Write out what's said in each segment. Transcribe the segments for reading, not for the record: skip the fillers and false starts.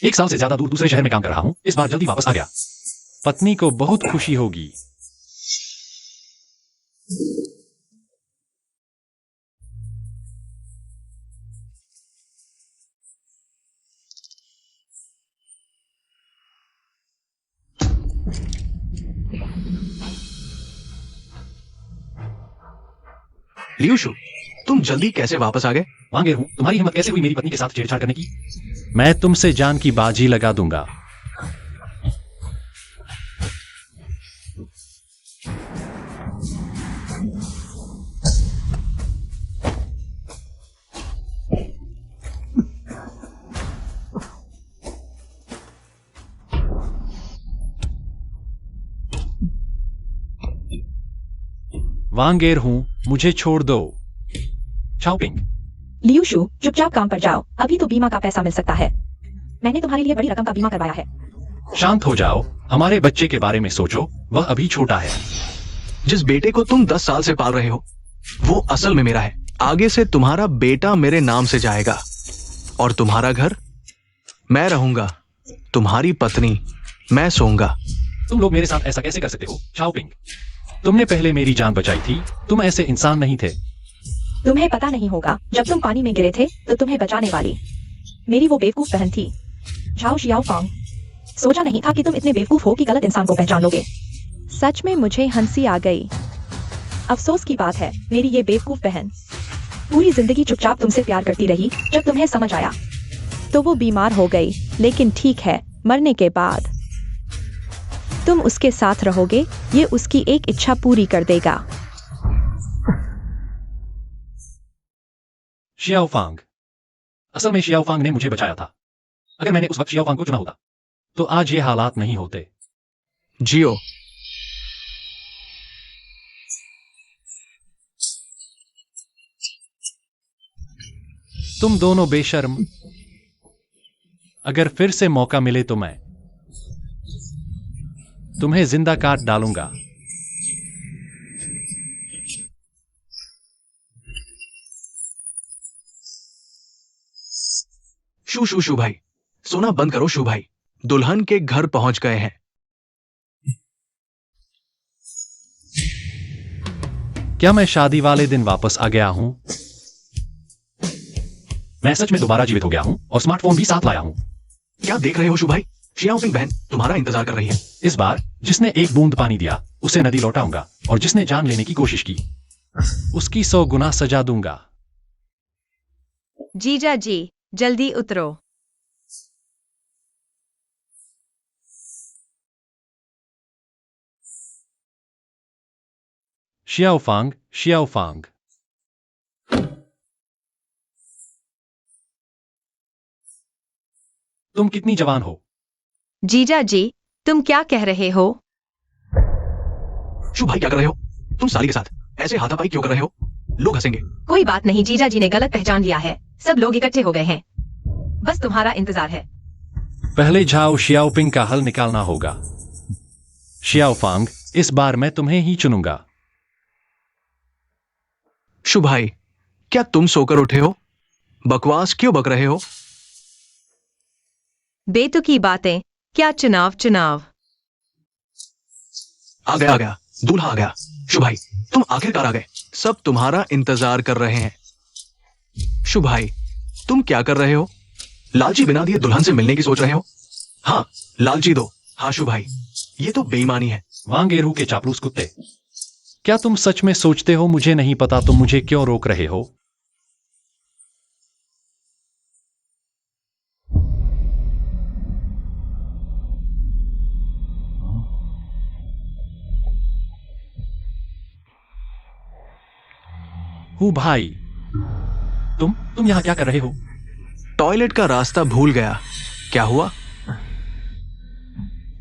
1 साल से ज्यादा दूर दूसरे शहर में काम कर रहा हूँ, इस बार जल्दी वापस आ गया। पत्नी को बहुत खुशी होगी। लियूशु, तुम जल्दी कैसे वापस आ गए? वांगेर हूँ, तुम्हारी हिम्मत कैसे हुई मेरी पत्नी के साथ छेड़छाड़ करने की? मैं तुमसे जान की बाजी लगा दूंगा। वांगेर हूं, मुझे छोड़ दो। शाओपिंग, लियूशु, चुपचाप काम पर जाओ, अभी तो बीमा का पैसा मिल सकता है। मैंने तुम्हारे लिए बड़ी रकम का बीमा करवाया है। शांत हो जाओ, हमारे बच्चे के बारे में सोचो, वह अभी छोटा है। जिस बेटे को तुम 10 साल से पाल रहे हो, वो असल में मेरा है। आगे से तुम्हारा बेटा मेरे नाम से जाएगा और तुम्हारा घर मैं रहूंगा, तुम्हारी पत्नी मैं सोऊंगा। तुम लोग मेरे साथ ऐसा कैसे कर सकते हो? शाओपिंग, तुमने पहले मेरी जान बचाई थी, तुम ऐसे इंसान नहीं थे। तुम्हें पता नहीं होगा, जब तुम पानी में गिरे थे तो तुम्हें बचाने वाली मेरी वो बेवकूफ बहन थी, झाओ शियाओफांग। सोचा नहीं था कि तुम इतने बेवकूफ हो कि गलत इंसान को पहचान लोगे। सच में मुझे हंसी आ गई। अफसोस की बात है, मेरी ये बेवकूफ बहन पूरी जिंदगी चुपचाप तुमसे प्यार करती रही। जब तुम्हें समझ आया तो वो बीमार हो गई, लेकिन ठीक है, मरने के बाद तुम उसके साथ रहोगे, ये उसकी एक इच्छा पूरी कर देगा। शियाओफांग, असल में शियाओफांग ने मुझे बचाया था। अगर मैंने उस वक्त शियाओफांग को चुना होता तो आज ये हालात नहीं होते। जियो। तुम दोनों बेशर्म। अगर फिर से मौका मिले तो मैं तुम्हें जिंदा काट डालूंगा। शू भाई, सोना बंद करो शू भाई, दुल्हन के घर पहुंच गए हैं। क्या मैं शादी वाले दिन वापस आ गया हूं? मैं सच में दोबारा जीवित हो गया हूं और स्मार्टफोन भी साथ लाया हूं। क्या देख रहे हो शू भाई? शियाओपिंग बहन तुम्हारा इंतजार कर रही है। इस बार जिसने एक बूंद पानी दिया उसे नदी लौटाऊंगा, और जिसने जान लेने की कोशिश की उसकी 100 गुना सजा दूंगा। जीजा जी, जल्दी उतरो। शियाओफांग, शियाओफांग। तुम कितनी जवान हो? जीजा जी, तुम क्या कह रहे हो? शू भाई क्या कर रहे हो? तुम साली के साथ ऐसे हाथापाई क्यों कर रहे हो? लोग हंसेंगे। कोई बात नहीं, जीजा जी ने गलत पहचान लिया है, सब लोग इकट्ठे हो गए हैं, बस तुम्हारा इंतजार है। पहले झाओ शियाओपिंग का हल निकालना होगा। शियाओफांग, इस बार मैं तुम्हें ही चुनूंगा। शू भाई, क्या तुम सोकर उठे हो? बकवास क्यों बक रहे हो? बेतुकी बातें, क्या चुनाव। आ गया, दूल्हा आ गया। शू भाई, तुम आखिरकार आ गए, सब तुम्हारा इंतजार कर रहे हैं। शू भाई, तुम क्या कर रहे हो? लालची बिना दिए दुल्हन से मिलने की सोच रहे हो? हाँ, लालची दो। हाँ शू भाई, ये तो बेईमानी है। वांगेरू के चापलूस कुत्ते। क्या तुम सच में सोचते हो मुझे नहीं पता तुम मुझे क्यों रोक रहे हो? हूँ भाई, तुम यहां क्या कर रहे हो? टॉयलेट का रास्ता भूल गया। क्या हुआ?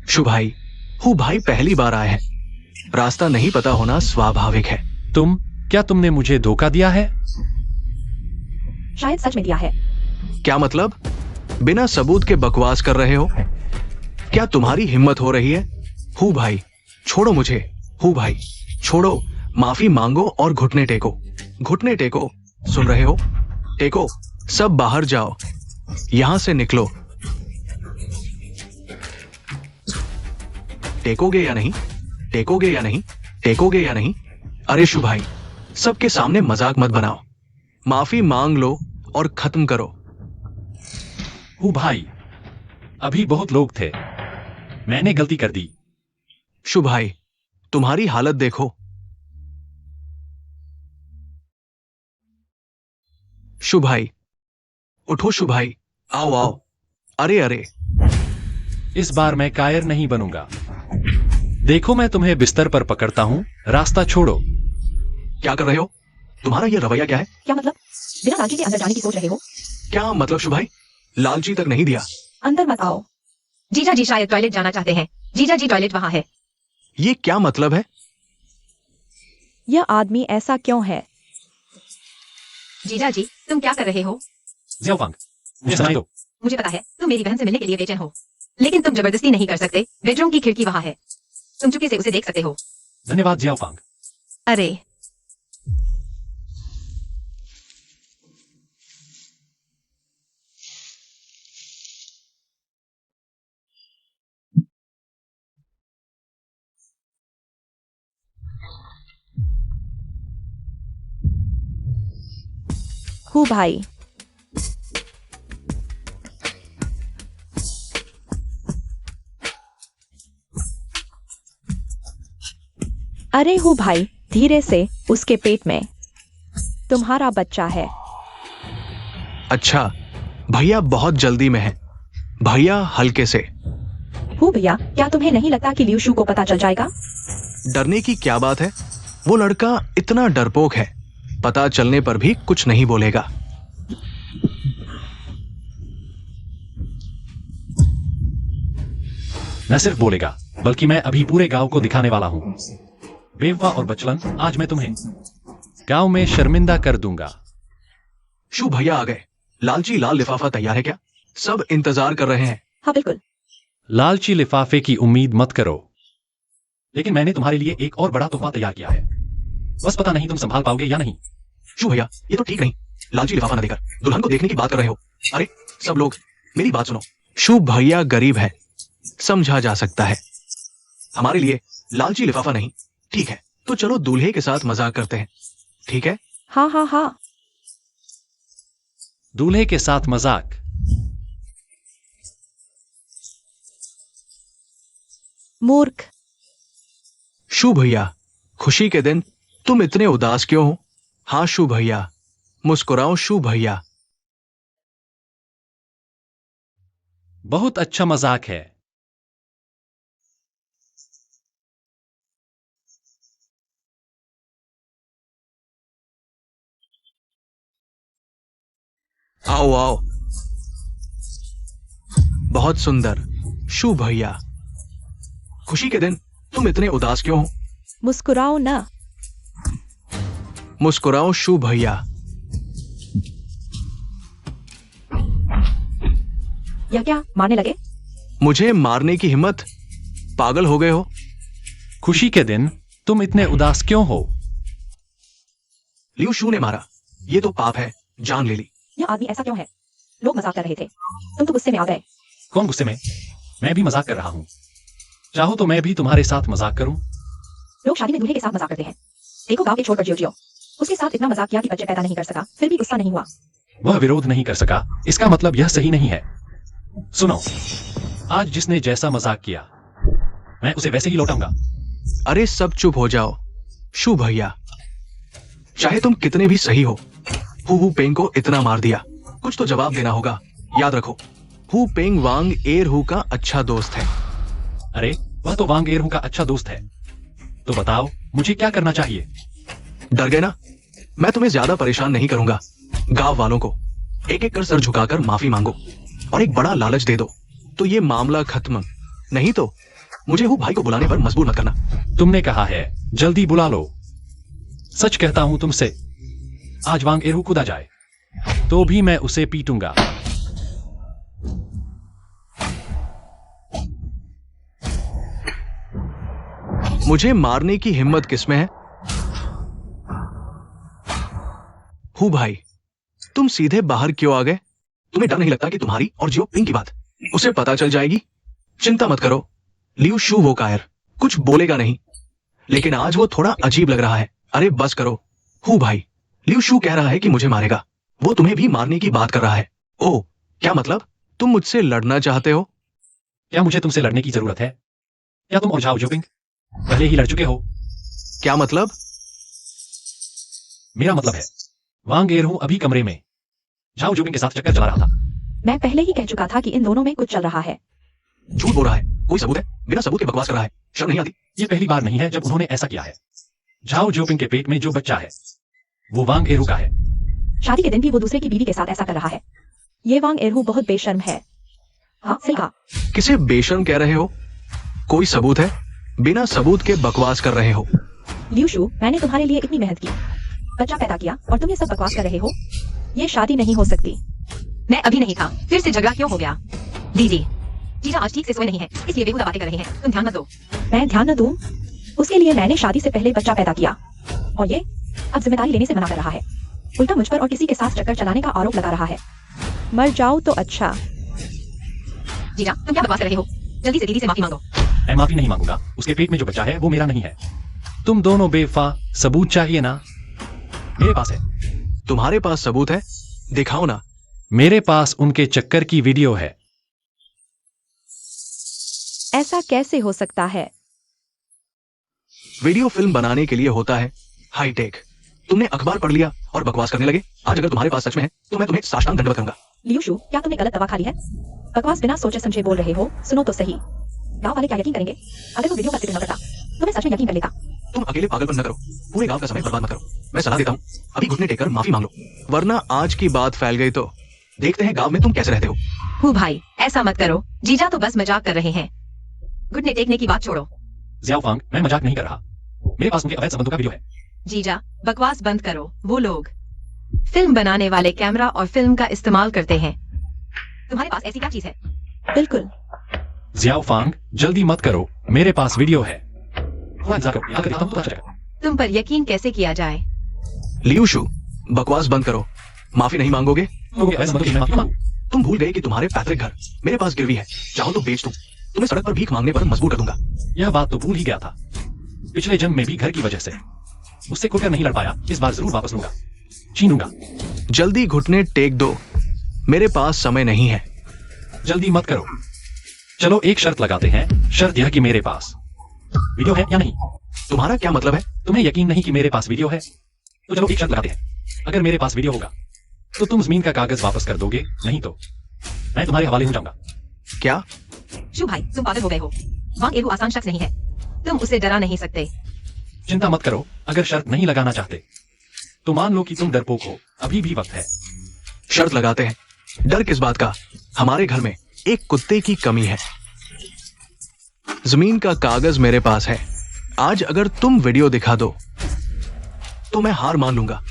शू भाई, हूँ भाई पहली बार आए हैं, रास्ता नहीं पता होना स्वाभाविक है। क्या तुमने मुझे धोखा दिया है? शायद सच में दिया है। क्या मतलब? बिना सबूत के बकवास कर रहे हो? क्या तुम्हारी हिम्मत हो रही है? हूँ भाई, छोड़ो मुझे। हूँ भाई, छोड़ो, माफी मांगो और घुटने टेको। घुटने टेको, सुन रहे हो? टेको, सब बाहर जाओ, यहां से निकलो। टेकोगे या नहीं? टेकोगे या नहीं? टेकोगे या नहीं? अरे शु भाई, सबके सामने मजाक मत बनाओ। माफी मांग लो और खत्म करो। हूँ भाई, अभी बहुत लोग थे, मैंने गलती कर दी। शु भाई, तुम्हारी हालत देखो। शु भाई, उठो शु भाई, आओ आओ। अरे अरे, इस बार मैं कायर नहीं बनूंगा। देखो मैं तुम्हें बिस्तर पर पकड़ता हूँ, रास्ता छोड़ो। क्या कर रहे हो? तुम्हारा ये रवैया क्या है? क्या मतलब? बिना लालची के अंदर जाने की सोच रहे हो? क्या मतलब शु भाई? लालची तक नहीं दिया। अंदर मत आओ। जीजा जी शायद टॉयलेट जाना चाहते हैं। जीजा जी टॉयलेट वहाँ है। ये क्या मतलब है? यह आदमी ऐसा क्यों है? जीजा जी तुम क्या कर रहे हो? ज़ियाओफांग, मुझे सुनाई दो। मुझे पता है तुम मेरी बहन से मिलने के लिए बेचैन हो, लेकिन तुम जबरदस्ती नहीं कर सकते। बेडरूम की खिड़की वहाँ है, तुम चुपके से उसे देख सकते हो। धन्यवाद ज़ियाओफांग। अरे हूँ भाई। अरे हूँ भाई, धीरे से, उसके पेट में तुम्हारा बच्चा है। अच्छा, भैया बहुत जल्दी में है। भैया हल्के से। हूँ भैया, क्या तुम्हें नहीं लगता कि लियू शू को पता चल जाएगा? डरने की क्या बात है? वो लड़का इतना डरपोक है, पता चलने पर भी कुछ नहीं बोलेगा। न सिर्फ बोलेगा, बल्कि मैं अभी पूरे गांव को दिखाने वाला हूँ। बेवफा और बचलन, आज मैं तुम्हें गांव में शर्मिंदा कर दूंगा। शु भैया आ गए। लालची लाल लिफाफा तैयार है क्या? सब इंतजार कर रहे हैं। हाँ बिल्कुल। लालची लिफाफे की उम्मीद मत करो। लेकिन मैंने तुम्हारे लिए एक और बड़ा तोहफा तैयार किया है। बस पता नहीं तुम संभाल पाओगे या नहीं। शु भैया, ये तो ठीक नहीं। लालची लिफाफा न देकर दुल्हन को देखने की बात कर रहे हो। अरे सब लोग मेरी बात सुनो। शु भैया गरीब है, समझा जा सकता है। हमारे लिए लालची लिफाफा नहीं। ठीक है, तो चलो दूल्हे के साथ मजाक करते हैं। ठीक है? हाँ हाँ हाँ। दूल्हे के साथ मजाक? मूर्ख। शु भैया, खुशी के दिन तुम इतने उदास क्यों हो? हाँ शु भैया, मुस्कुराओ शु भैया। बहुत अच्छा मजाक है। आओ आओ। बहुत सुंदर। शु भैया, खुशी के दिन तुम इतने उदास क्यों हो? मुस्कुराओ ना। मुस्कुराओ शु भैया। या क्या मारने लगे? मुझे मारने की हिम्मत? पागल हो गए हो? खुशी के दिन तुम इतने उदास क्यों हो? लियू शू ने मारा, ये तो पाप है, जान ले ली। यह आदमी ऐसा क्यों है? लोग मजाक कर रहे थे, तुम तो गुस्से में आ गए। कौन गुस्से में? मैं भी मजाक कर रहा हूँ। चाहो तो मैं भी तुम्हारे साथ मजाक करूं। लोग शादी में दूल्हे के साथ मजाक करते हैं। देखो गांव के छोड़ पर जियो, उसके साथ इतना मजाक किया कि बच्चे पैदा नहीं कर सका, फिर भी गुस्सा नहीं हुआ। वह विरोध नहीं कर सका, इसका मतलब यह सही नहीं है। सुनो, आज जिसने जैसा मजाक किया, मैं उसे वैसे ही लौटाऊंगा। अरे सब चुप हो जाओ। शू भैया, चाहे तुम कितने भी सही हो, हु पेंग को इतना मार दिया, कुछ तो जवाब देना होगा। याद रखो, हु पेंग वांग एर हु का अच्छा दोस्त है। अरे वह तो वांग एरहू का अच्छा दोस्त है। तो बताओ मुझे क्या करना चाहिए? डर गए ना? मैं तुम्हें ज्यादा परेशान नहीं करूंगा। गांव वालों को एक एक कर सर झुकाकर माफी मांगो और एक बड़ा लालच दे दो, तो ये मामला खत्म। नहीं तो मुझे हु भाई को बुलाने पर मजबूर मत करना। तुमने कहा है जल्दी बुला लो। सच कहता हूं तुमसे, आज वांग एरहू खुद आ जाए तो भी मैं उसे पीटूंगा। मुझे मारने की हिम्मत किसमें है? हु भाई, तुम सीधे बाहर क्यों आ गए? तुम्हें डर नहीं लगता कि तुम्हारी और जियो पिंग की बात उसे पता चल जाएगी? चिंता मत करो, लियू शू वो कायर कुछ बोलेगा नहीं, लेकिन आज वो थोड़ा अजीब लग रहा है। अरे बस करो। हु भाई, लिu शू कह रहा है कि मुझे मारेगा। वो तुम्हें भी मारने की बात कर रहा है। ओह, क्या मतलब? तुम मुझसे लड़ना चाहते हो? क्या मुझे तुमसे लड़ने की जरूरत है? क्या तुम और झाओ जोपिंग पहले ही लड़ चुके हो? क्या मतलब? मेरा मतलब है, वांग एरहू अभी कमरे में झाओ जोपिंग के साथ चक्कर चला रहा था। मैं पहले ही कह चुका था कि इन दोनों में कुछ चल रहा है। झूठ बोल रहा है। कोई सबूत है? बिना सबूत के बकवास कर रहा है। शर्म नहीं आती? ये पहली बार नहीं है जब उन्होंने ऐसा किया है। झाओ जोपिंग के पेट में जो बच्चा है वो वांग एरहू का है। शादी के दिन भी वो दूसरे की बीवी के साथ ऐसा कर रहा है। ये वांग एरहू बहुत बेशर्म है। हाँ, सही कहा। किसे बेशर्म कह रहे हो? कोई सबूत है? बिना सबूत के बकवास कर रहे हो। लिu शू, मैंने तुम्हारे लिए इतनी मेहनत की, बच्चा पैदा किया, और तुम ये सब बकवास कर रहे हो। ये शादी नहीं हो सकती। मैं अभी नहीं था, फिर से झगड़ा क्यों हो गया? दीदी, जीजा आज ठीक से सोए नहीं है, इसलिए बेहुदा बातें कर रहे हैं। तुम ध्यान मत दो। मैं ध्यान न दूं? उसके लिए मैंने शादी से पहले बच्चा पैदा किया, और ये अब जिम्मेदारी लेने से मना कर रहा है। उल्टा मुझ पर और किसी के साथ चक्कर चलाने का आरोप लगा रहा है। मर जाओ तो अच्छा। जीजा, तुम क्या बकवास कर रहे हो? जल्दी से दीदी से माफी मांगो। मैं माफी नहीं मांगूंगा। उसके पेट में जो बच्चा है वो मेरा नहीं है। तुम दोनों बेफा, सबूत चाहिए ना? मेरे पास है। तुम्हारे पास सबूत है? दिखाओ ना। मेरे पास उनके चक्कर की वीडियो है। ऐसा कैसे हो सकता है? वीडियो फिल्म बनाने के लिए होता है हाईटेक। तुमने अखबार पढ़ लिया और बकवास करने लगे। आज अगर तुम्हारे पास सच में है तो मैं तुम्हें साष्टांग दंडवत करूंगा। लिu शू, क्या तुमने गलत दवा खा ली है? बकवास बिना सोचे समझे बोल रहे हो। सुनो तो सही, गांव वाले क्या यकीन करेंगे? अगर वो वीडियो का जिक्र न करता, तुम्हें सच में यकीन कर लेता। तुम अकेले पागलपन न करो। पूरे गांव का समय बर्बाद मत करो। मैं सलाह देता हूँ, अभी घुटने टेक कर माफी मांग लो, वरना आज की बात फैल गई तो देखते हैं गांव में तुम कैसे रहते हो। हूँ भाई, ऐसा मत करो। जीजा तो बस मजाक कर रहे हैं। घुटने टेकने की बात छोड़ो। ज़ियाओ फांग, मैं मजाक नहीं कर रहा। मेरे पास उनके अवैध संबंधों का वीडियो है। जीजा, बकवास बंद करो। वो लोग फिल्म बनाने वाले कैमरा और फिल्म का इस्तेमाल करते हैं। तुम्हारे पास ऐसी क्या चीज है? बिल्कुल। ज़ियाओ फांग, जल्दी मत करो, मेरे पास वीडियो है। थोड़ा इंतजार करो, यहाँ करता हूँ तो पता चलेगा। तुम पर यकीन कैसे किया जाए? लिu शू, बकवास बंद करो। माफी नहीं मांगोगे? लोगों के अवैध संबंधों की मैं माफी मांगू। तुम भूल गए कि तुम्हारे पैतृक घर मेरे पास गिरवी है। चाहो तो बेच दूं। तुम्हें सड़क पर भीख मांगने पर मजबूर कर दूंगा। यह बात तो भूल ही गया था। पिछले जन्म में भी घर की वजह से उससे खुलकर नहीं लड़ पाया। इस बार जरूर वापस लूंगा, छीन लूंगा। जल्दी घुटने टेक दो, मेरे पास समय नहीं है। जल्दी मत करो। चलो एक शर्त लगाते हैं। शर्त यह कि मेरे पास वीडियो है या नहीं? तुम्हारा क्या मतलब है? तुम्हें यकीन नहीं कि मेरे पास वीडियो है? तो चलो एक शर्त लगाते हैं। अगर मेरे पास वीडियो होगा तो तुम जमीन का कागज वापस कर दोगे, नहीं तो मैं तुम्हारे हवाले हो जाऊंगा। क्या? शू भाई, तुम पागल हो गए हो। वांग एरहू आसान शख्स नहीं है, तुम उसे डरा नहीं सकते। चिंता मत करो। अगर शर्त नहीं लगाना चाहते तो मान लो कि तुम डरपोक हो। अभी भी वक्त है। शर्त लगाते हैं। डर किस बात का? हमारे घर में एक कुत्ते की कमी है। जमीन का कागज मेरे पास है। आज अगर तुम वीडियो दिखा दो तो मैं हार मान लूंगा,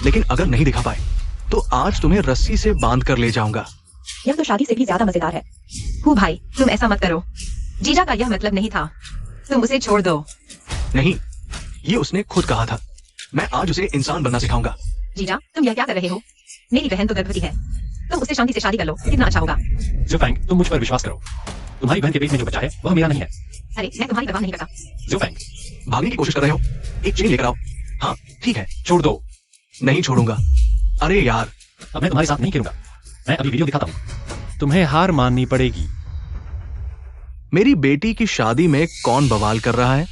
लेकिन अगर नहीं दिखा पाए तो आज तुम्हें रस्सी से बांध कर ले जाऊंगा। यह तो शादी से भी ज्यादा मजेदार है। हूँ भाई, तुम ऐसा मत करो। जीजा का यह मतलब नहीं था। तुम उसे छोड़ दो। नहीं, ये उसने खुद कहा था। मैं आज उसे इंसान बनना सिखाऊंगा। जीजा, तुम यह क्या कर रहे हो? मेरी बहन तो गर्भवती है, तुम उससे शांति से शादी कर लो, कितना अच्छा होगा। ज़ियोफैंग, तुम मुझ पर विश्वास करो। तुम्हारी बहन के पेट में जो बच्चा है वह मेरा नहीं है। अरे मैं तुम्हारी परवाह नहीं करता। ज़ियोफैंग, भागने की कोशिश कर रहे हो? एक चेन लेकर आओ। हाँ ठीक है, छोड़ दो। नहीं छोड़ूंगा। अरे यार, अब मैं तुम्हारे साथ नहीं खेलूंगा। मैं अभी वीडियो दिखाता हूँ। तुम्हें हार माननी पड़ेगी। मेरी बेटी की शादी में कौन बवाल कर रहा है?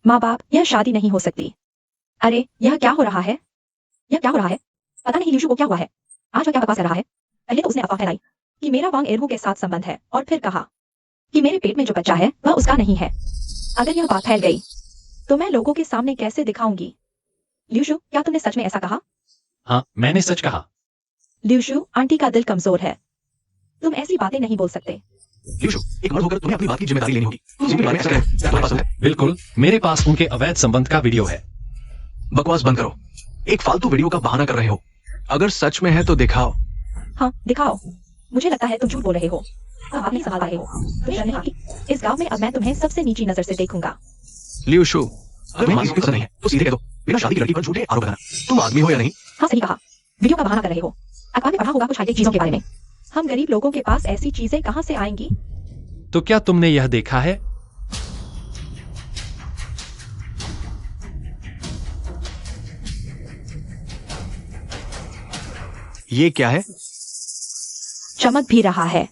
माँ बाप, यह शादी नहीं हो सकती। अरे यह क्या हो रहा है? यह क्या हो रहा है? पता नहीं लिu शू को क्या हुआ है। आज वह क्या बकवास कर रहा है। पहले तो उसने अफवाह फैलाई कि मेरा वांग एरहू के साथ संबंध है, और फिर कहा कि मेरे पेट में जो बच्चा है वह उसका नहीं है। अगर यह बात फैल गई तो मैं लोगों के सामने कैसे दिखाऊंगी? लिu शू, क्या तुमने सच में ऐसा कहा? हाँ, मैंने सच कहा। लिu शू, आंटी का दिल कमजोर है, तुम ऐसी बातें नहीं बोल सकते। लिu शू, एक मर्द होकर तुम्हें अपनी बात की जिम्मेदारी लेनी होगी। जिसके बारे में ऐसा करें, क्या तुम्हारे पास सबूत है? बिल्कुल, मेरे पास उनके अवैध संबंध का वीडियो है। बकवास बंद करो। एक फालतू वीडियो का बहाना कर रहे हो। अगर सच में है तो दिखाओ। हाँ दिखाओ। मुझे लगता है तुम झूठ बोल रहे हो। अब आप नहीं संभाल रहे हो। तुम्हें शर्म नहीं आती? इस गांव में अब मैं तुम्हें सबसे नीची नजर से देखूंगा। लिu शू, अगर तुम्हारी पसंद नहीं है तो सीधे कह दो। बिना शादी की लड़की पर झूठे आरोप लगाना। तुम आदमी हो या नहीं? हाँ सही कहा। वीडियो का बहाना कर रहे हो। अखबार में पढ़ा होगा कुछ हाईटेक चीजों के बारे में। हम गरीब लोगों के पास ऐसी चीजें कहां से आएंगी? तो क्या तुमने यह देखा है? ये क्या है? चमक भी रहा है।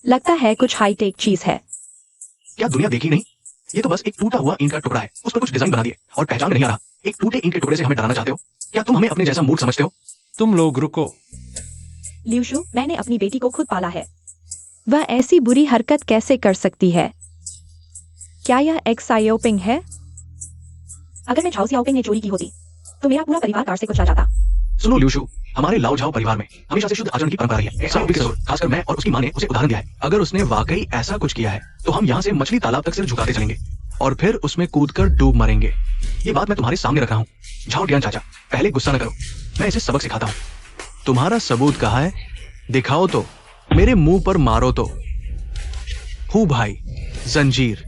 लगता है कुछ हाईटेक चीज है। क्या दुनिया देखी नहीं? ये तो बस एक टूटा हुआ ईंट का टुकड़ा है, उस पर कुछ डिजाइन बना दिए और पहचान में नहीं आ रहा। एक टूटे ईंट के टुकड़े से हमें डराना चाहते हो? क्या तुम हमें अपने जैसा मूर्ख समझते हो? तुम लोग रुको। ल्यूशु, मैंने अपनी बेटी को खुद पाला है। वह ऐसी बुरी हरकत कैसे कर सकती है? क्या यह एक्सायोपिंग है? अगर मैं झाओ सियाओपिंग ने चोरी की होती तो मेरा पूरा परिवार कार से कुचला जाता। सुनो ल्यूशु, हमारे लाओ झाओ परिवार में हमेशा से शुद्ध आचरण की परंपरा रही है। खासकर मैं और उसकी माँ ने उसे उदाहरण दिया है। अगर उसने वाकई ऐसा कुछ किया है तो हम यहाँ से मछली तालाब तक सिर झुकाते चलेंगे और फिर उसमें कूदकर डूब मरेंगे। ये बात मैं तुम्हारे सामने रखा हूँ। झाओ डियान चाचा, पहले गुस्सा न करो, मैं इसे सबक सिखाता हूँ। तुम्हारा सबूत कहाँ है? दिखाओ तो, मेरे मुंह पर मारो तो। हूँ भाई, जंजीर।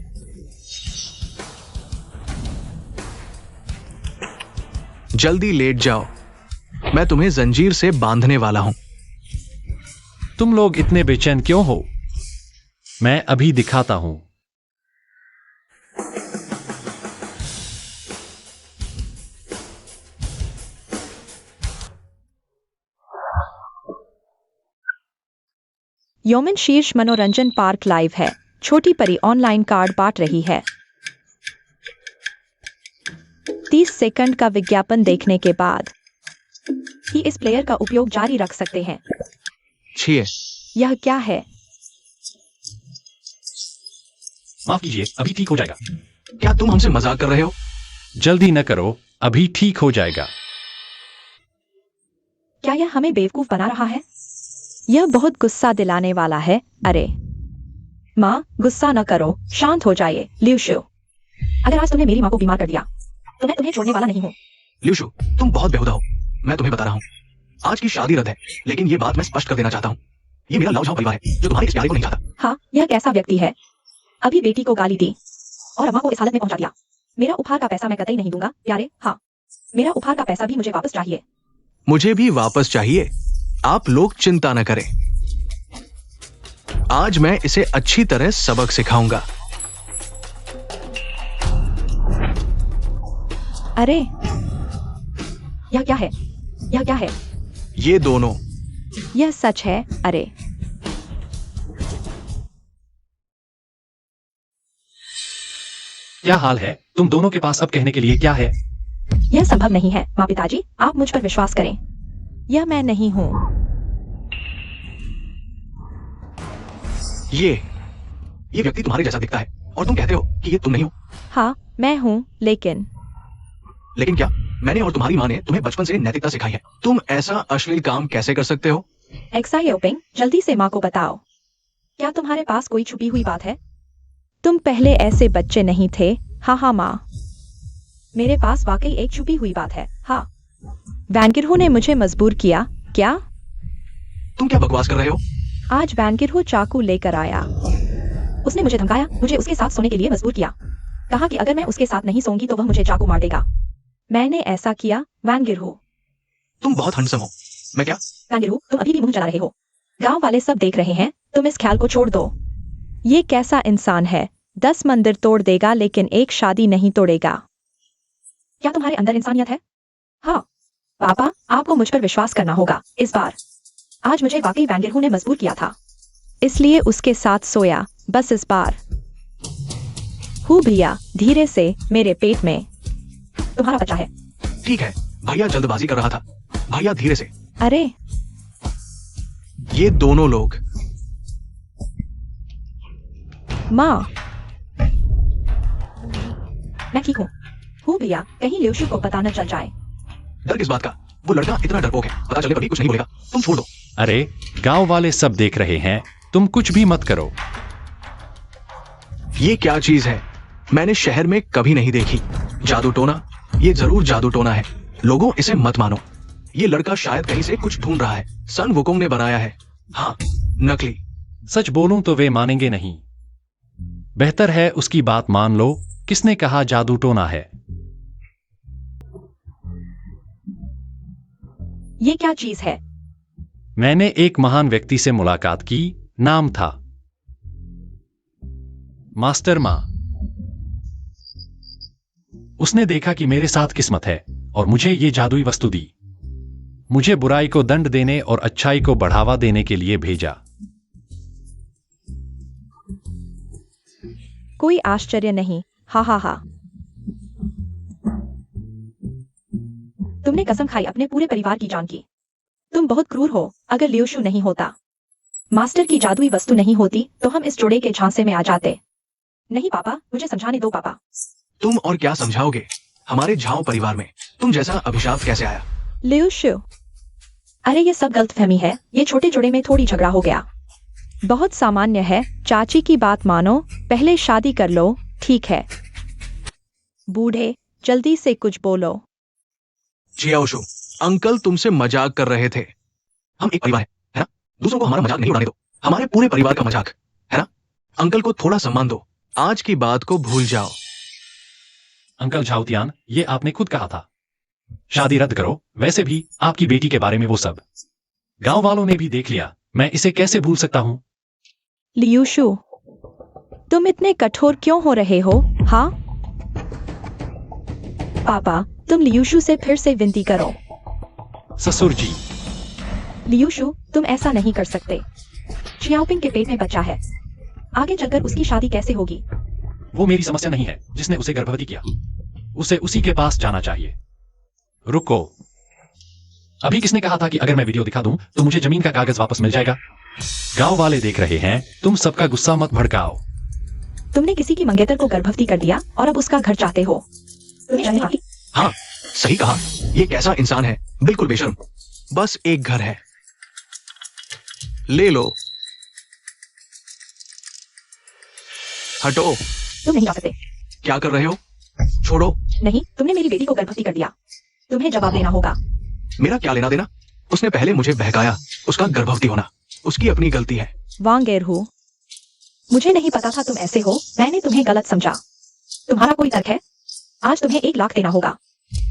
जल्दी लेट जाओ, मैं तुम्हें जंजीर से बांधने वाला हूं। तुम लोग इतने बेचैन क्यों हो? मैं अभी दिखाता हूं। योमन शीर्ष मनोरंजन पार्क लाइव है। छोटी परी ऑनलाइन कार्ड बांट रही है। 30 सेकंड का विज्ञापन देखने के बाद ही इस प्लेयर का उपयोग जारी रख सकते हैं। छिए, यह क्या है? माफ कीजिए, अभी ठीक हो जाएगा। क्या तुम हमसे मजाक कर रहे हो? जल्दी न करो, अभी ठीक हो जाएगा। क्या यह हमें बेवकूफ बना रहा है? यह बहुत गुस्सा दिलाने वाला है। अरे माँ, गुस्सा न करो, शांत हो जाइए। ल्यूशु, अगर आज तुमने मेरी माँ को बीमार कर दिया तो मैं तुम्हें छोड़ने वाला नहीं हूँ। ल्यूशु, तुम बहुत बेहुदा हो। मैं तुम्हें बता रहा हूँ, आज की शादी रद्द है, लेकिन ये बात मैं स्पष्ट कर देना चाहता हूँ। ये मेरा लाओ झाओ परिवार है जो तुम्हारे इस प्यारे को नहीं चाहता। हाँ, यह कैसा व्यक्ति है? अभी बेटी को गाली दी और अम्मा को इस हालत में पहुंचा दिया। मेरा उपहार का पैसा मैं कतई नहीं दूंगा प्यारे। हाँ, मेरा उपहार का पैसा भी मुझे वापस चाहिए। मुझे भी वापस चाहिए। आप लोग चिंता न करें, आज मैं इसे अच्छी तरह सबक सिखाऊंगा। अरे यह क्या है? यह क्या है? ये दोनों। यह सच है। अरे क्या हाल है? तुम दोनों के पास अब कहने के लिए क्या है? यह संभव नहीं है माँ पिताजी, आप मुझ पर विश्वास करें। यह मैं नहीं हूं। ये व्यक्ति तुम्हारे जैसा दिखता है और तुम कहते हो कि ये तुम नहीं हो। हाँ, मैं हूं, लेकिन क्या मैंने और तुम्हारी माँ ने तुम्हें बचपन से नैतिकता सिखाई है? तुम ऐसा अश्लील काम कैसे कर सकते हो? एक्सायोपिंग, जल्दी से माँ को बताओ। क्या तुम्हारे पास कोई छुपी हुई बात है? तुम पहले ऐसे बच्चे नहीं थे। हाँ हाँ माँ, मेरे पास वाकई एक छुपी हुई बात है। हाँ, वैनगिरहू ने मुझे मजबूर किया। क्या? तुम क्या बकवास कर रहे हो? आज वैनगिरहू चाकू लेकर आया। उसने मुझे धमकाया, मुझे उसके साथ सोने के लिए मजबूर किया। कहा कि अगर मैं उसके साथ नहीं सोऊंगी तो वह मुझे चाकू मार देगा। मैंने ऐसा किया? वैनगिरहू, तुम बहुत हंसम हो। मैं क्या? वैनगिरहू, तुम अभी भी मुंह चला रहे हो। गांव वाले सब देख रहे हैं, तुम इस ख्याल को छोड़ दो। ये कैसा इंसान है? 10 मंदिर तोड़ देगा लेकिन एक शादी नहीं तोड़ेगा। क्या तुम्हारे अंदर इंसानियत है? हाँ पापा, आपको मुझ पर विश्वास करना होगा इस बार। आज मुझे वाकई वैनगिरहू ने मजबूर किया था, इसलिए उसके साथ सोया। बस इस बार। हूँ भैया, धीरे से, मेरे पेट में। तुम्हारा बच्चा है। ठीक है, भैया जल्दबाजी कर रहा था। भैया धीरे से। अरे ये दोनों लोग। माँ, मैं ठीक हूँ। हूँ भैया, कहीं ल्यूशु को पता न चल जाए। डर किस बात का? वो लड़का इतना डरपोक है, पता चलने पर भी कुछ नहीं बोलेगा। तुम छोड़ दो। अरे गांव वाले सब देख रहे हैं, तुम कुछ भी मत करो। ये क्या चीज है? मैंने शहर में कभी नहीं देखी। जादू टोना? ये जरूर जादू टोना है। लोगों, इसे मत मानो। ये लड़का शायद कहीं से कुछ ढूंढ रहा है। सन वुकोंग ने बनाया है। हाँ, नकली। सच बोलूं तो वे मानेंगे नहीं। बेहतर है उसकी बात मान लो। किसने कहा जादू टोना है? ये क्या चीज है? मैंने एक महान व्यक्ति से मुलाकात की, नाम था मास्टर माँ। उसने देखा कि मेरे साथ किस्मत है और मुझे ये जादुई वस्तु दी। मुझे बुराई को दंड देने और अच्छाई को बढ़ावा देने के लिए भेजा। कोई आश्चर्य नहीं, हा हा हा। तुमने कसम खाई अपने पूरे परिवार की जान की। तुम बहुत क्रूर हो। अगर लियोशु नहीं होता, मास्टर की जादुई वस्तु नहीं होती, तो हम इस जोड़े के झांसे में आ जाते। नहीं पापा, मुझे समझाने दो पापा। तुम और क्या समझाओगे? हमारे झाओ परिवार में तुम जैसा अभिशाप कैसे आया? लियोशु, अरे ये सब गलतफहमी है। ये छोटे जोड़े में थोड़ी झगड़ा हो गया। बहुत सामान्य है। चाची की बात मानो, पहले शादी कर लो, ठीक है? बूढ़े, जल्दी से कुछ बोलो। जियाओशु, अंकल तुमसे मजाक कर रहे थे। हम एक परिवार है ना? दूसरों को हमारा मजाक नहीं उड़ाने दो। हमारे पूरे परिवार का मजाक है ना? अंकल को थोड़ा सम्मान दो। आज की बात को भूल जाओ। अंकल झाओतियान, ये आपने खुद कहा था, शादी रद्द करो। वैसे भी आपकी बेटी के बारे में वो सब गांव वालों ने भी देख लिया। मैं इसे कैसे भूल सकता हूं? लियोशु, तुम इतने कठोर क्यों हो रहे हो? हाँ पापा, तुम लियोशु से फिर से विनती करो। ससुर जी, लियोशु, तुम ऐसा नहीं कर सकते। शियाओपिंग के पेट में बच्चा है। आगे चलकर उसकी शादी कैसे होगी? वो मेरी समस्या नहीं है। जिसने उसे गर्भवती किया, उसे उसी के पास जाना चाहिए। रुको, अभी किसने कहा था कि अगर मैं वीडियो दिखा दूं तो मुझे जमीन का कागज वापस मिल जाएगा? गांव वाले देख रहे हैं। तुम सबका गुस्सा मत भड़काओ। तुमने किसी की मंगेतर को गर्भवती कर दिया और अब उसका घर चाहते हो। तुम्हें शर्म नहीं आती? हाँ, सही कहा। ये कैसा इंसान है, बिल्कुल बेशर्म। बस एक घर है, ले लो। हटो। तुम नहीं जा सकते। क्या कर रहे हो? छोड़ो। नहीं, तुमने मेरी बेटी को गर्भवती कर दिया। तुम्हें जवाब देना होगा। मेरा क्या लेना देना? उसने पहले मुझे बहकाया। उसका गर्भवती होना उसकी अपनी गलती है। वांग एरहू, मुझे नहीं पता था तुम ऐसे हो। मैंने तुम्हें गलत समझा। तुम्हारा कोई तर्क है? आज तुम्हें 1 लाख देना होगा,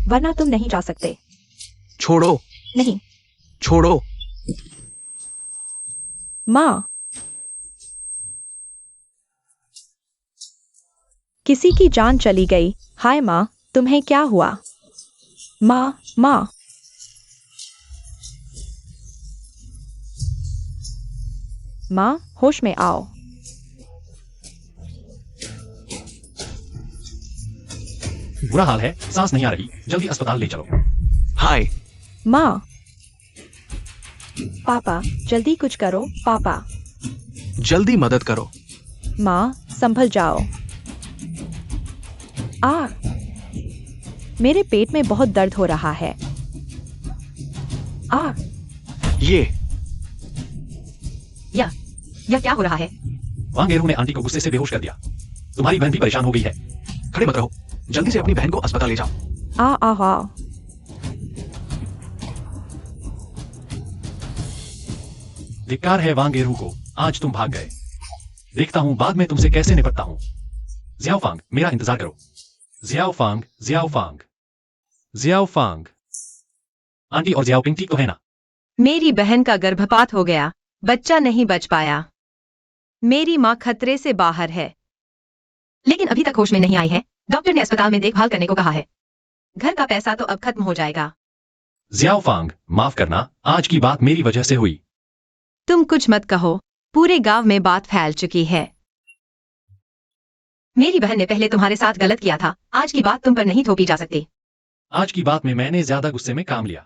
वरना तुम नहीं जा सकते। छोड़ो। नहीं। छोड़ो। माँ, किसी की जान चली गई। हाय माँ, तुम्हें क्या हुआ? माँ, माँ, माँ, होश में आओ। बुरा हाल है, सांस नहीं आ रही। जल्दी अस्पताल ले चलो। हाय। माँ, पापा, जल्दी कुछ करो। पापा, जल्दी मदद करो। माँ, संभल जाओ। मेरे पेट में बहुत दर्द हो रहा है। ये या क्या हो रहा है? वांग एरू ने आंटी को गुस्से से बेहोश कर दिया। तुम्हारी बहन भी परेशान हो गई है। खड़े मत रहो। जल्दी से अपनी बहन को अस्पताल ले जाओ। आ धिक्कार है वांग एरू को, आज तुम भाग गए। देखता हूं बाद में तुमसे कैसे निपटता हूं। जियाओफांग, मेरा इंतजार करो। जियाओफांग, जियाओफांग, जियाओफांग, आंटी और जियाओपिंग ठीक तो है ना? मेरी बहन का गर्भपात हो गया, बच्चा नहीं बच पाया। मेरी माँ खतरे से बाहर है, लेकिन अभी तक होश में नहीं आई है। डॉक्टर ने अस्पताल में देखभाल करने को कहा है। घर का पैसा तो अब खत्म हो जाएगा। जियाओफांग, माफ करना, आज की बात मेरी वजह से हुई। तुम कुछ मत कहो, पूरे गांव में बात फैल चुकी है। मेरी बहन ने पहले तुम्हारे साथ गलत किया था। आज की बात तुम पर नहीं थोपी जा सकती। आज की बात में मैंने ज्यादा गुस्से में काम लिया।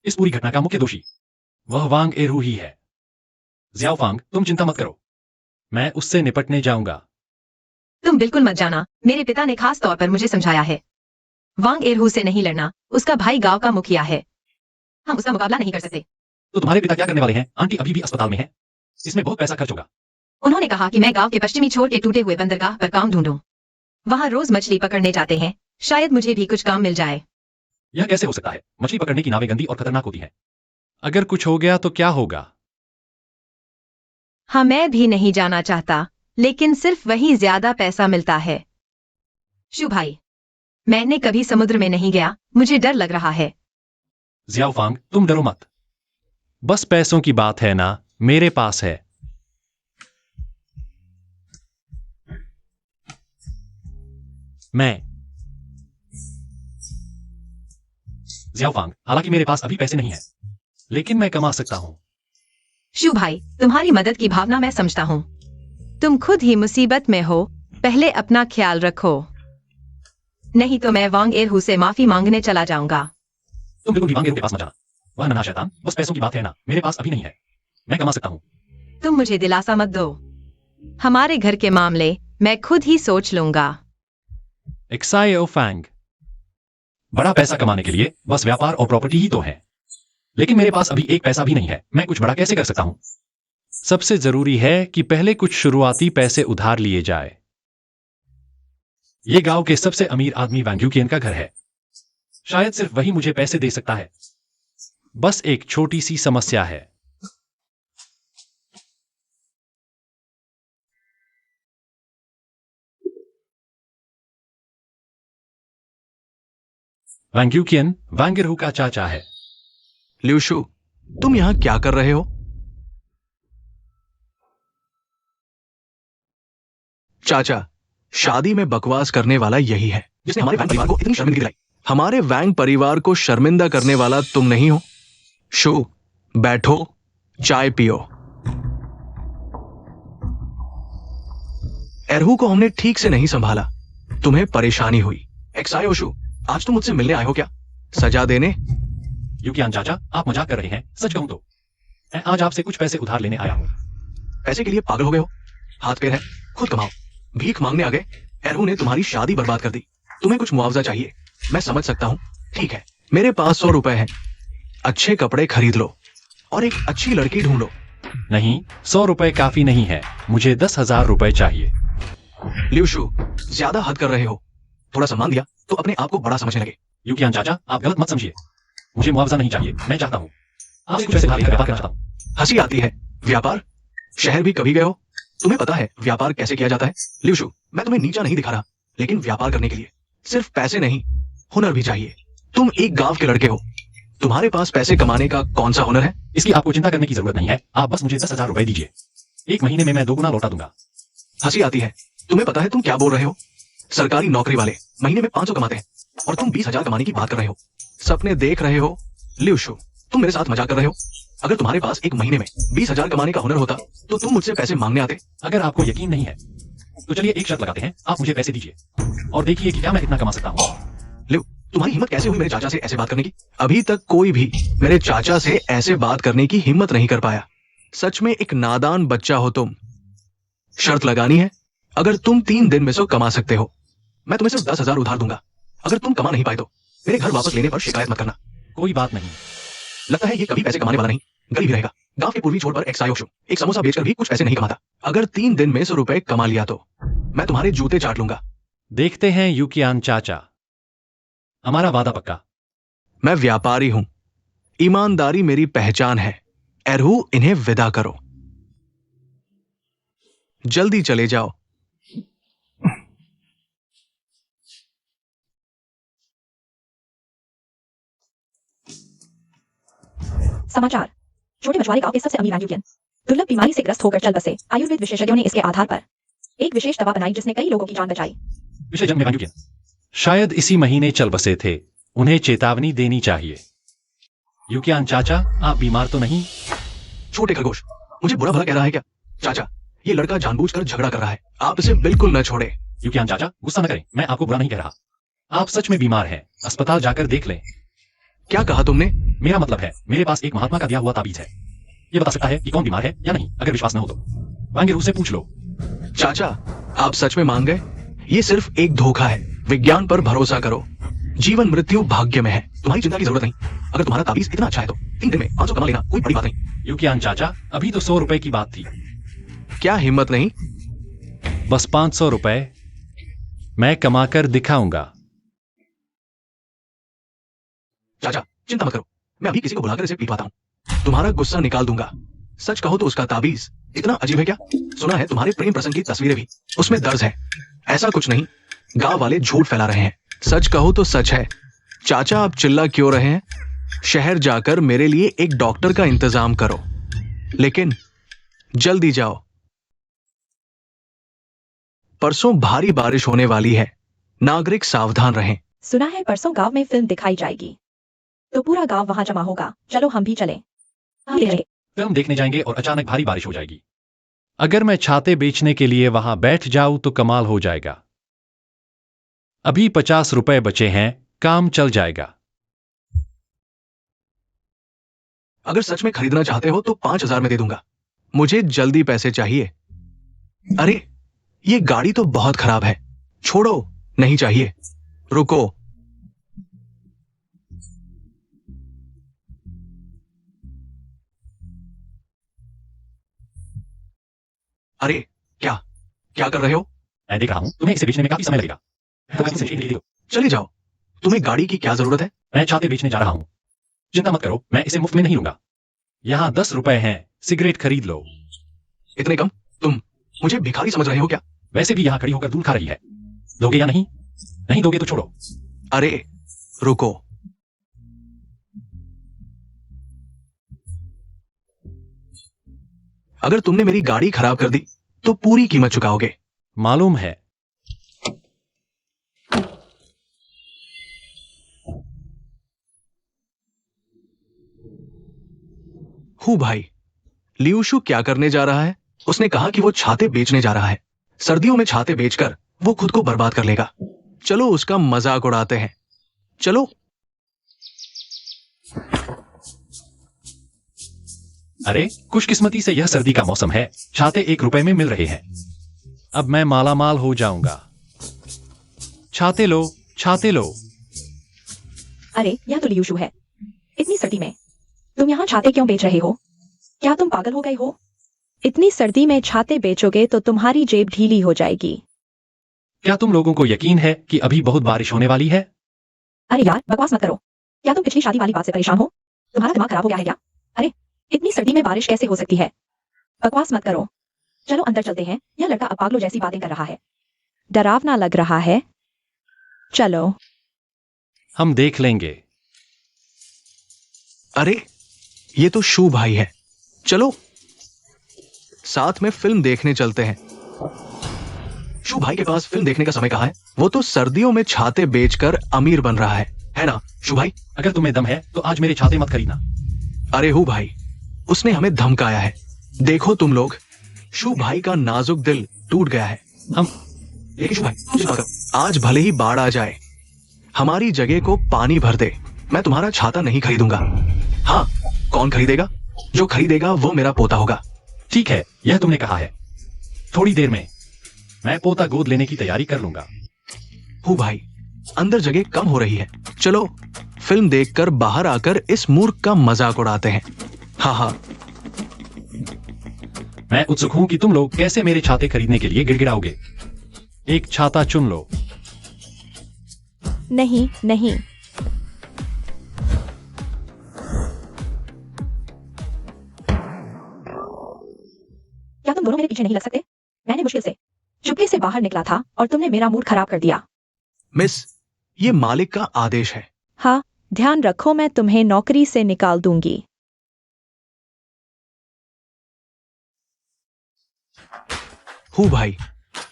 इस पूरी घटना का मुख्य दोषी वह वांग एरू ही है। जियाओफांग, तुम चिंता मत करो, मैं उससे निपटने जाऊंगा। तुम बिल्कुल मत जाना। मेरे पिता ने खास तौर पर मुझे समझाया है। वांग एरहू से नहीं लड़ना। उसका भाई गांव का मुखिया है। हम उसका मुकाबला नहीं कर सकते। तो तुम्हारे पिता क्या करने वाले हैं? आंटी अभी भी अस्पताल में है। इसमें बहुत पैसा खर्च होगा। उन्होंने कहा कि मैं गांव के पश्चिमी छोर के टूटे हुए बंदरगाह पर काम ढूंढूं। वहां रोज मछली पकड़ने जाते हैं। शायद मुझे भी कुछ काम मिल जाए। यह कैसे हो सकता है? मछली पकड़ने की नावें गंदी और खतरनाक होती हैं। अगर कुछ हो गया तो क्या होगा? हाँ, मैं भी नहीं जाना चाहता, लेकिन सिर्फ वही ज्यादा पैसा मिलता है। शु भाई, मैंने कभी समुद्र में नहीं गया, मुझे डर लग रहा है। ज़ियाओफांग, तुम डरो मत। बस पैसों की बात है ना, मेरे पास है। मैं ज़ियाओफांग, हालांकि मेरे पास अभी पैसे नहीं है, लेकिन मैं कमा सकता हूं। शु भाई, तुम्हारी मदद की भावना मैं समझता हूँ। तुम खुद ही मुसीबत में हो, पहले अपना ख्याल रखो, नहीं तो मैं वांग एरहू से माफी मांगने चला जाऊंगा। तुम बिल्कुल भी वांग एरहू के पास मत जाना। वह नन्हा शैतान, बस पैसों की बात है ना, मेरे पास अभी नहीं है, मैं कमा सकता हूँ। तुम मुझे दिलासा मत दो, हमारे घर के मामले मैं खुद ही सोच लूंगा। एक्साओफांग, बड़ा पैसा कमाने के लिए बस व्यापार और प्रॉपर्टी ही तो है, लेकिन मेरे पास अभी एक पैसा भी नहीं है, मैं कुछ बड़ा कैसे कर सकता हूँ? सबसे जरूरी है कि पहले कुछ शुरुआती पैसे उधार लिए जाए। ये गांव के सबसे अमीर आदमी वांग यूकियन का घर है, शायद सिर्फ वही मुझे पैसे दे सकता है। बस एक छोटी सी समस्या है। वांग यूकियन वांग एरहू का चाचा है। ल्यूशु, तुम यहां क्या कर रहे हो? चाचा, शादी में बकवास करने वाला यही है जिसने हमारे वैंग परिवार को इतनी शर्मिंदगी दिलाई। हमारे वैंग परिवार को शर्मिंदा करने वाला तुम नहीं हो। शु, बैठो, चाय पियो। एरहू को हमने ठीक से नहीं संभाला, तुम्हें परेशानी हुई। एक्सायोशु, आज तुम मुझसे मिलने आए हो क्या? सजा देने? यूकियान चाचा, आप मजाक कर रहे हैं? सच कहूं तो मैं आज आपसे कुछ पैसे उधार लेने आया हूं। पैसे के लिए पागल हो गए हो? हाथ पैर है, खुद कमाओ। भीख मांगने आ गए? एरहू ने तुम्हारी शादी बर्बाद कर दी, तुम्हें कुछ मुआवजा चाहिए, मैं समझ सकता हूं। ठीक है, मेरे पास 100 रुपए हैं, अच्छे कपड़े खरीद लो और एक अच्छी लड़की ढूंढो। नहीं, 100 रुपए काफी नहीं है, मुझे 10,000 रुपए चाहिए। ल्यूशु, ज्यादा हद कर रहे हो। थोड़ा सम्मान दिया तो अपने आप को बड़ा समझने लगे। यूकियान चाचा, आप गलत मत समझिए, मुझे मुआवजा नहीं चाहिए, मैं चाहता हूं आपसे कुछ पैसे उधार लेकर व्यापार करना चाहता हूं। हंसी आती है। व्यापार? शहर भी कभी गए हो? तुम्हें पता है व्यापार कैसे किया जाता है? ल्यूशु, मैं तुम्हें नीचा नहीं दिखा रहा, लेकिन व्यापार करने के लिए सिर्फ पैसे नहीं, हुनर भी चाहिए। तुम एक गांव के लड़के हो, तुम्हारे पास पैसे कमाने का कौन सा हुनर है? इसकी आपको चिंता करने की जरूरत नहीं है, आप बस मुझे 10,000 रुपए दीजिए, 1 महीने में मैं 2 गुना लौटा दूंगा। हंसी आती है। तुम्हें पता है तुम क्या बोल रहे हो? सरकारी नौकरी वाले महीने में 500 कमाते हैं और तुम 20,000 कमाने की बात कर रहे हो। सपने देख रहे हो? ल्यूशु, तुम मेरे साथ मजाक कर रहे हो? अगर तुम्हारे पास एक महीने में 20,000 कमाने का हुनर होता तो तुम मुझसे पैसे मांगने आते। अगर आपको यकीन नहीं है तो चलिए एक शर्त लगाते हैं, आप मुझे पैसे दीजिए और देखिए कि क्या मैं इतना कमा सकता हूँ। ल्यू, तुम्हारी हिम्मत कैसे हुई मेरे चाचा से ऐसे बात करने की? अभी तक कोई भी मेरे चाचा से ऐसे बात करने की हिम्मत नहीं कर पाया। सच में एक नादान बच्चा हो तुम। शर्त लगानी है, अगर तुम 3 दिन में से कमा सकते हो, मैं तुम्हें सिर्फ 10,000 उधार दूंगा। अगर तुम कमा नहीं पाए तो मेरे घर वापस लेने पर शिकायत मत करना। कोई बात नहीं। लगता है ये कभी पैसे कमाने वाला नहीं, गरीब ही रहेगा। गांव के पूर्वी छोर पर एक्सायोशु एक समोसा बेचकर भी कुछ पैसे नहीं कमाता। अगर 3 दिन में 100 रुपए कमा लिया तो मैं तुम्हारे जूते चाट लूंगा। देखते हैं यूकियान चाचा। हमारा वादा पक्का। मैं व्यापारी हूं, ईमानदारी मेरी पहचान है। एरहू, इन्हें विदा करो, जल्दी चले जाओ। समाचार। छोटे मछुआरे गांव के सबसे अमीर वांग यूकियन दुर्लभ बीमारी से ग्रस्त होकर चल बसे। आयुर्वेद विशेषज्ञों ने इसके आधार पर एक विशेष दवा बनाई जिसने कई लोगों की जान बचाई। पिछले जन्म में वांग यूकियन शायद इसी महीने चल बसे थे, उन्हें चेतावनी देनी चाहिए। यूकियान चाचा, आप बीमार तो नहीं? छोटे खरगोश, मुझे बुरा भला कह रहा है क्या? चाचा, ये लड़का जानबूझकर झगड़ा कर रहा है, आप इसे बिल्कुल न छोड़े। यूकियान चाचा, गुस्सा न करें, मैं आपको बुरा नहीं कह रहा, आप सच में बीमार हैं, अस्पताल जाकर देख लें। क्या कहा तुमने? मेरा मतलब है, मेरे पास एक महात्मा का दिया हुआ ताबीज है, ये बता सकता है कि कौन बीमार है या नहीं। अगर विश्वास न हो तो वांग एरहू से पूछ लो। चाचा, आप सच में मान गए? ये सिर्फ एक धोखा है। विज्ञान पर भरोसा करो, जीवन मृत्यु भाग्य में है, तुम्हारी चिंता की जरूरत नहीं। अगर तुम्हारा ताबीज इतना अच्छा है तो 3 दिन में 500 कमा लेना कोई बड़ी बात नहीं। यूकियान चाचा, अभी तो 100 रुपए की बात थी। क्या हिम्मत नहीं? बस 500 रुपए मैं कमाकर दिखाऊंगा। चाचा, चिंता मत करो, मैं अभी किसी को बुलाकर इसे पिटवाता हूँ, तुम्हारा गुस्सा निकाल दूंगा। सच कहो तो उसका ताबीज इतना अजीब है क्या? सुना है तुम्हारे प्रेम प्रसंग की तस्वीरें भी उसमें दर्ज है। ऐसा कुछ नहीं, गांव वाले झूठ फैला रहे हैं। सच कहो तो सच है। चाचा, आप चिल्ला क्यों रहे हैं? शहर जाकर मेरे लिए एक डॉक्टर का इंतजाम करो, लेकिन जल्दी जाओ। परसों भारी बारिश होने वाली है, नागरिक सावधान रहें। सुना है परसों गांव में फिल्म दिखाई जाएगी, तो पूरा गांव वहां जमा होगा। चलो हम भी चलें। हाँ, ले चलें। फिल्म देखने जाएंगे और अचानक भारी बारिश हो जाएगी। अगर मैं छाते बेचने के लिए वहां बैठ जाऊं तो कमाल हो जाएगा। अभी 50 रुपए बचे हैं, काम चल जाएगा। अगर सच में खरीदना चाहते हो तो 5,000 में दे दूंगा। मुझे जल्दी पैसे चाहिए। अरे ये गाड़ी तो बहुत खराब है, छोड़ो, नहीं चाहिए। रुको। अरे क्या क्या कर रहे हो? मैं देख रहा हूं, तुम्हें इसे बेचने में काफी समय लगेगा। तो मैं तुमसे ले लो। चले जाओ। तुम्हें गाड़ी की क्या जरूरत है? मैं छाते बेचने जा रहा हूं। चिंता मत करो, मैं इसे मुफ्त में नहीं लूंगा। यहां 10 रुपए हैं, सिगरेट खरीद लो। इतने कम? तुम मुझे भिखारी समझ रहे हो क्या? वैसे भी यहां खड़ी होकर दूध खा रही है। दोगे या नहीं? नहीं दोगे तो छोड़ो। अरे रुको। अगर तुमने मेरी गाड़ी खराब कर दी तो पूरी कीमत चुकाओगे। मालूम है। हूँ भाई, लियूशु क्या करने जा रहा है? उसने कहा कि वो छाते बेचने जा रहा है। सर्दियों में छाते बेचकर वो खुद को बर्बाद कर लेगा। चलो उसका मजाक उड़ाते हैं। चलो। अरे खुशकिस्मती से यह सर्दी का मौसम है, छाते 1 रुपए में मिल रहे हैं। अब मैं मालामाल हो जाऊंगा। छाते लो, छाते लो। अरे यह तो लियूशु है। इतनी सर्दी में तुम यहाँ छाते क्यों बेच रहे हो? क्या तुम पागल हो गए हो? इतनी सर्दी में छाते बेचोगे तो तुम्हारी जेब ढीली हो जाएगी। क्या तुम लोगों को यकीन है कि अभी बहुत बारिश होने वाली है? अरे यार बकवास मत करो। क्या तुम पिछली शादी वाली बात से परेशान हो? तुम्हारा दिमाग खराब हो गया है क्या? अरे इतनी सर्दी में बारिश कैसे हो सकती है? बकवास मत करो। चलो अंदर चलते हैं। यह लड़का अब पागलों जैसी बातें कर रहा है। डरावना लग रहा है। चलो। हम देख लेंगे। अरे ये तो शू भाई है। चलो साथ में फिल्म देखने चलते हैं। शू भाई के पास फिल्म देखने का समय कहाँ है? वो तो सर्दियों में छाते बेचकर अमीर बन रहा है ना शू भाई? अगर तुम्हें दम है तो आज मेरे छाते मत खरीदना। अरे हूँ भाई, उसने हमें धमकाया है। देखो तुम लोग, शू भाई का नाजुक दिल टूट गया है। लेकिन शू भाई चिंता मत करो, आज भले ही बाढ़ आ जाए, हमारी जगह को पानी भर दे, मैं तुम्हारा छाता नहीं खरीदूंगा। हाँ, कौन खरीदेगा? जो खरीदेगा वो मेरा पोता होगा। ठीक है, यह तुमने कहा है। थोड़ी देर में मैं पोता गोद लेने की तैयारी कर लूंगा। हूँ भाई, अंदर जगह कम हो रही है। चलो फिल्म देखकर बाहर आकर इस मूर्ख का मजाक उड़ाते हैं। हाँ हाँ। मैं उत्सुक हूं कि तुम लोग कैसे मेरे छाते खरीदने के लिए गिड़गिड़ाओगे। एक छाता चुन लो। नहीं नहीं। क्या तुम दोनों मेरे पीछे नहीं लग सकते? मैंने मुश्किल से चुपके से बाहर निकला था और तुमने मेरा मूड खराब कर दिया। मिस, ये मालिक का आदेश है। हाँ, ध्यान रखो, मैं तुम्हें नौकरी से निकाल दूंगी। हूँ भाई,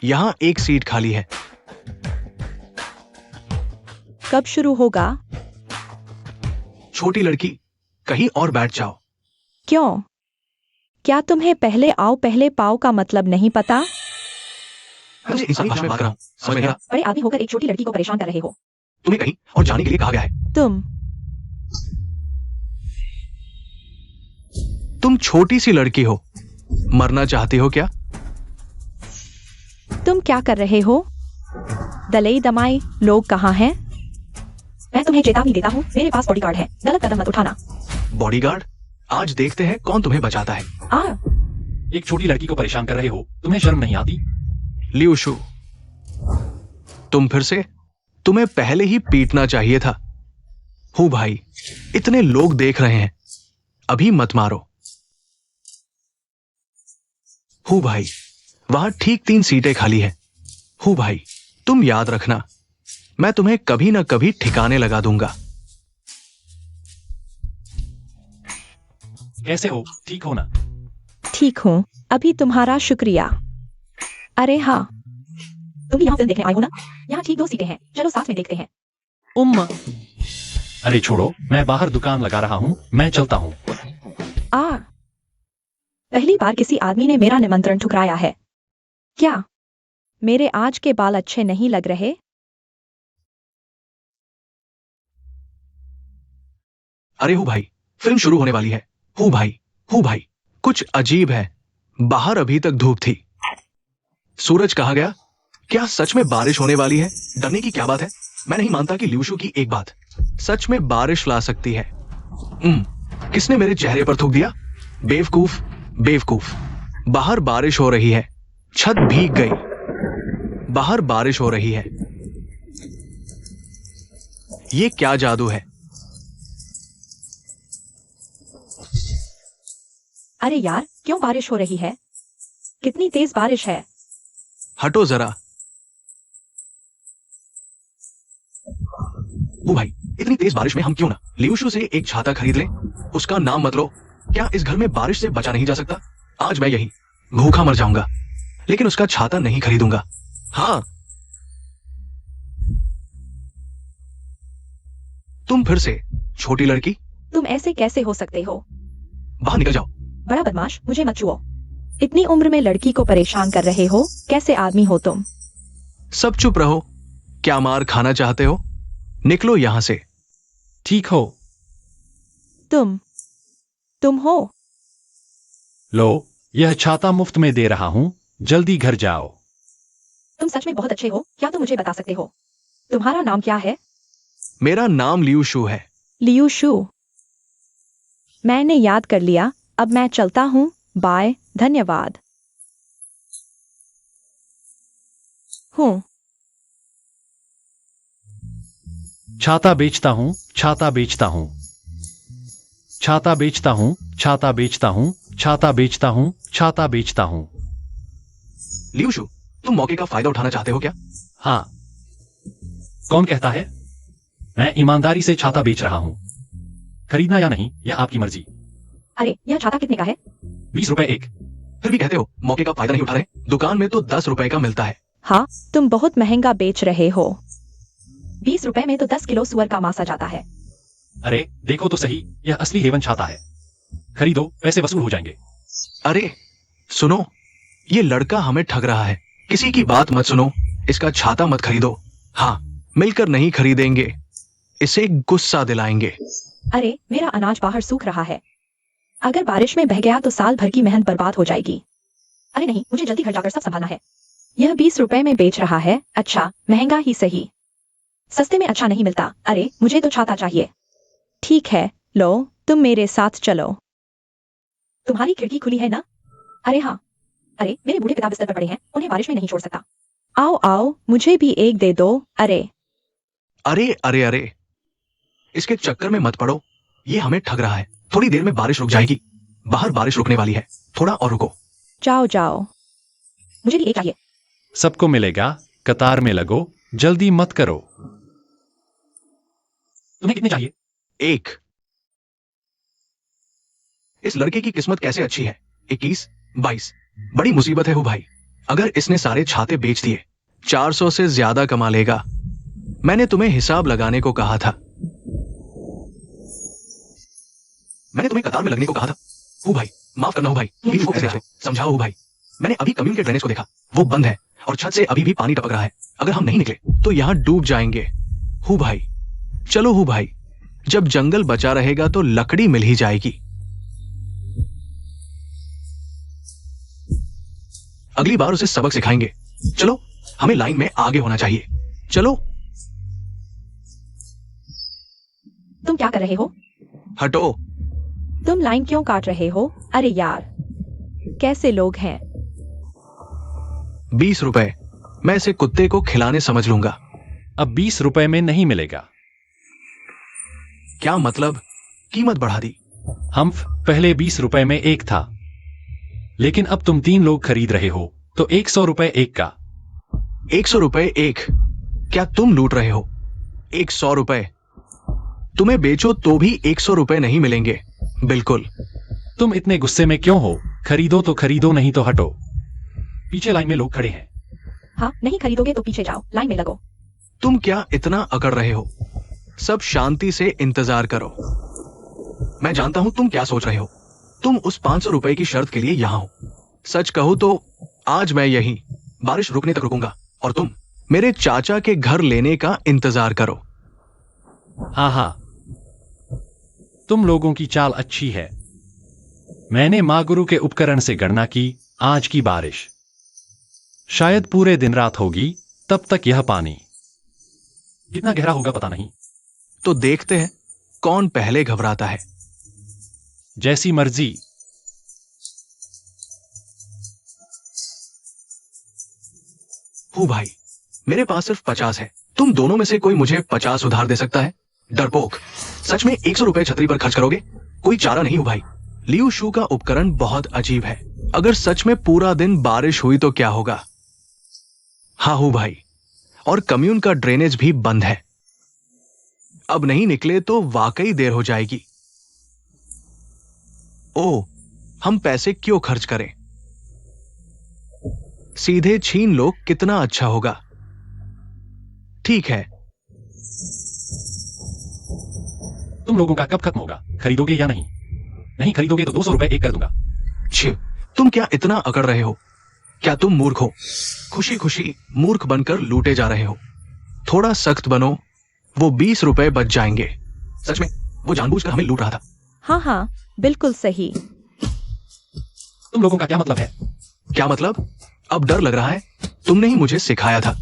यहाँ एक सीट खाली है। कब शुरू होगा? छोटी लड़की, कहीं और बैठ जाओ। क्यों? क्या तुम्हें पहले आओ पहले पाओ का मतलब नहीं पता? मुझे इंसानी भाषा में बात कर रहा हूँ, समझ में आ रहा? बड़े आदमी होकर एक छोटी लड़की को परेशान कर रहे हो। तुम्हें कहीं और जाने के लिए कहा गया है। तुम छोटी सी लड़की हो, मरना चाहती हो क्या? तुम क्या कर रहे हो? दलाई दमाई लोग कहाँ हैं? मैं तुम्हें चेतावनी देता हूँ, मेरे पास बॉडीगार्ड है, गलत कदम मत उठाना। बॉडीगार्ड? आज देखते हैं कौन तुम्हें बचाता है। एक छोटी लड़की को परेशान कर रहे हो, तुम्हें शर्म नहीं आती? लियूशु, तुम फिर से? तुम्हें पहले ही पीटना चाहिए था। हूँ भाई, इतने लोग देख रहे हैं, अभी मत मारो। हूँ भाई, वहां ठीक 3 सीटें खाली है। हूँ भाई, तुम याद रखना, मैं तुम्हें कभी ना कभी ठिकाने लगा दूंगा। कैसे हो? ठीक हो ना? ठीक हूँ। अभी तुम्हारा शुक्रिया। अरे हाँ, तुम भी यहाँ फिल्म देखने आए हो ना? यहाँ ठीक 2 सीटें हैं, चलो साथ में देखते हैं। उम्मा। अरे छोड़ो, मैं बाहर दुकान लगा रहा हूँ, मैं चलता हूँ। आ, पहली बार किसी आदमी ने मेरा निमंत्रण ठुकराया है। क्या मेरे आज के बाल अच्छे नहीं लग रहे? अरे हूँ भाई, फिल्म शुरू होने वाली है। हूँ भाई, कुछ अजीब है। बाहर अभी तक धूप थी। सूरज कहाँ गया? क्या सच में बारिश होने वाली है? डरने की क्या बात है? मैं नहीं मानता कि लियूशु की एक बात सच में बारिश ला सकती है। किसने मेरे चेहरे पर थूक दिया? बेवकूफ। बाहर बारिश हो रही है। छत भीग गई। बाहर बारिश हो रही है। ये क्या जादू है? अरे यार, क्यों बारिश हो रही है? कितनी तेज बारिश है। हटो जरा। ओ भाई, इतनी तेज बारिश में हम क्यों ना लियूशु से एक छाता खरीद लें? उसका नाम मत लो। क्या इस घर में बारिश से बचा नहीं जा सकता? आज मैं यही भूखा मर जाऊंगा, लेकिन उसका छाता नहीं खरीदूंगा। हाँ, तुम फिर से छोटी लड़की, तुम ऐसे कैसे हो सकते हो? बाहर निकल जाओ। बड़ा बदमाश, मुझे मत छुओ। इतनी उम्र में लड़की को परेशान कर रहे हो? कैसे आदमी हो तुम? सब चुप रहो। क्या मार खाना चाहते हो? निकलो यहां से। ठीक हो? तुम हो? लो, यह छाता मुफ्त में दे रहा हूँ, जल्दी घर जाओ। तुम सच में बहुत अच्छे हो। क्या तुम मुझे बता सकते हो तुम्हारा नाम क्या है? मेरा नाम लियूशु है। लियूशु। मैंने याद कर लिया। अब मैं चलता हूँ। बाय, धन्यवाद। हूँ। छाता बेचता हूँ, छाता बेचता हूँ, छाता बेचता हूँ, छाता बेचता हूँ, छाता बेचता हूँ, छाता बेचता हूँ। लियूशु, तुम मौके का फायदा उठाना चाहते हो क्या? हाँ। कौन कहता है? मैं ईमानदारी से छाता बेच रहा हूँ। खरीदना या नहीं, यह आपकी मर्जी। अरे, यह छाता कितने का है? 20 रुपए एक। फिर भी कहते हो मौके का फायदा नहीं उठा रहे? दुकान में तो 10 रुपए का मिलता है। हाँ, तुम बहुत महंगा बेच रहे हो। 20 रुपए में तो 10 किलो सुअर का मांस आ जाता है। अरे देखो तो सही, यह असली हेवन छाता है। खरीदो, पैसे वसूल हो जाएंगे। अरे सुनो, ये लड़का हमें ठग रहा है। किसी की बात मत सुनो। इसका छाता मत खरीदो। हाँ, मिलकर नहीं खरीदेंगे, इसे गुस्सा दिलाएंगे। अरे, मेरा अनाज बाहर सूख रहा है। अगर बारिश में बह गया तो साल भर की मेहनत बर्बाद हो जाएगी। अरे नहीं, मुझे जल्दी घर जाकर सब संभालना है। यह 20 रुपए में बेच रहा है। अच्छा, महंगा ही सही। सस्ते में अच्छा नहीं मिलता। अरे, मुझे तो छाता चाहिए। ठीक है, लो, तुम मेरे साथ चलो। तुम्हारी खिड़की खुली है ना? अरे हाँ। अरे, मेरे बूढ़े पिता बिस्तर पर पड़े हैं, उन्हें बारिश में नहीं छोड़ सकता। आओ आओ, मुझे भी एक दे दो। अरे अरे, इसके चक्कर में मत पड़ो। ये हमें ठग रहा है। थोड़ी देर में बारिश रुक जाएगी। बाहर बारिश रुकने वाली है। थोड़ा और रुको। जाओ। मुझे भी एक चाहिए। सबको मिलेगा, कतार में लगो, जल्दी मत करो। तुम्हें कितने चाहिए? एक। इस लड़के की किस्मत कैसे अच्छी है। 21, 22। बड़ी मुसीबत है हो भाई। अगर इसने सारे छाते बेच दिए, 400 से ज्यादा कमा लेगा। मैंने तुम्हें हिसाब लगाने को कहा था। मैंने तुम्हें कतार में लगने को कहा था। हो भाई, माफ करना हो भाई। प्लीज को ऐसे समझाओ हो भाई। मैंने अभी कम्युन के ड्रेनेज को देखा, वो बंद है और छत से अभी भी पानी टपक रहा है। अगर हम नहीं निकले तो यहां डूब जाएंगे। हो भाई, चलो हो भाई। जब जंगल बचा रहेगा तो लकड़ी मिल ही जाएगी। अगली बार उसे सबक सिखाएंगे। चलो, हमें लाइन में आगे होना चाहिए। चलो। तुम क्या कर रहे हो? हटो। तुम लाइन क्यों काट रहे हो? अरे यार, कैसे लोग हैं? 20 रुपए। मैं इसे कुत्ते को खिलाने समझ लूंगा। अब 20 रुपए में नहीं मिलेगा। क्या मतलब? कीमत बढ़ा दी। हम्फ, पहले 20 रुपए में एक था, लेकिन अब तुम 3 लोग खरीद रहे हो तो 100 रुपए एक का। 100 रुपए एक? क्या तुम लूट रहे हो? 100 रुपए। तुम्हें बेचो तो भी 100 रुपए नहीं मिलेंगे। बिल्कुल। तुम इतने गुस्से में क्यों हो? खरीदो तो खरीदो, नहीं तो हटो। पीछे लाइन में लोग खड़े हैं। हाँ, नहीं खरीदोगे तो पीछे जाओ, लाइन में लगो। तुम क्या इतना अकड़ रहे हो? सब शांति से इंतजार करो। मैं जानता हूं तुम क्या सोच रहे हो। तुम उस 500 रुपए की शर्त के लिए यहां हो। सच कहूं तो आज मैं यहीं बारिश रुकने तक रुकूंगा और तुम मेरे चाचा के घर लेने का इंतजार करो। हाँ हाँ, तुम लोगों की चाल अच्छी है। मैंने माँ गुरु के उपकरण से गणना की, आज की बारिश शायद पूरे दिन रात होगी। तब तक यह पानी कितना गहरा होगा पता नहीं। तो देखते हैं कौन पहले घबराता है। जैसी मर्जी। हूँ भाई, मेरे पास सिर्फ 50 है। तुम दोनों में से कोई मुझे 50 उधार दे सकता है? डरपोक, सच में 100 रुपए छतरी पर खर्च करोगे? कोई चारा नहीं हूँ भाई। लियू शू का उपकरण बहुत अजीब है। अगर सच में पूरा दिन बारिश हुई तो क्या होगा? हाँ हूँ भाई, और कम्यून का ड्रेनेज भी बंद है। अब नहीं निकले तो वाकई देर हो जाएगी। ओ, हम पैसे क्यों खर्च करें? सीधे छीन लो, कितना अच्छा होगा। ठीक है, तुम लोगों का कब खत्म होगा? खरीदोगे या नहीं? नहीं खरीदोगे तो 200 रुपए एक कर दूंगा। छी, तुम क्या इतना अकड़ रहे हो? क्या तुम मूर्ख हो? खुशी खुशी मूर्ख बनकर लूटे जा रहे हो। थोड़ा सख्त बनो, वो 20 रुपए बच जाएंगे। सच में वो जानबूझकर हमें लूट रहा था। हाँ हाँ, बिल्कुल सही। तुम लोगों का क्या मतलब है? क्या मतलब? अब डर लग रहा है? तुमने ही मुझे सिखाया था।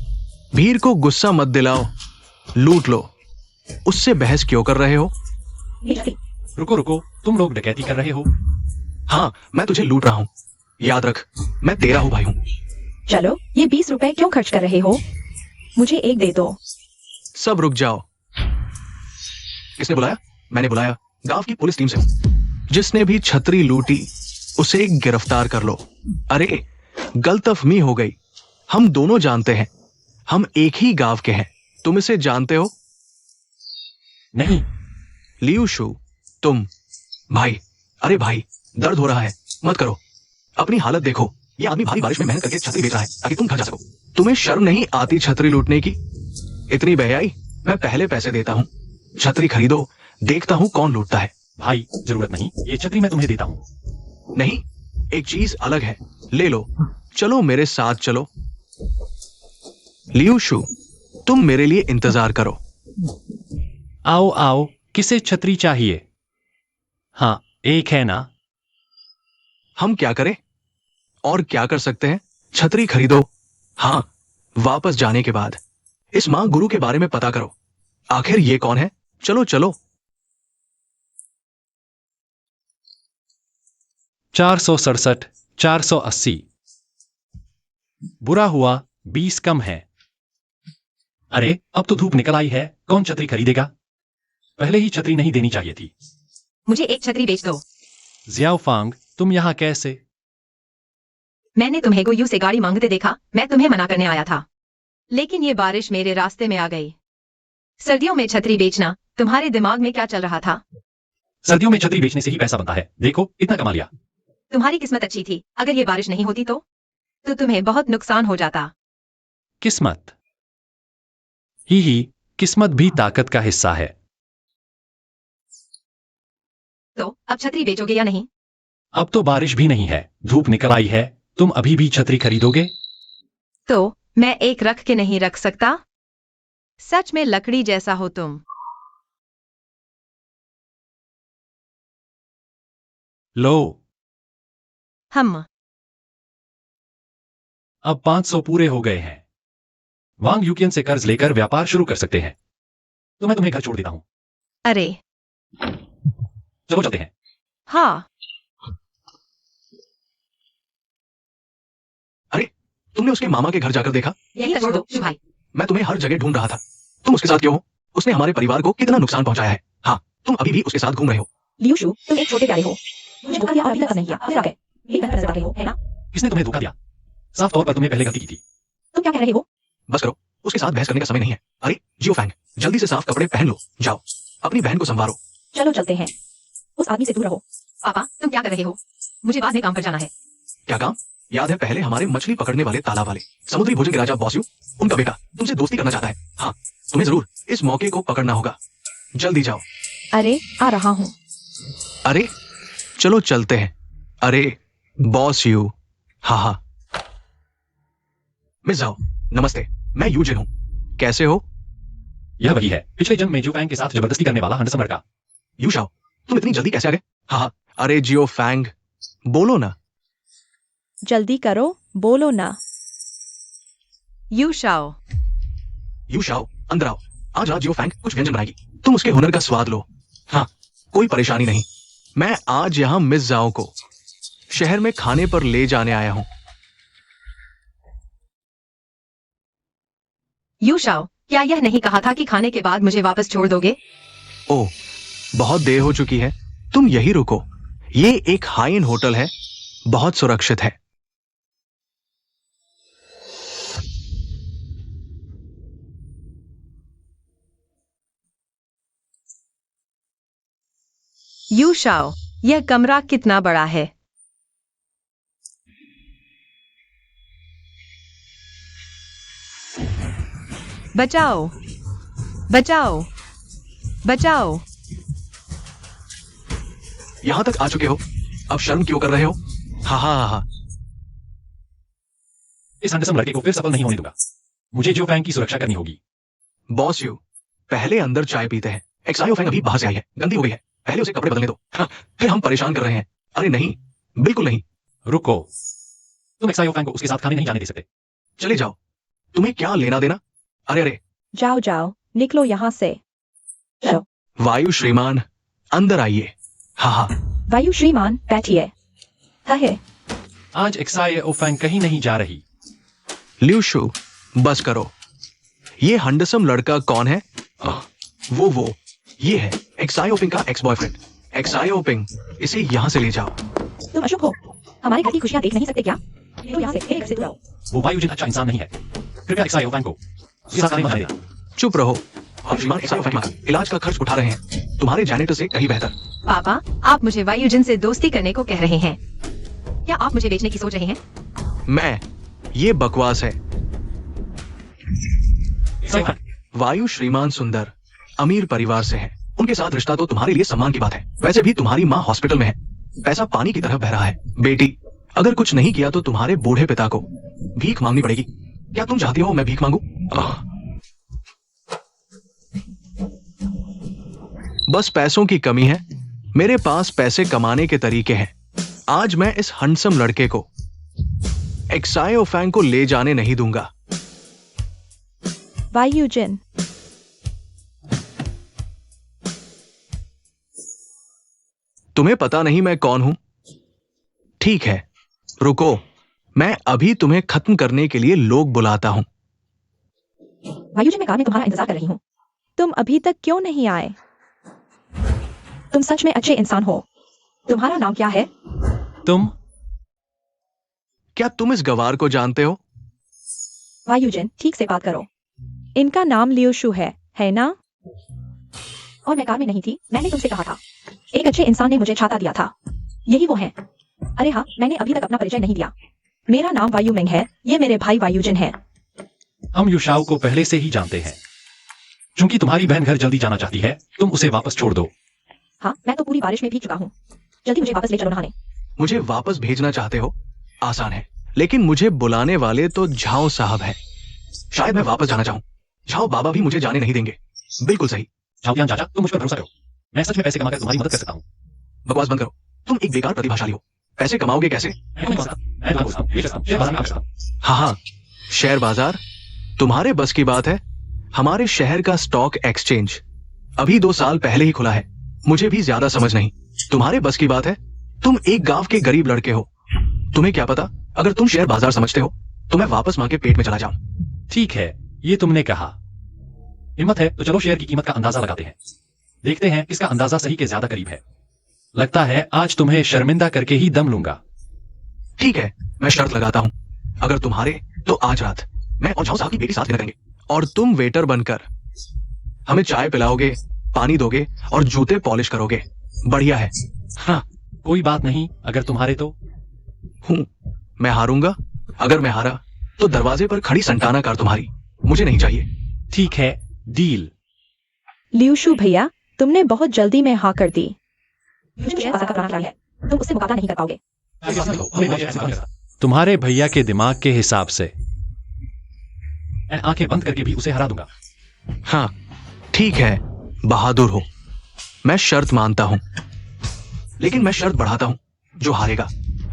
भीड़ को गुस्सा मत दिलाओ, लूट लो। उससे बहस क्यों कर रहे हो? रुको रुको, तुम लोग डकैती कर रहे हो? हाँ, मैं तुझे लूट रहा हूँ। याद रख, मैं तेरा हूँ भाई हूँ। चलो, ये 20 रुपए क्यों खर्च कर रहे हो? मुझे एक दे दो। सब रुक जाओ। किसने बुलाया? मैंने बुलाया, गांव की पुलिस टीम से हूं। जिसने भी छतरी लूटी उसे गिरफ्तार कर लो। अरे, गलतफहमी हो गई। हम दोनों जानते हैं, हम एक ही गांव के हैं। तुम इसे जानते हो? नहीं। लियू शू, तुम भाई। अरे भाई, दर्द हो रहा है, मत करो। अपनी हालत देखो। ये आदमी भारी बारिश में मेहनत करके छतरी बेच रहा है ताकि तुम घर जा सको। तुम्हें शर्म नहीं आती छतरी लूटने की? इतनी बेहयाई? मैं पहले पैसे देता हूं, छतरी खरीदो, देखता हूं कौन लूटता है। भाई जरूरत नहीं, ये छतरी मैं तुम्हें देता हूं। नहीं, एक चीज अलग है, ले लो। चलो मेरे साथ चलो। लियू शू, तुम मेरे लिए इंतजार करो। आओ आओ, किसे छतरी चाहिए? हाँ, एक है ना? हम क्या करें? और क्या कर सकते हैं? छतरी खरीदो। हाँ, वापस जाने के बाद इस मां गुरु के बारे में पता करो। आखिर ये कौन है? चलो चलो। 467, 480। बुरा हुआ 20 कम है। अरे, अब तो धूप निकल आई है, कौन छतरी खरीदेगा? पहले ही छतरी नहीं देनी चाहिए थी। मुझे एक छतरी बेच दो। ज़ियाओफांग, तुम यहां कैसे? मैंने तुम्हें गुयू से गाड़ी मांगते देखा, मैं तुम्हें मना करने आया था, लेकिन ये बारिश मेरे रास्ते में आ गई। सर्दियों में छतरी बेचना, तुम्हारे दिमाग में क्या चल रहा था? सर्दियों में छतरी बेचने से ही पैसा बनता है। देखो, इतना कमा लिया। तुम्हारी किस्मत अच्छी थी। अगर ये बारिश नहीं होती तो तुम्हें बहुत नुकसान हो जाता। किस्मत ही, किस्मत भी ताकत का हिस्सा है। तो अब छतरी बेचोगे या नहीं? अब तो बारिश भी नहीं है, धूप निकल आई है। तुम अभी भी छतरी खरीदोगे? तो मैं एक रख के नहीं रख सकता? सच में लकड़ी जैसा हो तुम। लो, हम अब 500 पूरे हो गए हैं। वांग यूकियन से कर्ज लेकर व्यापार शुरू कर सकते हैं। तो मैं तुम्हें घर छोड़ देता हूं। अरे चलो चलते हैं। हाँ, अरे, तुमने उसके मामा के घर जाकर देखा? यही छोड़ दो भाई। मैं तुम्हें हर जगह ढूंढ रहा था। तुम उसके साथ क्यों हो? उसने हमारे परिवार को कितना नुकसान पहुंचाया है। हाँ, तुम अभी भी उसके साथ घूम रहे हो। लियू शू, तुम एक छोटे प्यारे हो। मुझे धोखा दिया और अभी तक नहीं किया, फिर आ गए। यही बहस कर रहे हो, है ना? किसने तुम्हें धोखा दिया? साफ तौर पर तुमने पहले गलती की थी। तुम क्या कह रहे हो? बस करो, उसके साथ बहस करने का समय नहीं है। अरे जियोफैंग, जल्दी से साफ कपड़े पहन लो, जाओ। अपनी बहन को संवारो। चलो चलते हैं। उस आदमी से दूर रहो। पापा तुम क्या कर रहे हो? मुझे बाद में काम पर जाना है। क्या काम? याद है पहले हमारे मछली पकड़ने वाले तालाब वाले समुद्री भोजन के राजा बॉस्यू, उनका बेटा तुमसे दोस्ती करना चाहता है। हाँ, तुम्हें जरूर इस मौके को पकड़ना होगा। जल्दी जाओ। अरे आ रहा हूँ। अरे चलो चलते हैं। अरे बॉस यू। हाँ। मिस जाओ, नमस्ते, मैं यूजिन हूँ। कैसे हो? यह वही है, पिछले जन्म में जुफैंग के साथ जबरदस्ती करने वाला हंडसम लड़का। यूशाओ, तुम इतनी जल्दी कैसे आ गए? हाँ। अरे जियो फैंग, बोलो ना। जल्दी करो, बोलो ना। You Shao. यूशाओ, अंदर आओ। आज रात जियो फैंग कुछ व्यंजन बनाएगी, तुम उसके हुनर का स्वाद लो। हाँ, कोई परेशानी नहीं। मैं आज यहाँ मिस जाओ को शहर में खाने पर ले जाने आया हूँ। यू शाओ, क्या यह नहीं कहा था कि खाने के बाद मुझे वापस छोड़ दोगे? ओह, बहुत देर हो चुकी है, तुम यही रुको। ये एक हाई एंड होटल है, बहुत सुरक्षित है। यू शाओ, यह कमरा कितना बड़ा है? बचाओ, बचाओ, बचाओ। यहां तक आ चुके हो, अब शर्म क्यों कर रहे हो? हाँ। इस हंडसम लड़के को फिर सफल नहीं होने दूंगा। मुझे जुफैंग की सुरक्षा करनी होगी। बॉस यू, पहले अंदर चाय पीते हैं। एक्सायो फैंग अभी बाहर से आई है, गंदी हो गई है, पहले उसे कपड़े बदलने दो। हाँ, फिर हम परेशान कर रहे हैं। अरे नहीं, बिल्कुल नहीं। रुको, तुम एक्सायो फैंग को उसके साथ खाने नहीं जाने दे सकते। चले जाओ, तुम्हें क्या लेना देना? अरे जाओ जाओ, निकलो यहाँ से। वायु श्रीमान, अंदर आइए। हाँ। वायु श्रीमान बैठिए। है आज एक्सायो फैंग कहीं नहीं जा रही। ल्यूशु, बस करो। ये हंडसम लड़का कौन है? वो ये है एक्सायोपिंग का एक्स बॉयफ्रेंड। एक्सायोपिंग, इसे यहाँ से ले जाओ। तुम अशुभ हो, हमारे घर की खुशियां देख नहीं सकते क्या? तो यहाँ से एक से दूर आओ। वो वायुजिन अच्छा इंसान नहीं है। कृपया एक्सायो फैंग को उसके साथ खाने मत जाने देना। चुप रहो। हम श्रीमान एक्सायो फैंग का इलाज का खर्च उठा रहे हैं, तुम्हारे जैनेटर से कहीं बेहतर। पापा, आप मुझे वायुजिन से दोस्ती करने को कह रहे हैं। क्या आप मुझे बेचने की सोच रहे हैं? मैं, ये बकवास है। एक्सायो फैंग, वायु श्रीमान सुंदर अमीर परिवार से है, उनके साथ रिश्ता तो तुम्हारे लिए सम्मान की बात है। वैसे भी तुम्हारी माँ हॉस्पिटल में है, पैसा पानी की तरह बह रहा है। बेटी, अगर कुछ नहीं किया तो तुम्हारे बूढ़े पिता को भीख मांगनी पड़ेगी। क्या तुम चाहती हो मैं भीख मांगू? बस पैसों की कमी है, मेरे पास पैसे कमाने के तरीके हैं। आज मैं इस हंडसम लड़के को एक्सायो फैंग को ले जाने नहीं दूंगा। वायुजिन, तुम्हें पता नहीं मैं कौन हूं? ठीक है, रुको, मैं अभी तुम्हें खत्म करने के लिए लोग बुलाता हूं। वायुजिन, मैं कार में तुम्हारा इंतजार कर रही हूँ। तुम अभी तक क्यों नहीं आए? तुम सच में अच्छे इंसान हो। तुम्हारा नाम क्या है? तुम क्या तुम इस गवार को जानते हो? वायुजिन, ठीक से बात करो। इनका नाम लियोशु है ना? और मैं कार में नहीं थी, मैंने तुमसे कहा था। एक अच्छे इंसान ने मुझे छाता दिया था। यही वो है। अरे हाँ, मैंने अभी तक अपना परिचय नहीं दिया। मेरा नाम वायु मिंग है, ये मेरे भाई वायुजिन है। हम युशाओ को पहले से ही जानते हैं। चूंकि तुम्हारी बहन घर जल्दी जाना चाहती है, तुम उसे वापस छोड़ दो। हाँ, मैं तो पूरी बारिश में भीग चुका हूँ। जल्दी मुझे वापस ले चलो नहाने। मुझे वापस भेजना चाहते हो? आसान है, लेकिन मुझे बुलाने वाले तो झाओ साहब हैं। शायद मैं वापस जाना चाहूं, झाओ बाबा भी मुझे जाने नहीं देंगे। बिल्कुल सही। झाओतियान चाचा, तुम मुझ पर भरोसा करो। मैं सच में पैसे कमाकर तुम्हारी मदद कर सकता हूँ। बकवास बंद करो, तुम एक बेकार प्रतिभाशाली हो। पैसे कमाओगे कैसे? हाँ, शेयर बाजार तुम्हारे बस की बात है। हमारे शहर का स्टॉक एक्सचेंज अभी 2 साल पहले ही खुला है। मुझे भी ज्यादा समझ नहीं, तुम्हारे बस की बात है। तुम एक गांव के गरीब लड़के हो, तुम्हें क्या पता, अगर तुम शेयर बाजार समझते हो तो मैं वापस मां के पेट में चला जाऊं। ठीक है, ये तुमने कहा। हिम्मत है तो चलो शेयर की कीमत का अंदाजा लगाते हैं। देखते हैं किसका अंदाजा सही के ज्यादा करीब है। लगता है आज तुम्हें शर्मिंदा करके ही दम लूंगा। ठीक है, मैं शर्त लगाता हूं, अगर तुम्हारे तो आज रात मैं और झाओ साहब की बेटी साथ रहेंगे, और तुम वेटर बनकर हमें चाय पिलाओगे, पानी दोगे और जूते पॉलिश करोगे। बढ़िया है। हाँ, कोई बात नहीं, अगर तुम हारे तो। हूं। मैं हारूंगा। अगर मैं हारा तो दरवाजे पर खड़ी संताना कार तुम्हारी मुझे नहीं चाहिए। ठीक है, डील। लियूशु भैया, तुमने बहुत जल्दी में हाँ कर दी। मुझे शेयर बाजार का पुराना खिलाड़ी है, तुम उससे मुकाबला नहीं कर पाओगे। तुम्हारे भैया के दिमाग के हिसाब से। मैं आंखें बंद करके भी उसे हरा दूंगा। हाँ, ठीक है, बहादुर हो। मैं शर्त मानता हूं, लेकिन मैं शर्त बढ़ाता हूं। जो हारेगा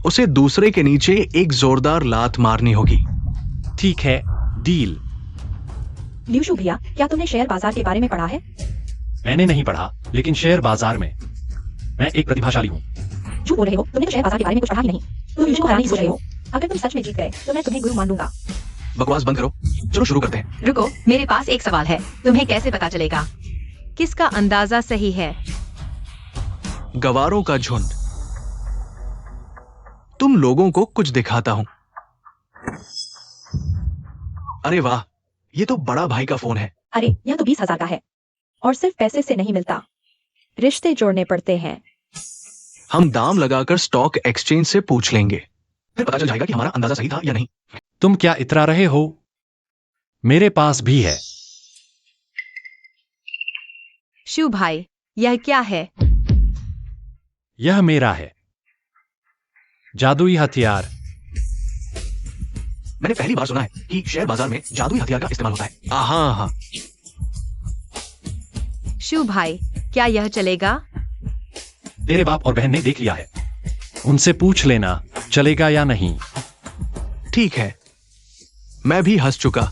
उसे दूसरे के नीचे एक जोरदार लात मारनी होगी। ठीक है, डील। लियूशु भैया, क्या तुमने शेयर बाजार के बारे में पढ़ा है? मैंने नहीं पढ़ा, लेकिन शेयर बाजार में मैं एक प्रतिभाशाली हूँ। झूठ बोल रहे हो, तुमने तो शेयर बाजार के बारे में कुछ पढ़ा ही नहीं। तुम लियूशु को हराने की सोच रहे हो। अगर तुम सच में जीत गए तो मैं तुम्हें गुरु मान लूंगा। बकवास बंद करो, चलो शुरू करते हैं। रुको, मेरे पास एक सवाल है। तुम्हें कैसे पता चलेगा किसका अंदाजा सही है? गवारों का झुंड। तुम लोगों को कुछ दिखाता हूं। अरे वाह, ये तो बड़ा भाई का फोन है। अरे, यह तो 20,000 का है। और सिर्फ पैसे से नहीं मिलता, रिश्ते जोड़ने पड़ते हैं। हम दाम लगाकर स्टॉक एक्सचेंज से पूछ लेंगे, फिर पता चल जाएगा कि हमारा अंदाजा सही था या नहीं। तुम क्या इतरा रहे हो? मेरे पास भी है। शिव भाई, यह क्या है? यह मेरा है, जादुई हथियार। मैंने पहली बार सुना है कि शेयर बाजार में जादुई हथियार का इस्तेमाल होता है। हाँ हाँ, शिव भाई, क्या यह चलेगा? तेरे बाप और बहन ने देख लिया है। उनसे पूछ लेना चलेगा या नहीं। ठीक है, मैं भी हंस चुका।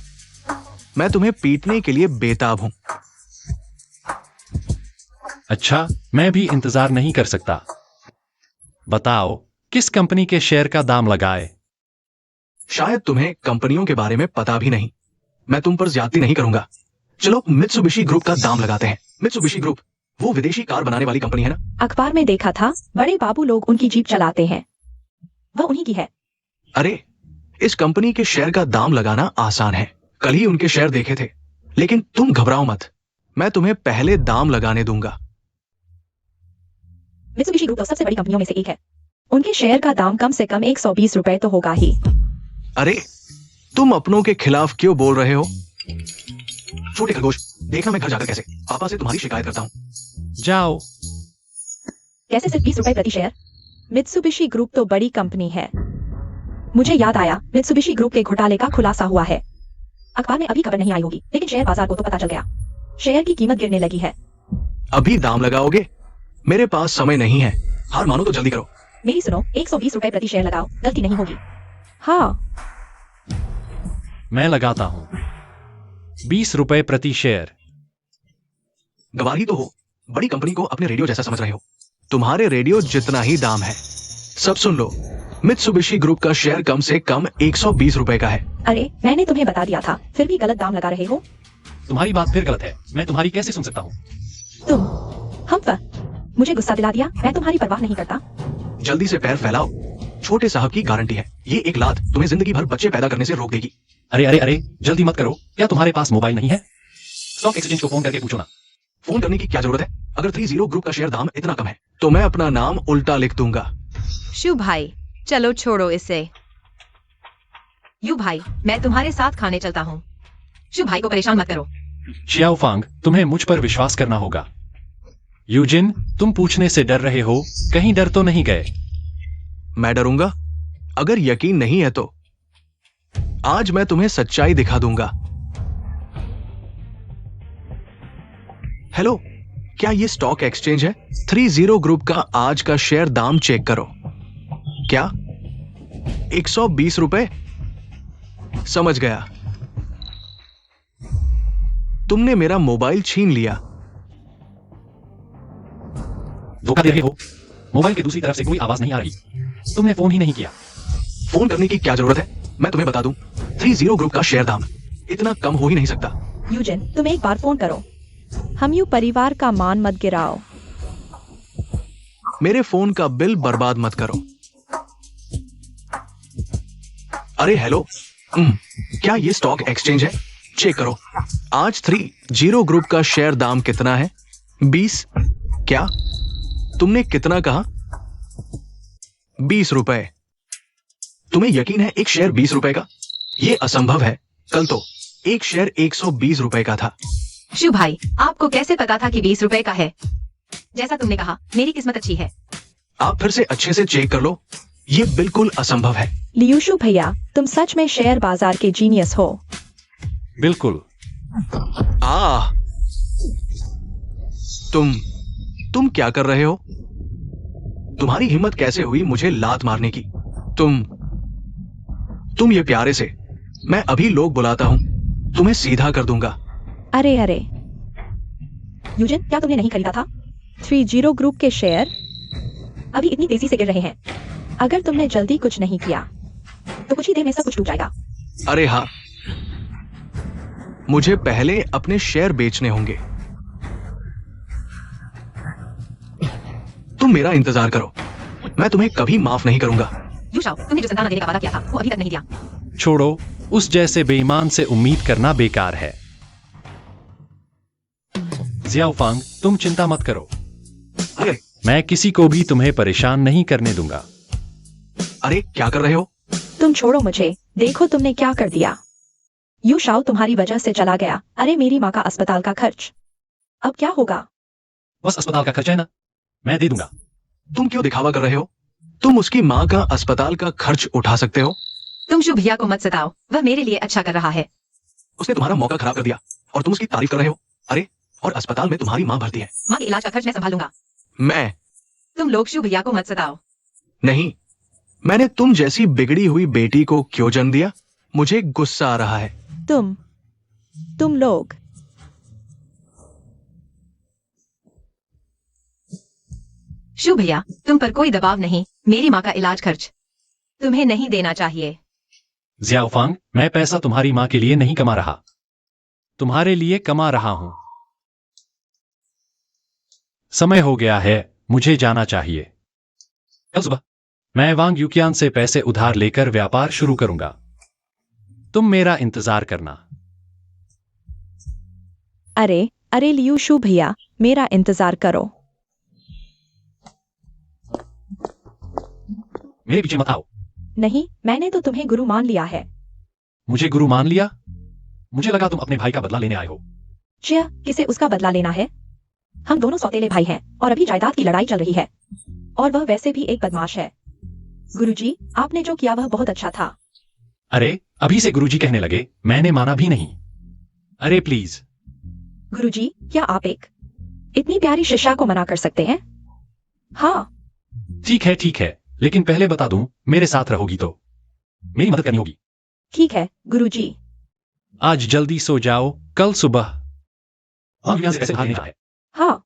मैं तुम्हें पीटने के लिए बेताब हूं। अच्छा, मैं भी इंतजार नहीं कर सकता। बताओ, किस कंपनी के शेयर का दाम लगाए? शायद तुम्हें कंपनियों के बारे में पता भी नहीं। मैं तुम पर ज्यादती नहीं करूंगा। चलो मित्सुबिशी ग्रुप का दाम लगाते हैं। मित्सुबिशी ग्रुप वो विदेशी कार बनाने वाली कंपनी है ना? अखबार में देखा था, बड़े बाबू लोग उनकी जीप चलाते हैं। वह उन्हीं की है। अरे, इस कंपनी के शेयर का दाम लगाना आसान है। कल ही उनके शेयर देखे थे। लेकिन तुम घबराओ मत, मैं तुम्हें पहले दाम लगाने दूंगा। मित्सुबिशी ग्रुप तो सबसे बड़ी कंपनियों में से एक है। उनके शेयर का दाम कम से कम 120 रुपए तो होगा ही। अरे, तुम अपनों के खिलाफ क्यों बोल रहे हो? छोटे खरगोश, देखना मैं घर जाकर कैसे पापा से तुम्हारी शिकायत करता हूँ। जाओ। कैसे सिर्फ 20 रुपए प्रति शेयर? मित्सुबिशी ग्रुप तो बड़ी कंपनी है। मुझे याद आया, मित्सुबिशी ग्रुप के घोटाले का खुलासा हुआ है। अखबार में अभी खबर नहीं आई होगी, लेकिन शेयर बाजार को तो पता चल गया। शेयर की कीमत गिरने लगी है। अभी दाम लगाओगे? मेरे पास समय नहीं है। हार मानो तो जल्दी करो। मेरी सुनो, 120 रुपए प्रति शेयर लगाओ, गलती नहीं होगी। हाँ, मैं लगाता हूं 20 रुपए प्रति शेयर। गवार ही तो हो, बड़ी कंपनी को अपने रेडियो जैसा समझ रहे हो। तुम्हारे रेडियो जितना ही दाम है। सब सुन लो, मित्सुबिशी ग्रुप का शेयर कम से कम 120 रुपए का है। अरे, मैंने तुम्हें बता दिया था, फिर भी गलत दाम लगा रहे हो। तुम्हारी बात फिर गलत है। मैं तुम्हारी कैसे सुन सकता हूँ? तुम हम पर मुझे गुस्सा दिला दिया। मैं तुम्हारी परवाह नहीं करता। जल्दी से पैर फैलाओ। छोटे साहब की गारंटी है, ये एक लात तुम्हें जिंदगी भर बच्चे पैदा करने से रोक देगी। अरे अरे अरे, जल्दी मत करो। क्या तुम्हारे पास मोबाइल नहीं है? स्टॉक एक्सचेंज को फोन करके पूछो ना। फोन करने की क्या जरूरत है? अगर 30 ग्रुप का शेयर दाम इतना कम है तो मैं अपना नाम उल्टा लिख दूंगा। शिव भाई, चलो छोड़ो इसे। यू भाई, मैं तुम्हारे साथ खाने चलता हूँ। शिव भाई को परेशान मत करो। शियाओफांग, तुम्हें मुझ पर विश्वास करना होगा। यूजिन, तुम पूछने से डर रहे हो, कहीं डर तो नहीं गए? मैं डरूंगा? अगर यकीन नहीं है तो आज मैं तुम्हें सच्चाई दिखा दूंगा। हेलो, क्या ये स्टॉक एक्सचेंज है? 30 ग्रुप का आज का शेयर दाम चेक करो। क्या 120 रुपए? समझ गया। तुमने मेरा मोबाइल छीन लिया। धोखा दे रहे हो। मोबाइल की दूसरी तरफ से कोई आवाज नहीं आ रही। तुमने फोन ही नहीं किया। फोन करने की क्या जरूरत है? मैं तुम्हें बता दूं, 30 ग्रुप का शेयर दाम इतना कम हो ही नहीं सकता। यूजिन, तुम एक बार फोन करो। हम यूं परिवार का मान मत गिराओ। मेरे फोन का बिल बर्बाद मत करो। अरे हेलो, क्या ये स्टॉक एक्सचेंज है? चेक करो। आज 30 ग्रुप का शेयर दाम कितना है? 20? क्या तुमने कितना कहा? 20 रुपए। तुम्हें यकीन है एक शेयर 20 रुपए का? यह असंभव है। कल तो एक शेयर 120 रुपए का था। शिव भाई, आपको कैसे पता था कि 20 रुपए का है? जैसा तुमने कहा, मेरी किस्मत अच्छी है। आप फिर से अच्छे से चेक कर लो। ये बिल्कुल असंभव है। लियूशु भैया, तुम सच में शेयर बाजार के जीनियस हो। बिल्कुल। आ तुम क्या कर रहे हो? तुम्हारी हिम्मत कैसे हुई मुझे लात मारने की? तुम ये प्यारे से, मैं अभी लोग बुलाता हूं, तुम्हें सीधा कर दूंगा। अरे अरे, यूजिन, क्या तुमने नहीं खरीदा था? 30 ग्रुप के शेयर अभी इतनी तेजी से गिर रहे हैं। अगर तुमने जल्दी कुछ नहीं किया तो कुछ ही देर में सब कुछ टूट जाएगा। अरे हाँ, मुझे पहले अपने शेयर बेचने होंगे। तुम मेरा इंतजार करो, मैं तुम्हें कभी माफ नहीं करूंगा। यूशाओ, तुमने जो संतान देने का वादा किया था, वो अभी तक नहीं दिया। छोड़ो, उस जैसे बेईमान से उम्मीद करना बेकार है। जियाओफांग, तुम चिंता मत करो। अरे मैं किसी को भी तुम्हें परेशान नहीं करने दूंगा। अरे क्या कर रहे हो? तुम छोड़ो मुझे, देखो तुमने क्या कर दिया। यू शाओ तुम्हारी वजह से चला गया। अरे मेरी माँ का अस्पताल का खर्च, अब क्या होगा? बस अस्पताल का खर्चा है ना, मैं दे दूंगा। तुम क्यों दिखावा कर रहे हो? तुम उसकी माँ का अस्पताल का खर्च उठा सकते हो। तुम शुभ भैया को मत सताओ, वह मेरे लिए अच्छा कर रहा है। उसने तुम्हारा मौका खराब कर दिया और तुम उसकी तारीफ कर रहे हो। अरे, और अस्पताल में तुम्हारी माँ भर्ती है। माँ के इलाज का खर्च मैं संभालूंगा। मैं तुम लोग शुभ भैया को मत सताओ। नहीं, मैंने तुम जैसी बिगड़ी हुई बेटी को क्यों जन्म दिया? मुझे गुस्सा आ रहा है। तुम लोग शुभ भैया, तुम पर कोई दबाव नहीं। मेरी माँ का इलाज खर्च तुम्हें नहीं देना चाहिए। जियाओफांग, मैं पैसा तुम्हारी माँ के लिए नहीं कमा रहा, तुम्हारे लिए कमा रहा हूं। समय हो गया है, मुझे जाना चाहिए। कल सुबह मैं वांग यूकियान से पैसे उधार लेकर व्यापार शुरू करूंगा। तुम मेरा इंतजार करना। अरे लियूशु भैया, मेरा इंतजार करो। मेरे पीछे मत आओ। नहीं, मैंने तो तुम्हें गुरु मान लिया है। मुझे गुरु मान लिया? मुझे लगा तुम अपने भाई का बदला लेने आए हो। चिया, किसे उसका बदला लेना है? हम दोनों सौतेले भाई हैं और अभी जायदाद की लड़ाई चल रही है, और वह वैसे भी एक बदमाश है। गुरुजी, आपने जो किया वह बहुत अच्छा था। अरे, अभी से गुरुजी कहने लगे, मैंने माना भी नहीं। अरे प्लीज। गुरुजी, क्या आप एक इतनी प्यारी शिष्या को मना कर सकते हैं? हाँ। ठीक है, लेकिन पहले बता दूं, मेरे साथ रहोगी तो मेरी मदद करनी होगी। ठीक है गुरुजी। आज जल्दी सो जाओ, कल सुबह। हम यहाँ से कैसे भागने जाए? हाँ।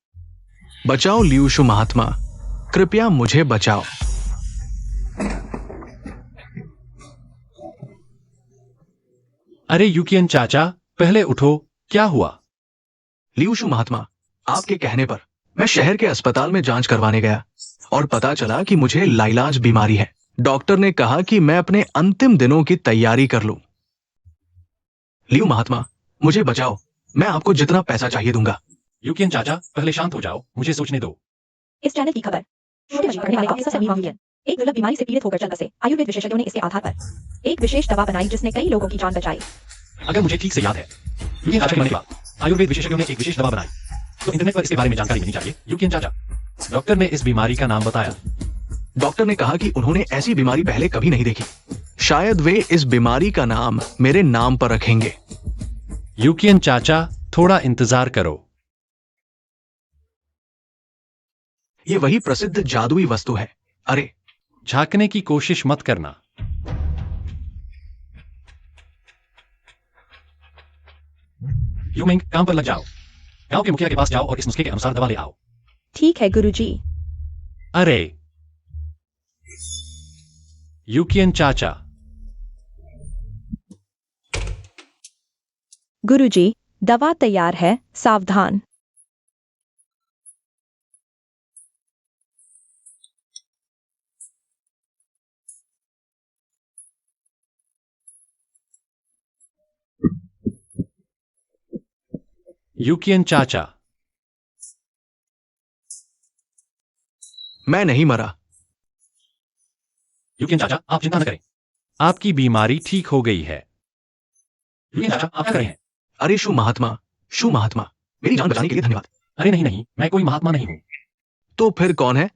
बचाओ लियूशु महात्मा, कृपया मुझे बचाओ। अरे यूकियन चाचा, पहले उठो, क्या हुआ? लियूशु महात्मा, आपके कहने पर मैं शहर के अस्पताल में जांच करवाने गया और पता चला कि मुझे लाइलाज बीमारी है। डॉक्टर ने कहा कि मैं अपने अंतिम दिनों की तैयारी कर लूं। लियू महात्मा, मुझे बचाओ, मैं आपको जितना पैसा चाहिए दूंगा। यूकियन चाचा, पहले शांत हो जाओ, मुझे सोचने दो। इस चैनल की खबर। छोटे बच्चे करने वाले काफी सबसे अमीर वांगियन एक दुर्लभ बीमारी से पीड़ित होकर चल बसे। आयुर्वेद विशेषज्ञों ने इसके आधार पर एक विशेष दवा बनाई जिसने कई लोगों की जान बचाई। अगर मुझे ठीक से याद है, यूकियन चाचा के मरने के बाद आयुर्वेद विशेषज्ञों ने एक विशेष दवा बनाई, तो इंटरनेट पर इसके बारे में जानकारी मिलनी चाहिए। यूकियन चाचा, डॉक्टर ने इस बीमारी का नाम बताया। डॉक्टर ने कहा कि उन्होंने ऐसी बीमारी पहले कभी नहीं देखी। शायद वे इस बीमारी का नाम मेरे नाम पर रखेंगे। यूकियन चाचा, थोड़ा इंतजार करो। ये वही प्रसिद्ध जादुई वस्तु है। अरे, झांकने की कोशिश मत करना। यूमिंग, काम पर लग जाओ। गांव के मुखिया के पास जाओ और इस नुस्खे के अनुसार दवा ले आओ। ठीक है गुरुजी। अरे यूकियन चाचा। गुरुजी, दवा तैयार है, सावधान। यूकियन चाचा, मैं नहीं मरा। यूकियन चाचा, आप चिंता न करें। आपकी बीमारी ठीक हो गई है। यूकियन चाचा, आप क्या कर रहे हैं? अरे शु महात्मा, मेरी जान बचाने के लिए धन्यवाद। अरे नहीं नहीं, मैं कोई महात्मा नहीं हूं। तो फिर कौन है?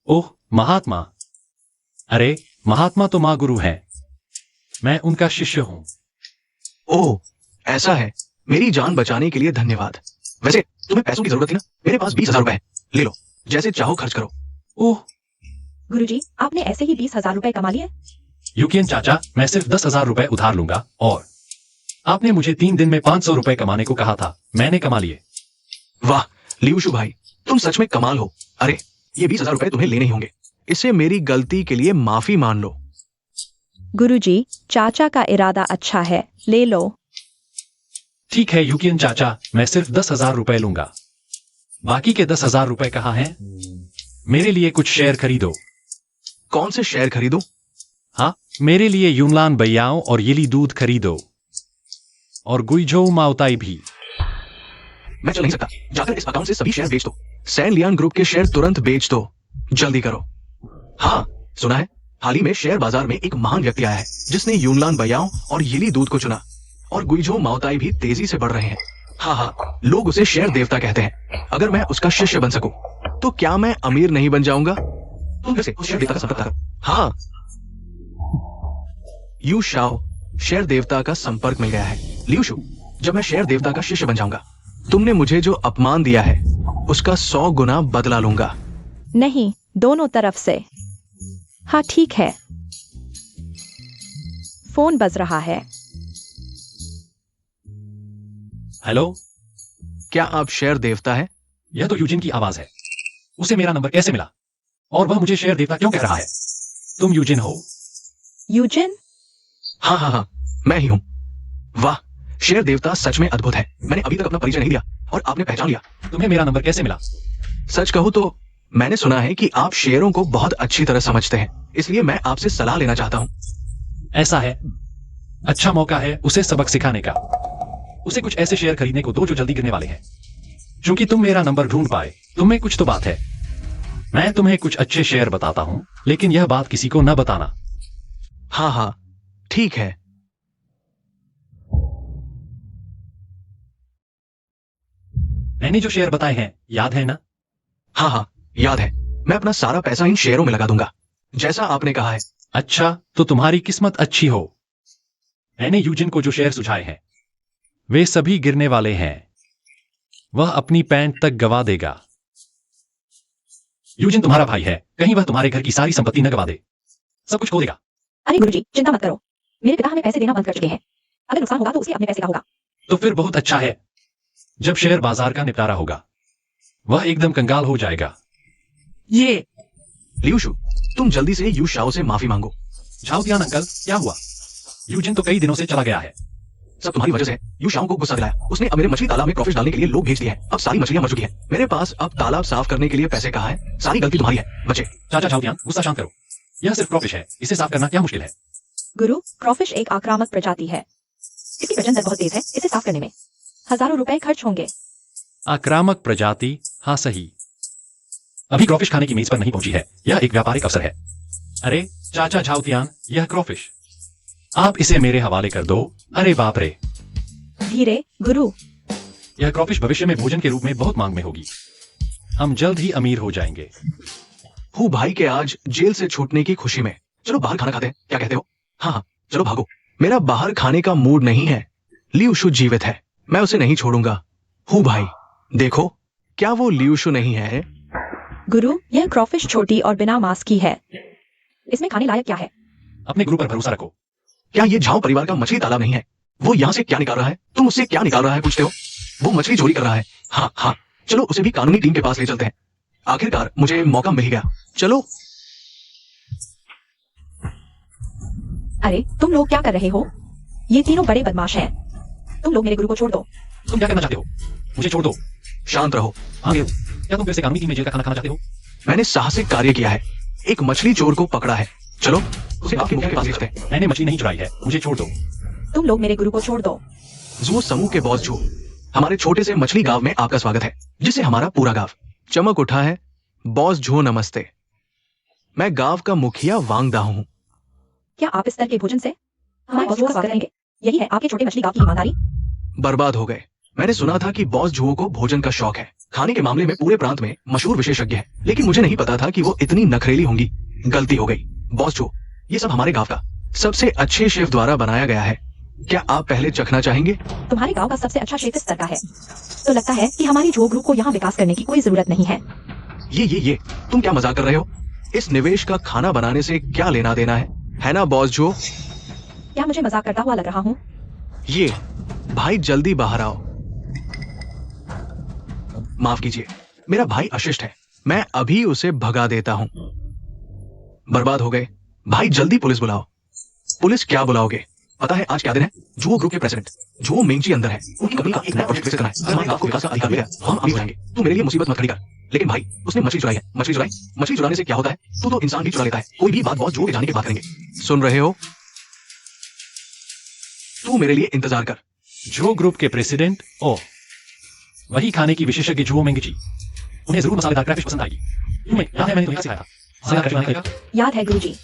ओह, महात्मा। अरे, महात्मा तो माँ गुरु हैं। मैं उनका शिष्य हूं। ओह, ऐसा है। मेरी जान बचाने के लिए धन्यवाद। वैसे तुम्हें पैसों की जरूरत थी ना? मेरे पास 20,000 रुपए है, ले लो, जैसे चाहो खर्च करो। ओह, गुरुजी, आपने ऐसे ही 20,000 रुपए कमा लिए? यूकियन चाचा, मैं सिर्फ 10,000 रुपए उधार लूंगा, और आपने मुझे 3 दिन में 500 रुपए कमाने को कहा था, मैंने कमा लिए। वाह लियूशु भाई, तुम सच में कमाल हो। अरे ये 20,000 रुपए तुम्हें लेने ही होंगे। इसे मेरी गलती के लिए माफी मान लो। गुरुजी, चाचा का इरादा अच्छा है, ले लो। ठीक है यूकियन चाचा, मैं सिर्फ 10,000 रुपए लूंगा। बाकी के 10,000 रुपए कहाँ हैं? मेरे लिए कुछ शेयर खरीदो। कौन से शेयर खरीदूं? हाँ, मेरे लिए यूनलान बयाओं और येली दूध खरीदो, और गुइझो माउताई भी। मैं चल नहीं सकता। जाकर इस अकाउंट से सभी शेयर बेच दो। सैन लियान ग्रुप के शेयर तुरंत बेच दो, जल्दी करो। हाँ, सुना है हाल ही में शेयर बाजार में एक महान व्यक्ति आया है जिसने यूनलान बयाओं और येली दूध को चुना, और गुइझो माउताई भी तेजी से बढ़ रहे हैं। हाँ, लोग उसे शेयर देवता कहते हैं। अगर मैं उसका शिष्य बन सकूं तो क्या मैं अमीर नहीं बन जाऊंगा? तुम कैसे उस शेयर देवता का संपर्क करो। हाँ, यू शाओ, शेयर देवता का संपर्क मिल गया है। लियूशु, जब मैं शेयर देवता का शिष्य बन जाऊंगा, तुमने मुझे जो अपमान दिया है उसका 100 गुना बदला लूंगा। नहीं, दोनों तरफ से। हाँ ठीक है। फोन बज रहा है। हेलो, क्या आप शेयर देवता है? यह तो यूजिन की आवाज है। उसे मेरा नंबर कैसे मिला? और वह मुझे शेयर देवता क्यों कह रहा है? तुम यूजिन हो? यूजिन? हाँ, मैं ही हूं। वाह, शेयर देवता सच में अद्भुत है। मैंने अभी तक अपना परिचय नहीं दिया और आपने पहचान लिया। तुम्हें मेरा नंबर कैसे मिला? सच कहूं तो मैंने सुना है कि आप शेयरों को बहुत अच्छी तरह समझते हैं, इसलिए मैं आपसे सलाह लेना चाहता हूं। ऐसा है, अच्छा मौका है उसे सबक सिखाने का। उसे कुछ ऐसे शेयर खरीदने को दो जो जल्दी गिरने वाले हैं। क्योंकि तुम मेरा नंबर ढूंढ पाए, तुम्हें कुछ तो बात है। मैं तुम्हें कुछ अच्छे शेयर बताता हूं, लेकिन यह बात किसी को न बताना। हाँ, ठीक है। मैंने जो शेयर बताए हैं याद है ना? हाँ, याद है। मैं अपना सारा पैसा इन शेयरों में लगा दूंगा, जैसा आपने कहा है। अच्छा, तो तुम्हारी किस्मत अच्छी हो। मैंने यूजिन को जो शेयर सुझाए हैं वे सभी गिरने वाले हैं। वह अपनी पैंट तक गवा देगा। यूजिन तुम्हारा भाई है, कहीं वह तुम्हारे घर की सारी संपत्ति न गवा दे। सब कुछ खो देगा। अरे गुरुजी, चिंता मत करो, मेरे पिता हमें पैसे देना बंद कर चुके हैं। अगर नुकसान होगा तो उसे अपने पैसे का होगा। तो फिर बहुत अच्छा है। जब शेयर बाजार का निपटारा होगा, वह एकदम कंगाल हो जाएगा। ये लियूशु, तुम जल्दी से यू शाओ से माफी मांगो। झाओतियान अंकल, क्या हुआ? यूजिन तो कई दिनों से चला गया है। सब तुम्हारी वजह से। यू शाओ को गुस्सा दिलाया। उसने अब मेरे मछली तालाब में क्रॉफिश डालने के लिए लोग भेज दिए हैं। अब सारी मछलियां मर चुकी हैं। मेरे पास अब तालाब साफ करने के लिए पैसे कहाँ हैं? सारी गलती तुम्हारी है, बच्चे। चाचा झाओतियान, गुस्सा शांत करो। यह सिर्फ क्रॉफिश है, इसे साफ करना क्या मुश्किल है? गुरु, क्रॉफिश एक आक्रामक प्रजाति है। इसकी प्रजनन दर बहुत तेज है, इसे साफ करने में हजारों रुपए खर्च होंगे। आक्रामक प्रजाति? हाँ सही। अभी क्रॉफिश खाने की मेज पर नहीं पहुंची है। यह एक व्यापारिक अवसर है। अरे चाचा झाओतियान, यह क्रॉफिश आप इसे मेरे हवाले कर दो। अरे बाप रे। धीरे गुरु। यह क्रॉफिश भविष्य में भोजन के रूप में बहुत मांग में होगी। हम जल्द ही अमीर हो जाएंगे। हूँ भाई के आज जेल से छूटने की खुशी में। चलो बाहर खाना खाते हैं, क्या कहते हो? हाँ, चलो भागो। मेरा बाहर खाने का मूड नहीं है। लियूशु जीवित है, मैं उसे नहीं छोड़ूंगा। हूँ भाई, देखो, क्या वो लियूशु नहीं है? गुरु, यह क्रॉफिश छोटी और बिना मांस की है। इसमें खाने लायक क्या है? अपने गुरु पर भरोसा रखो। क्या ये झाओ परिवार का मछली तालाब नहीं है? वो यहाँ से क्या निकाल रहा है? तुम उससे क्या निकाल रहा है पूछते हो? वो मछली चोरी कर रहा है। हाँ, चलो उसे भी कानूनी टीम के पास ले चलते हैं। आखिरकार मुझे मौका मिल गया। चलो। अरे तुम लोग क्या कर रहे हो? ये तीनों बड़े बदमाश हैं। तुम लोग मेरे गुरु को छोड़ दो। तुम क्या करना चाहते हो? मुझे छोड़ दो। शांत रहो। हाँ गुरु, क्या तुम फिर से कानूनी टीम में जेल का खाना खाना चाहते हो? मैंने साहसिक कार्य किया है। एक मछली चोर को पकड़ा है। चलो उसे आपके मुख्य के पास ले चलते हैं। मैंने मछली नहीं चुराई है, मुझे छोड़ दो। तुम लोग मेरे गुरु को छोड़ दो। जू समूह के बॉस जू, हमारे छोटे से मछली गांव में आपका स्वागत है, जिसे हमारा पूरा गांव चमक उठा है। बॉस झो नमस्ते। मैं गांव का मुखिया वांग दाहू हूँ। क्या आप इस तरह के भोजन से हमारे बॉस का स्वागत करेंगे? यही है आपके छोटे मछली गांव की ईमानदारी? बर्बाद हो गए। मैंने सुना था कि बॉस झुओ को भोजन का शौक है, खाने के मामले में पूरे प्रांत में मशहूर विशेषज्ञ है, लेकिन मुझे नहीं पता था कि वो इतनी नखरेली होंगी। गलती हो गई। बॉस झुओ, ये सब हमारे गांव का सबसे अच्छे शेफ द्वारा बनाया गया है। क्या आप पहले चखना चाहेंगे? तुम्हारे गांव का सबसे अच्छा शेफ इस स्तर का है, तो लगता है कि हमारी जो ग्रुप को यहाँ विकास करने की कोई जरूरत नहीं है। ये तुम क्या मजाक कर रहे हो? इस निवेश का खाना बनाने से क्या लेना देना है ना बॉस झुओ? क्या मुझे मजाक करता हुआ लग रहा हूँ? ये भाई जल्दी बाहर आओ। माफ कीजिए, मेरा भाई अशिष्ट है, मैं अभी उसे भगा देता हूं। बर्बाद हो गए। भाई जल्दी पुलिस बुलाओ। पुलिस क्या बुलाओगे? पता है आज क्या दिन है? जुओ ग्रुप के प्रेसिडेंट जुओ मेंगची अंदर है। उनकी कंपनी का एक नया प्रोजेक्ट विकसित करना है। हमारे गांव को विकास का अधिकार मिला है, हम अभी हो जाएंगे। तू मेरे लिए मुसीबत मत खड़ी कर। लेकिन भाई उसने मछली चुराई है। मछली चुराने से क्या होता है? तू तो इंसान भी चुरा लेता है। कोई भी बात बॉस जुओ के जाने के बाद करेंगे। सुन रहे हो? तू मेरे लिए इंतजार कर। जुओ ग्रुप के प्रेसिडेंट, ओह वही खाने की विशेषज्ञ जुओ मेंगची। उन्हें जरूर मसालेदार क्रैफिश पसंद आएगी। याद है मैंने तुम्हें सिखाया था मसालेदार क्रैफिश बनाने का? याद है गुरुजी।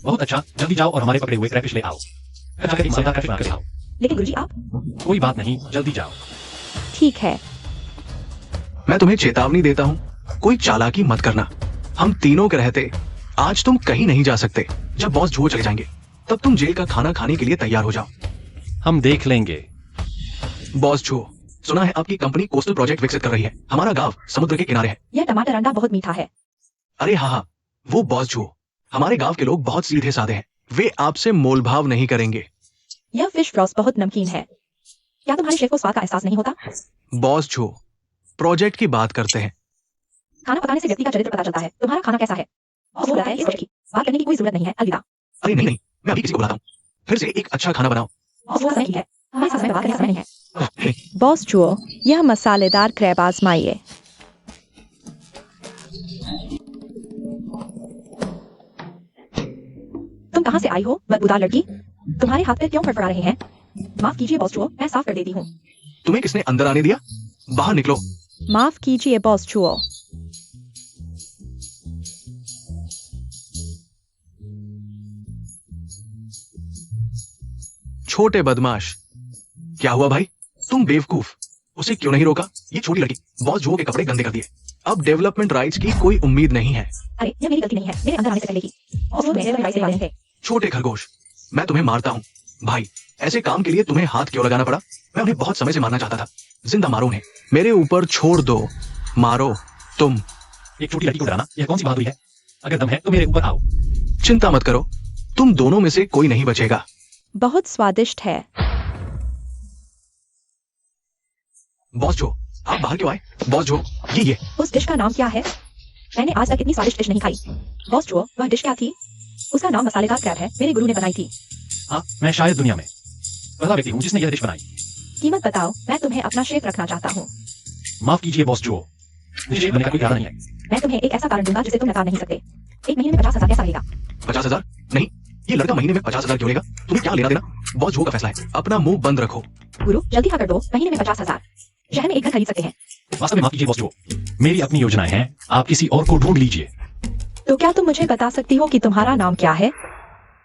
बहुत अच्छा, जल्दी जाओ और हमारे पकड़े हुए क्रैफिश ले आओ। फिर जाकर एक मसालेदार क्रैफिश बनाकर खाओ। लेकिन गुरुजी आप कोई बात नहीं, जल्दी जाओ। ठीक है। मैं तुम्हें चेतावनी देता हूं, कोई चालाकी मत करना। हम तीनों के रहते आज तुम कहीं नहीं जा सकते। जब बॉस जुओ चले जाएंगे तब तुम जेल का खाना खाने के लिए तैयार हो जाओ। हम देख लेंगे। बॉस जुओ, सुना है आपकी कंपनी कोस्टल प्रोजेक्ट विकसित कर रही है। हमारा गांव समुद्र के किनारे है। यह टमाटर अंडा बहुत मीठा है। अरे हाँ, वो बॉस जुओ। हमारे गांव के लोग बहुत सीधे साधे हैं, वे आपसे मोलभाव नहीं करेंगे। यह फिश फ्रॉस्ट बहुत नमकीन है। क्या तुम्हारे शेफ को स्वाद का एहसास नहीं होता? बॉस जुओ, प्रोजेक्ट की बात करते हैं। खाना पकाने से व्यक्ति का चरित्र पता चलता है। तुम्हारा खाना कैसा है? बॉस बोल रहा है इस की बात करने की कोई जरूरत नहीं है, अलविदा। अरे नहीं, मैं अभी किसी को बुलाता हूँ। फिर से एक अच्छा खाना बनाओ। बॉस वो समय की है, हमारे साथ समय बात करने का समय नहीं है। बॉस जुओ, यह मसालेदार क्रैब आजमाइए। तुम कहाँ से आई हो बदबूदार लड़की? तुम्हारे हाथ पैर क्यों फड़फड़ा रहे हैं? माफ कीजिए बॉस जुओ, मैं साफ कर देती हूँ। तुम्हें किसने अंदर आने दिया? बाहर निकलो। माफ कीजिए बॉस जुओ। छोटे बदमाश। क्या हुआ भाई? तुम बेवकूफ। उसे क्यों नहीं रोका? ये छोटी लड़की बॉस जुओ के कपड़े गंदे कर दिए। अब डेवलपमेंट राइट्स की कोई उम्मीद नहीं है। अरे यह मेरी गलती नहीं है, मेरे अंदर आने से पहले की। बॉस वो मेरे राइट से वाले थे। छोटे खरगोश, मैं तुम्हें मारता हूँ। भाई ऐसे काम के लिए तुम्हें हाथ क्यों लगाना पड़ा? मैं उन्हें बहुत समय से मारना चाहता था। जिंदा मारो उन्हें, मेरे ऊपर छोड़ दो। मारो तुम। एक छोटी लड़की को डराना, यह कौन सी बहादुरी है? अगर दम है तो मेरे ऊपर आओ। चिंता मत करो, तुम दोनों में से कोई नहीं बचेगा। बहुत स्वादिष्ट है। बॉस जो, आप बाहर क्यों आए? बॉस जो, ये उस डिश का नाम क्या है? मैंने आज तक इतनी स्वादिष्ट डिश नहीं खाई। बॉस जो, वह डिश क्या थी? उसका नाम मसालेदार क्रैब है, मेरे गुरु ने बनाई थी। हाँ, मैं शायद दुनिया में पहला व्यक्ति हूँ जिसने यह डिश बनाई। कीमत बताओ, मैं तुम्हें अपना शेफ रखना चाहता हूँ। माफ कीजिए बॉस जो, मुझे शेफ बनने का कोई इरादा नहीं है। मैं तुम्हें एक ऐसा कारण दूंगा जिसे तुम नकार नहीं सकते। एक महीने में 50,000 कैसा लगेगा? 50,000? नहीं, ये लड़का महीने में 50,000 क्यों लेगा? तुम्हें क्या लेना देना? बॉस जो का फैसला है। अपना मुंह बंद रखो। गुरु जल्दी हाँ कर दो, महीने में 50,000। शहर में एक घर खरीद सकते हैं। वास्तव में माफ कीजिए बॉस जो, मेरी अपनी योजनाएं हैं, आप किसी और को ढूंढ लीजिए। तो क्या तुम मुझे बता सकती हो कि तुम्हारा नाम क्या है?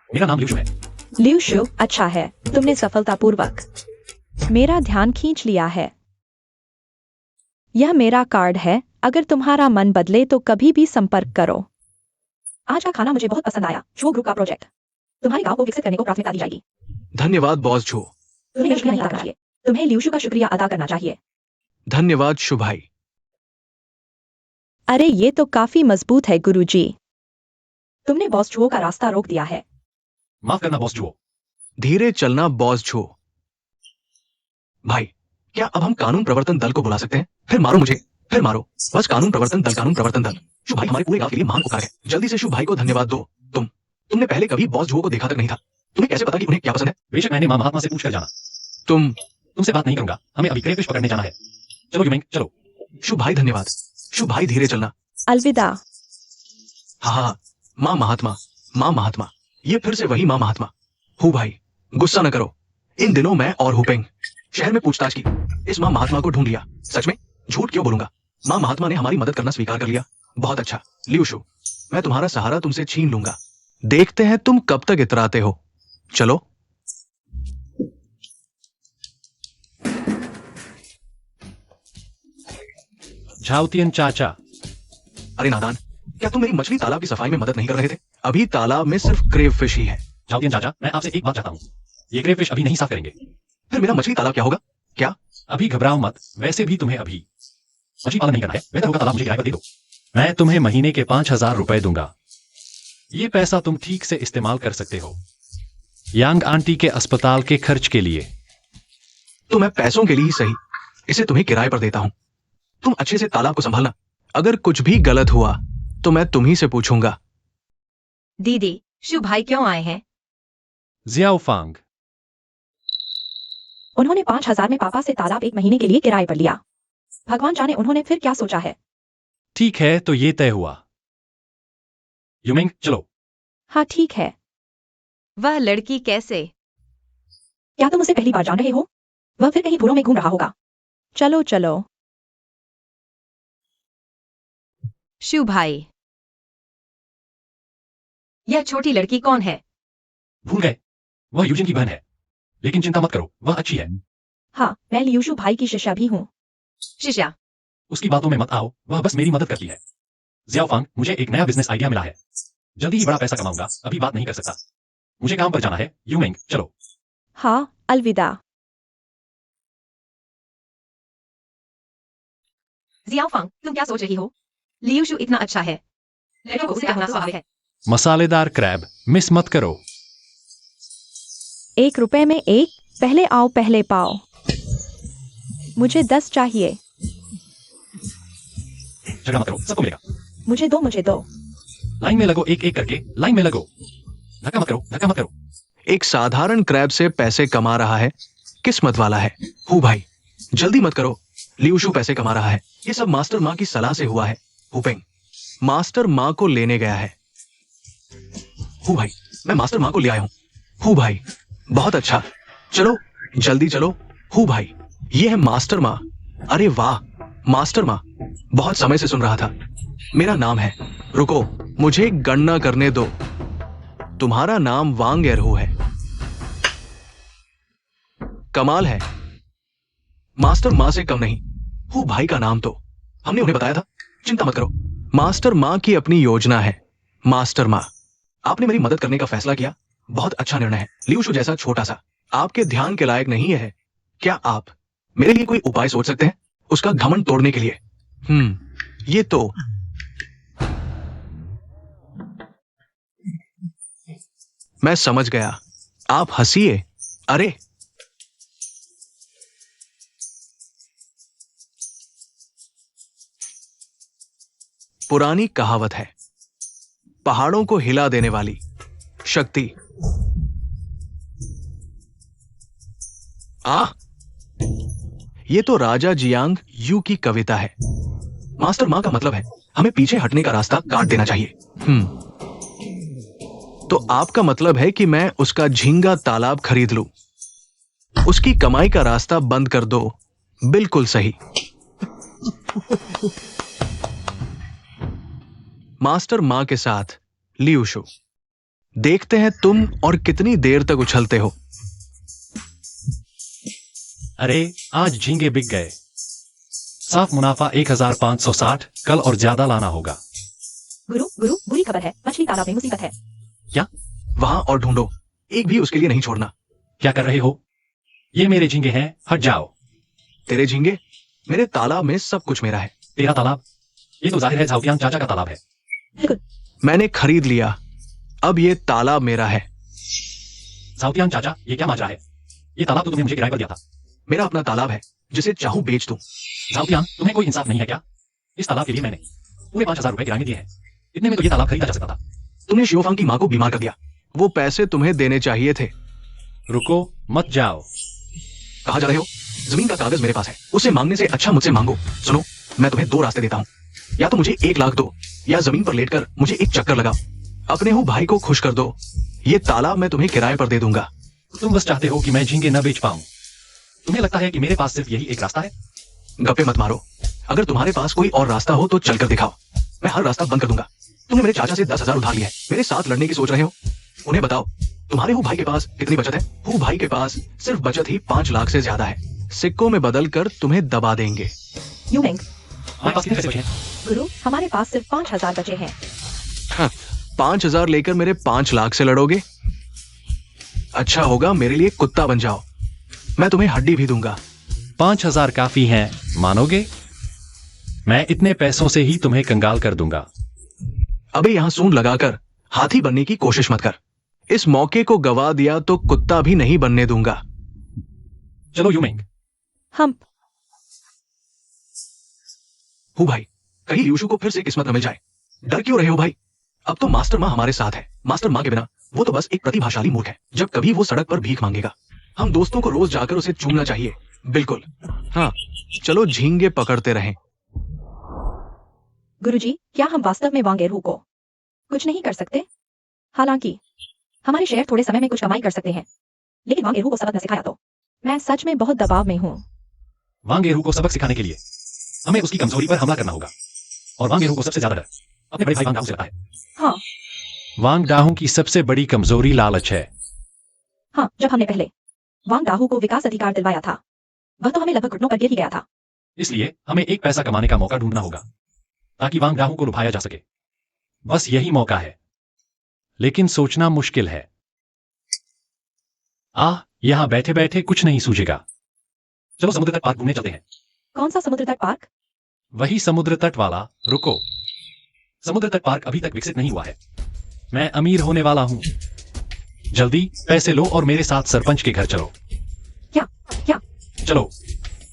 मेरा नाम लिशु है। लिशु, अच्छा है, तुमने सफलतापूर्वक मेरा ध्यान खींच लिया है। यह मेरा कार्ड है, अगर तुम्हारा मन बदले तो कभी भी संपर्क करो। आज का खाना मुझे बहुत पसंद आया। शो ग्रुप का प्रोजेक्ट तुम्हारे गांव को विकसित करने को प्राथमिकता दी जाएगी। धन्यवाद बॉस जो। तुम्हें शुक्रिया नहीं अदा करना चाहिए, तुम्हें लिशु का शुक्रिया अदा करना चाहिए। धन्यवाद शुभाई। अरे ये तो काफी मजबूत है गुरुजी। तुमने बॉस छुओ का रास्ता रोक दिया है। माफ करना बॉस जो। धीरे चलना बॉस छो। भाई क्या अब हम कानून प्रवर्तन दल को बुला सकते हैं? फिर मारो मुझे, फिर मारो, बस कानून प्रवर्तन दल, कानून प्रवर्तन दल। शुभ भाई हमारे पूरे गांव के लिए महान उपकार है। जल्दी से शुभ भाई को धन्यवाद दो। तुमने पहले कभी बॉस जुओ को देखा तक नहीं था। तुम्हें कैसे पता कि उन्हें क्या पसंद है? बेशक मैंने माँ महात्मा से पूछ कर जाना। तुमसे बात नहीं करूंगा, हमें अभी क्रेफिश पकड़ने जाना है। चलो युमिंग चलो। शुभ भाई धन्यवाद। शुभ भाई धीरे चलना। अलविदा। हाँ, माँ महात्मा, माँ महात्मा, ये फिर से वही माँ महात्मा। हूँ भाई, गुस्सा न करो। इन दिनों मैं और हुपेंग शहर में पूछताछ की, इस माँ महात्मा को ढूंढ लिया। सच में झूठ क्यों बोलूंगा? माँ महात्मा ने हमारी मदद करना स्वीकार कर लिया। बहुत अच्छा लियूशु, मैं तुम्हारा सहारा तुमसे छीन लूंगा। देखते हैं तुम कब तक इतराते हो। चलो। झाउतियन चाचा, अरे नादान, क्या तुम मेरी मछली तालाब की सफाई में मदद नहीं कर रहे थे? अभी तालाब में सिर्फ क्रेव फिश ही है। झाउतियन चाचा, मैं आपसे एक बात चाहता हूँ। ये ग्रे फिश अभी नहीं साफ करेंगे। फिर मेरा मछली तालाब क्या होगा? क्या? अभी घबराओ मत, वैसे भी तुम्हें अभी मछली पालन नहीं करना है। बेहतर होगा तालाब मुझे किराए पर दे दो। मैं तुम्हें महीने के 5,000 रुपए दूंगा। ये पैसा तुम ठीक से इस्तेमाल कर सकते हो, यांग आंटी के अस्पताल के खर्च के लिए। तो मैं पैसों के लिए ही सही इसे तुम्हें किराए पर देता हूँ। तुम अच्छे से तालाब को संभालना। अगर कुछ भी गलत हुआ तो मैं तुम्ही से पूछूंगा। दीदी, शु भाई क्यों आए हैं? जियाओफांग, उन्होंने 5,000 में पापा से तालाब 1 महीने के लिए किराए पर लिया। भगवान जाने उन्होंने फिर क्या सोचा है। ठीक है, तो ये तय हुआ। युमिंग, चलो। हाँ ठीक है। वह लड़की कैसे? क्या तुम उसे पहली बार जान रहे हो? वह फिर कहीं भूरों में घूम रहा होगा। चलो चलो। शु भाई, यह छोटी लड़की कौन है? भूल गए, वह यूजिन की बहन है। लेकिन चिंता मत करो, वह अच्छी है। हाँ, मैं लियूशु भाई की शिष्या भी हूँ। शिष्या? उसकी बातों में मत आओ, वह बस मेरी मदद करती है। जियाओफांग, मुझे एक नया बिजनेस आइडिया मिला है। जल्दी ही बड़ा पैसा कमाऊंगा, अभी बात नहीं कर सकता। मुझे काम पर जाना है। यूमिंग, चलो। हाँ, अलविदा। जियाओफांग, तुम क्या सोच रही हो? लियूशु इतना अच्छा है, लड़कों को उसे कहना स्वाभाविक है। मसालेदार क्रैब मिस मत करो। 1 रुपए में 1, पहले आओ पहले पाओ। मुझे 10 चाहिए। झगड़ा मत करो, सबको मिलेगा। मुझे दो, मुझे दो। लाइन में लगो, एक एक करके लाइन में लगो। धक्का मत करो, धक्का मत करो। एक साधारण क्रैब से पैसे कमा रहा है, किस्मत वाला है। हु भाई, जल्दी मत करो, लियूशु पैसे कमा रहा है। ये सब मास्टर माँ की सलाह से हुआ है। हुपेंग, मास्टर माँ को लेने गया है। हु भाई, मैं मास्टर माँ को ले आया हूँ। हु भाई, बहुत अच्छा, चलो जल्दी चलो। हु भाई, ये है मास्टर माँ। अरे वाह, मास्टर माँ, बहुत समय से सुन रहा था। मेरा नाम है, रुको मुझे गणना करने दो। तुम्हारा नाम वांग एरहू है। कमाल है, मास्टर माँ से कम नहीं। हु भाई का नाम तो हमने उन्हें बताया था। चिंता मत करो, मास्टर माँ की अपनी योजना है। मास्टर माँ, आपने मेरी मदद करने का फैसला किया, बहुत अच्छा निर्णय है। लियूशु जैसा छोटा सा आपके ध्यान के लायक नहीं है। क्या आप मेरे लिए कोई उपाय सोच सकते हैं उसका घमंड तोड़ने के लिए? ये तो मैं समझ गया, आप हंसिए। अरे पुरानी कहावत है, पहाड़ों को हिला देने वाली शक्ति। ये तो राजा जियांग यू की कविता है। मास्टर माँ का मतलब है हमें पीछे हटने का रास्ता काट देना चाहिए। तो आपका मतलब है कि मैं उसका झींगा तालाब खरीद लूं, उसकी कमाई का रास्ता बंद कर दो। बिल्कुल सही। मास्टर माँ के साथ लियूशु, देखते हैं तुम और कितनी देर तक उछलते हो। अरे आज झींगे बिक गए। साफ मुनाफा 1560, कल और ज्यादा लाना होगा। गुरु गुरु, बुरी खबर है, मछली तालाब में मुसीबत है। क्या? वहां और ढूंढो, एक भी उसके लिए नहीं छोड़ना। क्या कर रहे हो? ये मेरे झींगे हैं, हट जाओ। तेरे झींगे? मेरे तालाब में सब कुछ मेरा है। तेरा तालाब? ये तो जाहिर है झाउतियांग चाचा का तालाब है। बिल्कुल। मैंने खरीद लिया, अब ये तालाब मेरा है। झाउतियांग चाचा, ये क्या माजरा है? ये तालाब तो तुमने मुझे किराए पर दिया था। मेरा अपना तालाब है, जिसे चाहूं बेच दूं। झाउतियांग, तुम्हें कोई इंसाफ नहीं है क्या? इस तालाब के लिए मैंने पूरे 5,000 रुपए किराए में दिए हैं। इतने में तो ये तालाब खरीदा जा सकता था। तुमने शियोफांग की मां को बीमार कर दिया, वो पैसे तुम्हें देने चाहिए थे। रुको, मत जाओ। कहां जा रहे हो? जमीन का कागज मेरे पास है, उसे मांगने से अच्छा मुझसे मांगो। सुनो, मैं तुम्हें 2 रास्ते देता हूं, या तो मुझे 1 लाख दो, या जमीन पर लेटकर मुझे एक चक्कर लगाओ। अपने हो भाई को खुश कर दो। ये तालाब मैं तुम्हें किराए पर दे दूंगा। तुम बस चाहते हो कि मैं झींगे न बेच पाऊं। तुम्हें लगता है कि मेरे पास सिर्फ यही एक रास्ता है? गप्पे मत मारो, अगर तुम्हारे पास कोई और रास्ता हो तो चलकर दिखाओ। मैं हर रास्ता बंद कर दूंगा। तुमने मेरे चाचा से 10,000 उधार लिए हैं, मेरे साथ लड़ने की सोच रहे हो? उन्हें बताओ तुम्हारे हु भाई के पास कितनी बचत है। हु भाई के पास सिर्फ बचत ही 5 लाख से ज्यादा है। सिक्कों में बदल कर तुम्हें दबा देंगे। यूमेंग, हमारे पास कितने पैसे बचे हैं? गुरु, हमारे पास सिर्फ 5,000 बचे हैं। 5,000 लेकर मेरे 5 लाख से लड़ोगे? अच्छा होगा मेरे लिए कुत्ता बन जाओ, मैं तुम्हें हड्डी भी दूंगा। 5,000 काफी हैं, मानोगे? मैं इतने पैसों से ही तुम्हें कंगाल कर दूंगा। अबे यहां सूंड लगाकर हाथी बनने की कोशिश मत कर। इस मौके को गवा दिया तो कुत्ता भी नहीं बनने दूंगा। चलो यूमेंग। हम हूँ भाई, कहीं यूशु को फिर से किस्मत न मिल जाए। डर क्यों रहे हो भाई? अब तो मास्टर माँ हमारे साथ है। मास्टर माँ के बिना वो तो बस एक प्रतिभाशाली मूर्ख है। जब कभी वो सड़क पर भीख मांगेगा, हम दोस्तों को रोज जाकर उसे चूमना चाहिए। बिल्कुल हाँ, चलो झींगे पकड़ते रहें। गुरुजी, क्या हम वास्तव में वांगेरू को कुछ नहीं कर सकते? हालांकि हमारे शेर थोड़े समय में कुछ कमाई कर सकते हैं, लेकिन वांगेरू को सबक न सिखाया तो मैं सच में बहुत दबाव में हूँ। वांगेरू को सबक सिखाने के लिए हमें उसकी कमजोरी पर हमला करना होगा, और वांगेरू को सबसे ज्यादा डर अपने बड़े भाई वांग डाहू से लगता है। हाँ वांग डाहू की सबसे बड़ी कमजोरी लालच है। हाँ, जब हमने पहले वांग डाहू को विकास अधिकार दिलवाया था, वह तो हमें लगभग घुटनों पर गिर ही गया था। इसलिए हमें एक पैसा कमाने का मौका ढूंढना होगा ताकि वांग डाहू को लुभाया जा सके। बस यही मौका है। लेकिन सोचना मुश्किल है। यहां बैठे बैठे कुछ नहीं सूझेगा। चलो समुद्र तट पार्क घूमने चलते हैं। कौन सा समुद्र तट पार्क? वही समुद्र तट वाला। रुको, समुद्र तट पार्क अभी तक विकसित नहीं हुआ है। मैं अमीर होने वाला हूं। जल्दी पैसे लो और मेरे साथ सरपंच के घर चलो। क्या? चलो।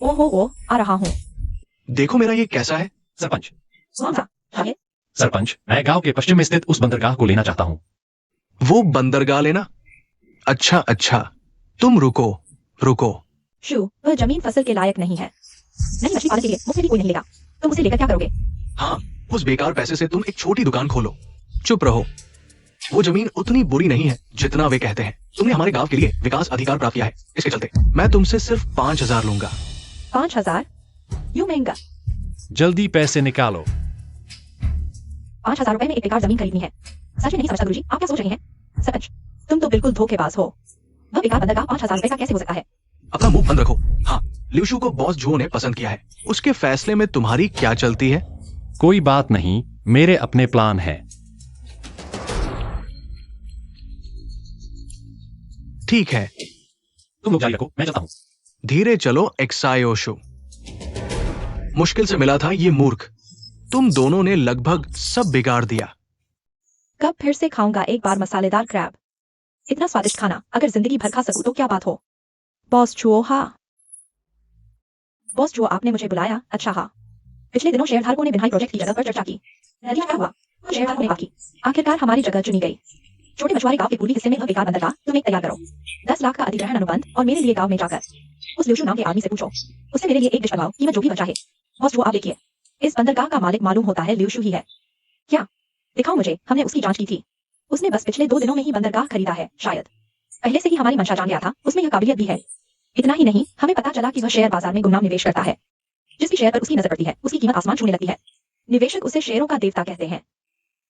ओहो, आ रहा हूँ। देखो मेरा ये कैसा है? सरपंच, कौन सा? आगे? सरपंच, मैं गांव के पश्चिम में स्थित उस बंदरगाह को लेना चाहता हूँ। वो बंदरगाह लेना? अच्छा, तुम रुको। शू, वह जमीन फसल के लायक नहीं है। नहीं, मछली पालन के लिए मुझसे भी कोई नहीं लेगा। तुम उसे लेकर क्या करोगे? हाँ, उस बेकार पैसे से तुम एक छोटी दुकान खोलो। चुप रहो। वो जमीन उतनी बुरी नहीं है जितना वे कहते हैं। तुमने हमारे गांव के लिए विकास अधिकार प्राप्त किया है, इसके चलते मैं तुमसे सिर्फ 5,000 लूंगा। 5,000? यूं महंगा? जल्दी पैसे निकालो। 5,000 रुपए में एक बेकार जमीन खरीदनी है? सच में नहीं समझता गुरुजी, आप क्या सोच रहे हैं? सरपंच, तुम तो बिल्कुल धोखेबाज हो। वह बेकार बंदरगाह 5,000 रुपए का कैसे हो सकता है? अपना मुंह बंद रखो। हाँ, ल्यूशु को बॉस जो ने पसंद किया है। उसके फैसले में तुम्हारी क्या चलती है? कोई बात नहीं, मेरे अपने प्लान है। ठीक है, तुम लोग जारी रखो, मैं चलता हूँ। धीरे चलो एक्सायोशु। मुश्किल से मिला था ये मूर्ख। तुम दोनों ने लगभग सब बिगाड़ दिया। कब फिर से खाऊंगा एक बार मसालेदार क्रैब? इतना स्वादिष्ट खाना अगर जिंदगी भर खा सकूं तो क्या बात हो। बॉस चुओ, हाँ। बॉस जो आपने मुझे बुलाया, अच्छा हाँ। पिछले दिनों शेयरधारकों ने बिनहाई प्रोजेक्ट की जगह पर चर्चा की। नतीजा क्या हुआ? शेयरधारकों ने बाकी आखिरकार हमारी जगह चुनी गई। छोटे मछुआरे गांव के पूर्वी हिस्से में वह बेकार बंदरगाह तुम एक तैयार करो। 10 लाख का अधिग्रहण अनुबंध, और मेरे लिए गांव में जाकर उस ल्यूशु नाम के आदमी से पूछो, उससे मेरे लिए एक डिश बनवाओ, कीमत जो भी बचा है। बॉस जो आप देखिए, इस बंदरगाह का मालिक मालूम होता है ल्यूशु ही है। क्या? दिखाओ मुझे, हमने उसकी जांच की थी। उसने बस पिछले 2 दिनों में ही बंदरगाह खरीदा है। शायद पहले से ही हमारी मंशा जान गया था, उसमें यह काबिलियत भी है। इतना ही नहीं, हमें पता चला कि वह शेयर बाजार में गुमनाम निवेश करता है। जिस भी शेयर पर उसकी नजर पड़ती है, उसकी कीमत आसमान छूने लगती है। निवेशक उसे शेयरों का देवता कहते हैं।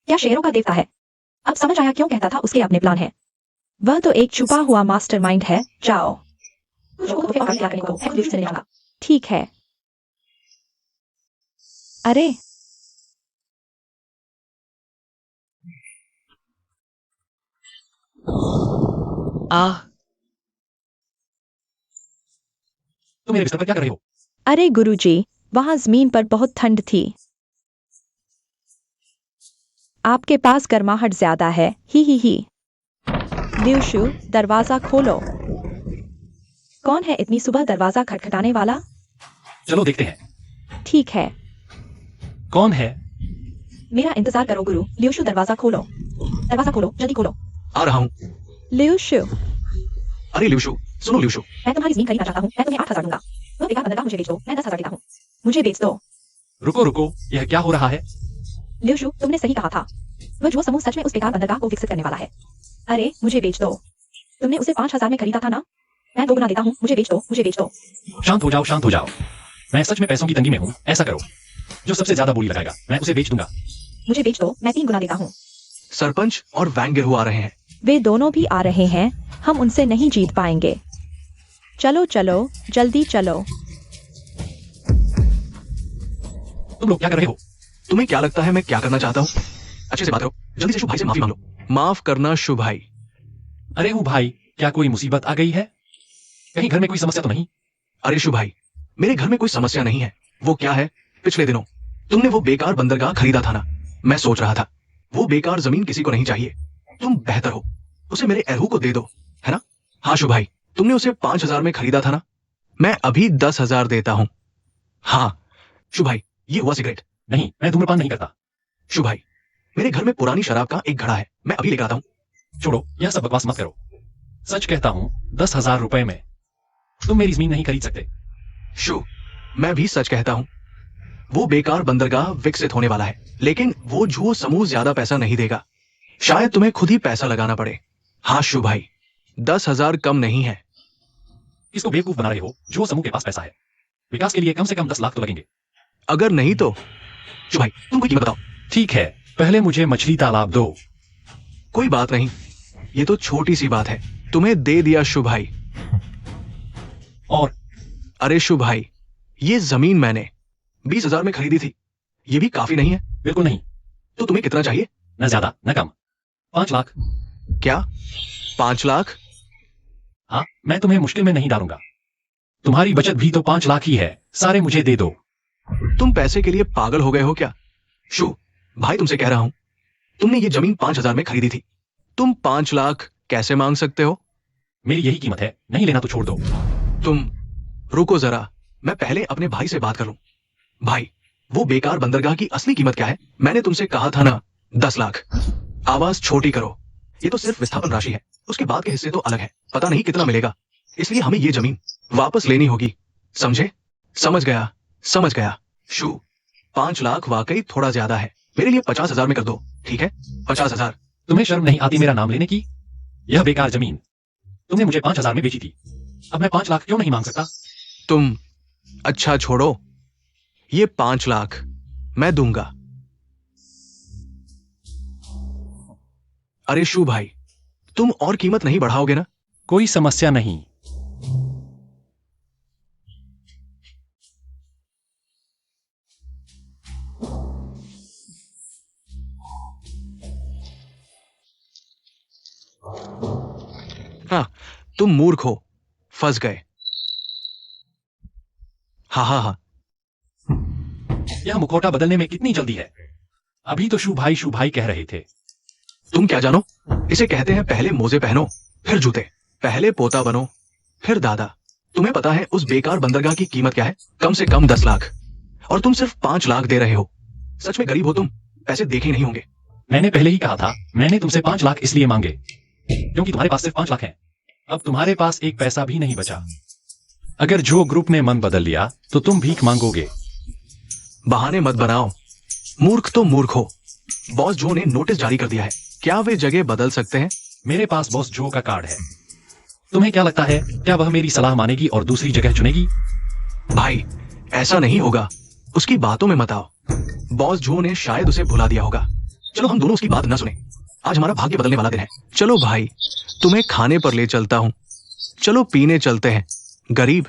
क्या शेयरों का देवता है? अब समझ आया क्यों कहता था उसके अपने प्लान है। वह तो एक छुपा हुआ मास्टरमाइंड है। जाओ। ठीक है। अरे तुम मेरे बिस्तर पर क्या कर रहे हो? अरे गुरुजी, वहां जमीन पर बहुत ठंड थी। आपके पास गर्माहट ज्यादा है। ही। ल्यूशु, दरवाजा खोलो। कौन है इतनी सुबह दरवाजा खटखटाने वाला? चलो देखते हैं। ठीक है। कौन है? मेरा इंतजार करो गुरु। ल्यूशु, दरवाजा खोलो, जल्दी खोलो। आ रहा हूँ। ल्यूशु। अरे ल्यूशु, सुनो ल्यूशु। मैं तुम्हारी जमीन खरीदना चाहता हूँ। मैं तुम्हें 8,000 दूंगा। वह बेकार बंदरगाह मुझे बेच दो। मैं 10,000 देता हूँ। मुझे बेच दो। रुको, यह क्या हो रहा है? ल्यूशु, तुमने सही कहा था। वह जो समूह सच में उस बेकार बंदरगाह को विकसित करने वाला है। अरे मुझे बेच दो। तुमने उसे 5,000 में खरीदा था ना? मैं 2 गुना देता हूँ। मुझे बेच दो। शांत हो जाओ। मैं सच में पैसों की तंगी में हूँ। ऐसा करो, जो सबसे ज्यादा बोली लगाएगा मैं उसे बेच दूंगा। मुझे बेच दो, मैं 3 गुना देता हूँ। सरपंच और वैंगिरहू आ रहे हैं। वे दोनों भी आ रहे हैं, हम उनसे नहीं जीत पाएंगे। चलो चलो, जल्दी चलो। तुम लोग क्या कर रहे हो? तुम्हें क्या लगता है मैं क्या करना चाहता हूँ? अच्छे से बात करो, जल्दी से शुभ भाई से माफी मांग लो। माफ करना शुभ भाई। अरे हूँ भाई, क्या कोई मुसीबत आ गई है? कहीं घर में कोई समस्या तो नहीं? अरे शुभ भाई, मेरे घर में कोई समस्या नहीं है। वो क्या है, पिछले दिनों तुमने वो बेकार बंदरगाह खरीदा था ना। मैं सोच रहा था वो बेकार जमीन किसी को नहीं चाहिए, तुम बेहतर हो उसे मेरे एरू को दे दो, है ना? हाँ शुभ भाई, तुमने उसे 5,000 में खरीदा था ना। मैं अभी 10,000 देता हूँ। हाँ शुभ भाई, ये हुआ सिगरेट। नहीं, मैं धूम्रपान नहीं करता। शुभ भाई, मेरे घर में पुरानी शराब का एक घड़ा है, मैं अभी लेकर आता हूँ। छोड़ो, यह सब बकवास मत करो। सच कहता हूँ, 10,000 रुपए में तुम मेरी जमीन नहीं खरीद सकते। शु, मैं भी सच कहता हूँ। वो बेकार बंदरगाह विकसित होने वाला है, लेकिन वो जुओ समूह ज्यादा पैसा नहीं देगा। शायद तुम्हें खुद ही पैसा लगाना पड़े। हाँ शु भाई, 10,000 कम नहीं है। इसको बेवकूफ बना रहे हो। जो समूह के पास पैसा है, विकास के लिए कम से कम 10 लाख तो लगेंगे। अगर नहीं तो शु भाई, तुम कोई कीमत बताओ। ठीक है, पहले मुझे मछली तालाब दो। कोई बात नहीं, ये तो छोटी सी बात है, तुम्हें दे दिया शु भाई। और अरे शु भाई, ये जमीन मैंने 20,000 में खरीदी थी, ये भी काफी नहीं है? बिल्कुल नहीं। तो तुम्हें कितना चाहिए? न ज्यादा न कम, 5 लाख। क्या 5 लाख? हाँ, मैं तुम्हें मुश्किल में नहीं डालूंगा। तुम्हारी बचत भी तो 5 लाख ही है, सारे मुझे दे दो। तुम पैसे के लिए पागल हो गए हो क्या? शु भाई, तुमसे कह रहा हूं, तुमने ये जमीन 5,000 में खरीदी थी, तुम 5 लाख कैसे मांग सकते हो? मेरी यही कीमत है, नहीं लेना तो छोड़ दो। तुम रुको जरा, मैं पहले अपने भाई से बात कर लूं। भाई, वो बेकार बंदरगाह की असली कीमत क्या है? मैंने तुमसे कहा था ना 10 लाख। आवाज छोटी करो, ये तो सिर्फ विस्थापन राशि है, उसके बाद के हिस्से तो अलग है, पता नहीं कितना मिलेगा। इसलिए हमें ये जमीन वापस लेनी होगी, समझे? समझ गया समझ गया। शु, 5 लाख वाकई थोड़ा ज्यादा है, मेरे लिए 50,000 में कर दो, ठीक है? 50,000। तुम्हें शर्म नहीं आती मेरा नाम लेने की? यह बेकार जमीन तुमने मुझे 5,000 में बेची थी, अब मैं 5 लाख क्यों नहीं मांग सकता? तुम, अच्छा छोड़ो, ये 5 लाख मैं दूंगा। अरे शु भाई, तुम और कीमत नहीं बढ़ाओगे ना? कोई समस्या नहीं। हाँ, तुम मूर्ख हो, फंस गए। हाँ हाँ हाँ, यह मुखौटा बदलने में कितनी जल्दी है? अभी तो शु भाई कह रहे थे। तुम क्या जानो, इसे कहते हैं पहले मोजे पहनो फिर जूते, पहले पोता बनो फिर दादा। तुम्हें पता है उस बेकार बंदरगाह की कीमत क्या है? कम से कम 10 लाख, और तुम सिर्फ 5 लाख दे रहे हो। सच में गरीब हो तुम, पैसे देखे ही नहीं होंगे। मैंने पहले ही कहा था, मैंने तुमसे 5 लाख इसलिए मांगे क्योंकि तुम्हारे पास सिर्फ 5 लाख हैं। अब तुम्हारे पास एक पैसा भी नहीं बचा। अगर जो ग्रुप ने मन बदल लिया तो तुम भीख मांगोगे। बहाने मत बनाओ, मूर्ख तो मूर्ख हो। बॉस जो ने नोटिस जारी कर दिया है, क्या वे जगह बदल सकते हैं? मेरे पास बॉस जो का कार्ड है। तुम्हें क्या लगता है, क्या वह मेरी सलाह मानेगी और दूसरी जगह चुनेगी? भाई, ऐसा नहीं होगा, उसकी बातों में मत आओ। बॉस जो ने शायद उसे भुला दिया होगा। चलो हम दोनों उसकी बात न सुने, आज हमारा भाग्य बदलने वाला दिन है। चलो भाई, तुम्हें खाने पर ले चलता हूं, चलो पीने चलते हैं। गरीब,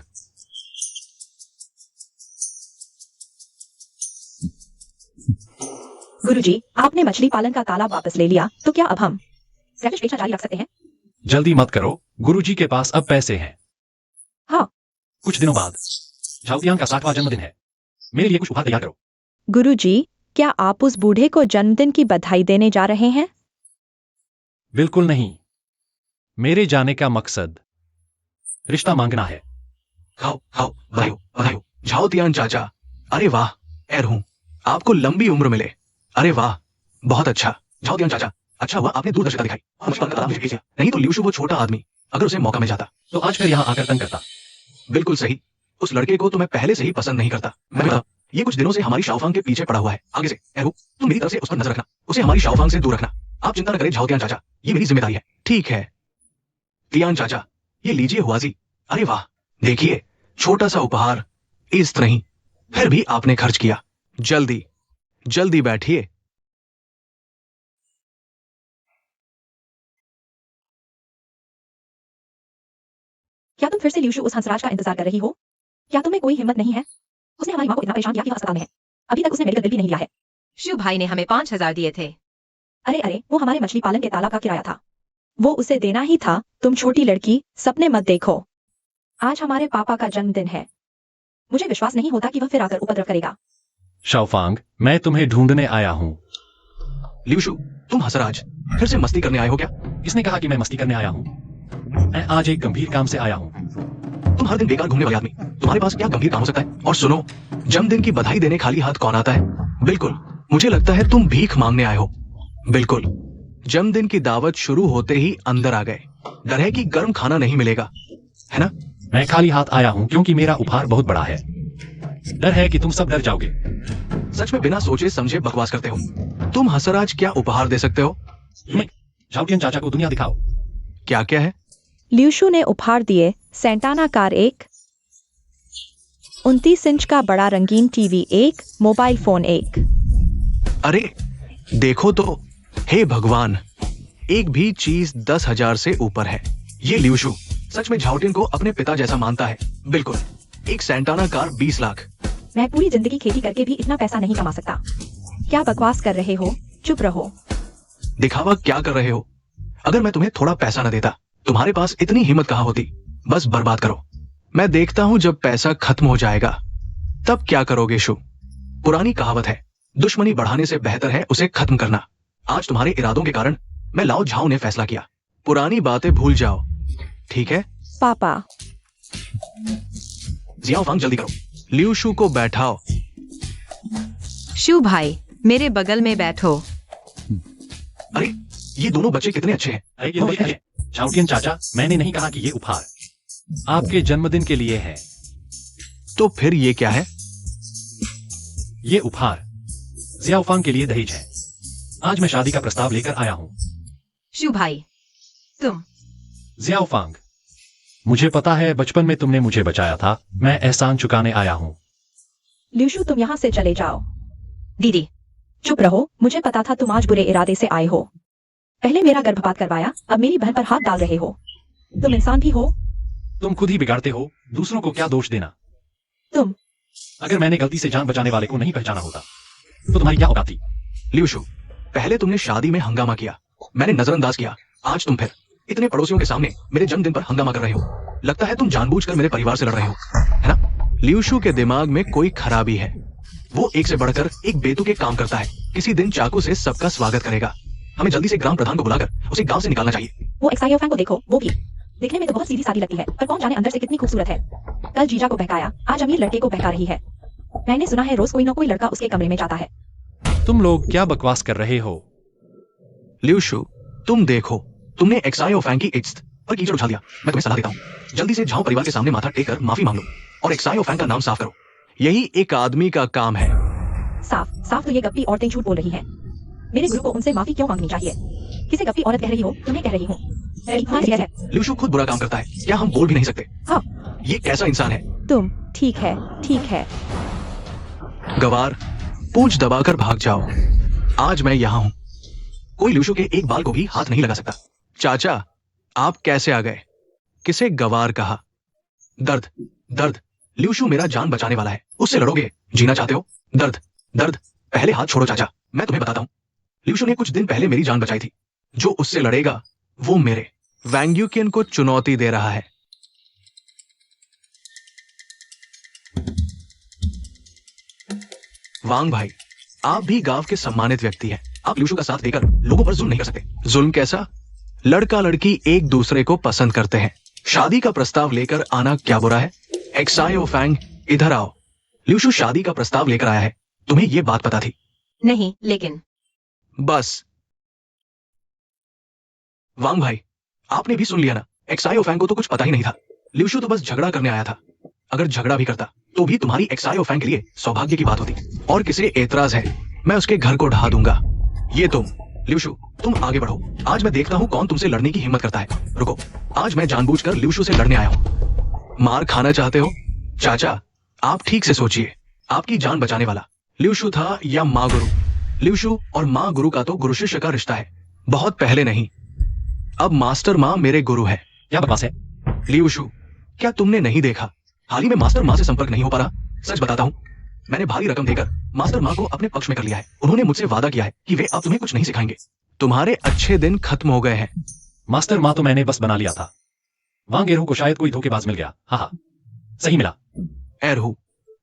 गुरुजी, आपने मछली पालन का तालाब वापस ले लिया, तो क्या अब हम रैविश बेचना जारी रख सकते हैं? जल्दी मत करो, गुरुजी के पास अब पैसे हैं। हाँ। कुछ दिनों बाद झाउतियांग का 60वां जन्मदिन है, मेरे लिए कुछ उपहार तैयार करो। गुरुजी, क्या आप उस बूढ़े को जन्मदिन की बधाई देने जा रहे हैं? बिल्कुल नहीं, मेरे जाने का मकसद रिश्ता मांगना है। खाओ खाओ, बधाई हो बधाई हो। झाओतियान चाचा, अरे वाह, एर हूं, आपको लंबी उम्र मिले। अरे वाह, बहुत अच्छा। झाओतियान चाचा, अच्छा हुआ आपने दूरदर्शिता दिखाई और मुझ पर कदम मुझे भेजा, नहीं तो ल्यूशु वो छोटा आदमी, अगर उसे मौका मिल जाता तो आज फिर यहाँ आकर तंग करता। बिल्कुल सही, उस लड़के को तो मैं पहले से ही पसंद नहीं करता। मैं बता, ये कुछ दिनों से हमारी शाओफांग के पीछे पड़ा हुआ है। आगे से एरू, तुम मेरी तरफ से उस पर नजर रखना, उसे हमारी शाओफांग से दूर रखना। आप चिंता न करें झाओतियान चाचा, ये मेरी जिम्मेदारी है। ठीक है तियान चाचा, ये लीजिए हुआजी। अरे वाह, देखिए, छोटा सा उपहार, इस्त नहीं, फिर भी आपने खर्च किया। जल्दी जल्दी बैठिए। क्या तुम फिर से ल्यूशु उस हंसराज का इंतजार कर रही हो? क्या तुम्हें कोई हिम्मत नहीं है? उसने हमारी माँ को इतना परेशान किया कि वह अस्पताल में है। अभी तक उसने मेडिकल बिल भी नहीं लिया है। शिव भाई ने हमें 5,000 दिए थे। अरे अरे, वो हमारे मछली पालन के तालाब का किराया था। वो उसे देना ही था। तुम छोटी लड़की, सपने मत देखो। आज हमारे पापा का जन्मदिन है। मुझे विश्वास नहीं होता कि वह फिर आकर उपद्रव करेगा। शाओफांग, मैं तुम्हें ढूंढने आया हूँ। ल्यूशु, तुम हंसराज फिर से मस्ती करने आए हो क्या? किसने कहा कि मैं मस्ती करने आया हूँ? मैं आज एक गंभीर काम से आया हूँ। तुम हर दिन बेकार घूमने वाले आदमी, तुम्हारे पास क्या गंभीर काम हो सकता है? और सुनो, जन्मदिन की बधाई देने खाली हाथ कौन आता है? बिल्कुल, मुझे लगता है तुम भीख मांगने आए हो। बिल्कुल, जन्मदिन की दावत शुरू होते ही अंदर आ गए। डर है कि गर्म खाना नहीं मिलेगा, है ना? मैं खाली हाथ आया हूँ क्योंकि मेरा उपहार बहुत बड़ा है। डर है कि तुम सब डर जाओगे। सच में बिना सोचे समझे बकवास करते हो। तुम हंसराज क्या उपहार दे सकते हो? झाउटियन चाचा को दुनिया दिखाओ। क्या क्या है? ल्यूशु ने उपहार दिए सैंटाना कार 1, 29 इंच का बड़ा रंगीन टीवी 1, मोबाइल फोन 1। अरे देखो तो, हे भगवान, एक भी चीज 10,000 से ऊपर है। ये ल्यूशु सच में झाउटिन को अपने पिता जैसा मानता है। बिल्कुल, एक सैंटाना कार 20 लाख। मैं पूरी जिंदगी खेती करके भी इतना पैसा नहीं कमा सकता। क्या बकवास कर रहे हो? चुप रहो। दिखावा क्या कर रहे हो? अगर मैं तुम्हें थोड़ा पैसा न देता, तुम्हारे पास इतनी हिम्मत कहाँ होती? बस बर्बाद करो। मैं देखता हूं जब पैसा खत्म हो जाएगा तब क्या करोगे शु। पुरानी कहावत है, दुश्मनी बढ़ाने से बेहतर है उसे खत्म करना। आज तुम्हारे इरादों के कारण मैं लाओ झाओ ने फैसला किया, पुरानी बातें भूल जाओ, ठीक है? पापा, जियाओ फांग, जल्दी करो। ल्यूशु को बैठाओ। शिव भाई, मेरे बगल में बैठो। अरे ये दोनों बच्चे कितने अच्छे हैं। झाउटियन चाचा, मैंने नहीं कहा कि ये उपहार आपके जन्मदिन के लिए है। तो फिर ये क्या है? ये उपहार जियाओफांग के लिए दहेज है। आज मैं शादी का प्रस्ताव लेकर आया हूँ। शिव भाई, तुम जियाओफांग, मुझे पता है बचपन में तुमने मुझे बचाया था। मैं एहसान चुकाने आया हूँ। ल्यूशु, तुम यहाँ से चले जाओ। दीदी, चुप रहो। मुझे पता था तुम आज बुरे इरादे से आए हो। पहले मेरा गर्भपात करवाया, अब मेरी बहन पर हाथ डाल रहे हो। तुम इंसान भी हो? तुम खुद ही बिगाड़ते हो, दूसरों को क्या दोष देना। तुम अगर मैंने गलती से जान बचाने वाले को नहीं पहचाना होता तो तुम्हारी क्या औकात थी? ल्यूशु, पहले तुमने शादी में हंगामा किया, मैंने नजरअंदाज किया। आज तुम फिर इतने पड़ोसियों के सामने मेरे जन्मदिन पर हंगामा कर रहे हो। लगता है तुम जानबूझकर मेरे परिवार से लड़ रहे हो, है ना? ल्यूशु के दिमाग में कोई खराबी है। वो एक से बढ़कर एक बेतुके काम करता है। किसी दिन चाकू से सबका स्वागत करेगा। हमें जल्दी से ग्राम प्रधान को बुलाकर उसे गांव से निकालना चाहिए। वो एक्साइओफैंग को देखो, वो भी दिखने में तो बहुत सीधी सादी लगती है, पर कौन जाने अंदर से कितनी खूबसूरत है। कल जीजा को बहकाया, आज अमीर लड़के को बहका रही है। मैंने सुना है रोज कोई ना कोई लड़का उसके कमरे में जाता है। तुम लोग क्या बकवास कर रहे हो? ल्यूशु, तुम देखो, तुमने एक्साइओफैंग की इज्जत पर कीचड़ उछाल दिया। मैं तुम्हें सलाह देता हूँ, जल्दी से झाओ परिवार के सामने माथा टेक कर माफी मांग लो और एक्साइओफैंग का नाम साफ करो। यही एक आदमी का काम है। साफ साफ तो ये गप्पी औरतें झूठ बोल रही हैं। मेरे गुरु को उनसे माफी क्यों मांगनी चाहिए? किसे गप्पी औरत कह रही हो? तुम्हें कह रही हूँ। हाँ, ठीक है। ल्यूशु खुद बुरा काम करता है, क्या हम बोल भी नहीं सकते? हाँ। ये कैसा इंसान है? तुम ठीक है, ठीक है। गवार, पूंछ दबाकर भाग जाओ। आज मैं यहाँ हूँ, कोई ल्यूशु के एक बाल को भी हाथ नहीं लगा सकता। चाचा, आप कैसे आ गए? किसे गवार कहा? दर्द दर्द, ल्यूशु मेरा जान बचाने वाला है, उससे लड़ोगे? जीना चाहते हो? दर्द दर्द, पहले हाथ छोड़ो चाचा, मैं तुम्हें बताता हूँ। ल्यूशु ने कुछ दिन पहले मेरी जान बचाई थी। जो उससे लड़ेगा वो मेरे वैंग्यूकियन को चुनौती दे रहा है। वांग भाई, आप भी गांव के सम्मानित व्यक्ति हैं। आप ल्यूशु का साथ देकर लोगों पर जुल्म नहीं कर सकते। जुल्म कैसा? लड़का लड़की एक दूसरे को पसंद करते हैं, शादी का प्रस्ताव लेकर आना क्या बुरा है? एक्साइओफैंग, इधर आओ। ल्यूशु शादी का प्रस्ताव लेकर आया है, तुम्हें ये बात पता थी? नहीं, लेकिन बस। वांग भाई, आपने भी सुन लिया ना, एक्साइओफैंग को तो कुछ पता ही नहीं था। ल्यूशु तो बस झगड़ा करने आया था। अगर झगड़ा भी करता तो भी तुम्हारी एक्साइओफैंग के लिए सौभाग्य की बात होती। और किसे एतराज है, मैं उसके घर को ढहा दूंगा। ये तुम ल्यूशु, तुम आगे बढ़ो। आज मैं देखता हूं कौन तुमसे लड़ने की हिम्मत करता है। रुको, आज मैं जानबूझकर ल्यूशु से लड़ने आया हूं। मार खाना चाहते हो? चाचा, आप ठीक से सोचिए, आपकी जान बचाने वाला ल्यूशु था या माँ गुरु? ल्यूशु और माँ गुरु का तो गुरु शिष्य का रिश्ता है, बहुत पहले नहीं। अब मास्टर माँ मेरे गुरु है। क्या बकवास है? ल्यूशु, क्या तुमने नहीं देखा? हाल ही में मास्टर माँ से संपर्क नहीं हो पा रहा। सच बताता हूँ, मैंने भारी रकम देकर मास्टर माँ को अपने पक्ष में कर लिया है। उन्होंने मुझसे वादा किया है कि वे अब तुम्हें कुछ नहीं सिखाएंगे। तुम्हारे अच्छे दिन खत्म हो गए हैं। मास्टर माँ तो मैंने बस बना लिया था। वांग एरहू को शायद कोई धोखेबाज मिल गया। हाँ, सही मिला। एरहू,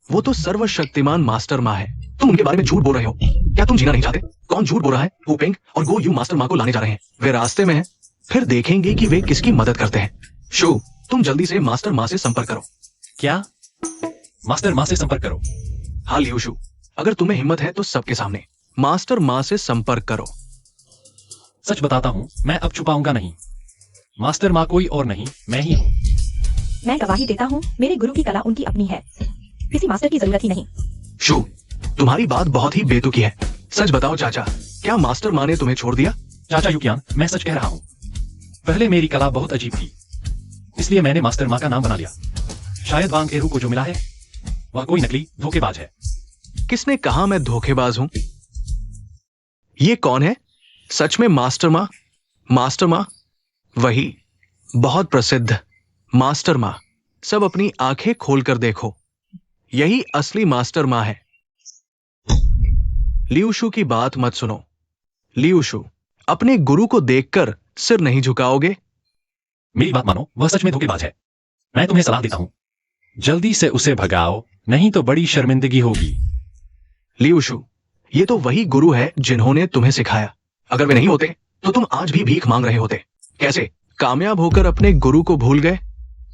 वो तो सर्वशक्तिमान मास्टर माँ है। तुम उनके बारे में झूठ बोल रहे हो। क्या तुम जीना नहीं चाहते? कौन झूठ बोल रहा है? हु पेंग और गो यू मास्टर माँ को लाने जा रहे हैं। वे रास्ते में हैं। फिर देखेंगे कि वे किसकी मदद करते हैं। शू, तुम जल्दी से मास्टर माँ से संपर्क करो। क्या? मास्टर माँ से संपर्क करो? हाँ लियू शू, अगर तुम्हें हिम्मत है तो सबके सामने मास्टर माँ से संपर्क करो। सच बताता हूँ, मैं अब छुपाऊंगा नहीं। मास्टर माँ कोई और नहीं, मैं ही हूँ। मैं गवाही देता हूँ, मेरे गुरु की कला उनकी अपनी है, किसी मास्टर की जरूरत ही नहीं। शू, तुम्हारी बात बहुत ही बेतुकी है। सच बताओ चाचा, क्या मास्टर माँ ने तुम्हें छोड़ दिया? चाचा युकियान, मैं सच कह रहा हूँ। पहले मेरी कला बहुत अजीब थी, इसलिए मैंने मास्टर माँ का नाम बना लिया। शायद वांग एरहू को जो मिला है वह कोई नकली धोखेबाज है। किसने कहा मैं धोखेबाज हूं? ये कौन है? सच में मास्टर माँ? मास्टर माँ वही, बहुत प्रसिद्ध मास्टर माँ। सब अपनी आंखें खोलकर देखो, यही असली मास्टर माँ है। लियू शू की बात मत सुनो। लियू शू, अपने गुरु को देखकर सिर नहीं झुकाओगे? मेरी बात मानो, वह सच में धोखेबाज है। मैं तुम्हें सलाह देता हूँ, जल्दी से उसे भगाओ, नहीं तो बड़ी शर्मिंदगी होगी। लियू शू, ये तो वही गुरु है जिन्होंने तुम्हें सिखाया। अगर वे नहीं होते तो तुम आज भी भीख मांग रहे होते। कैसे कामयाब होकर अपने गुरु को भूल गए?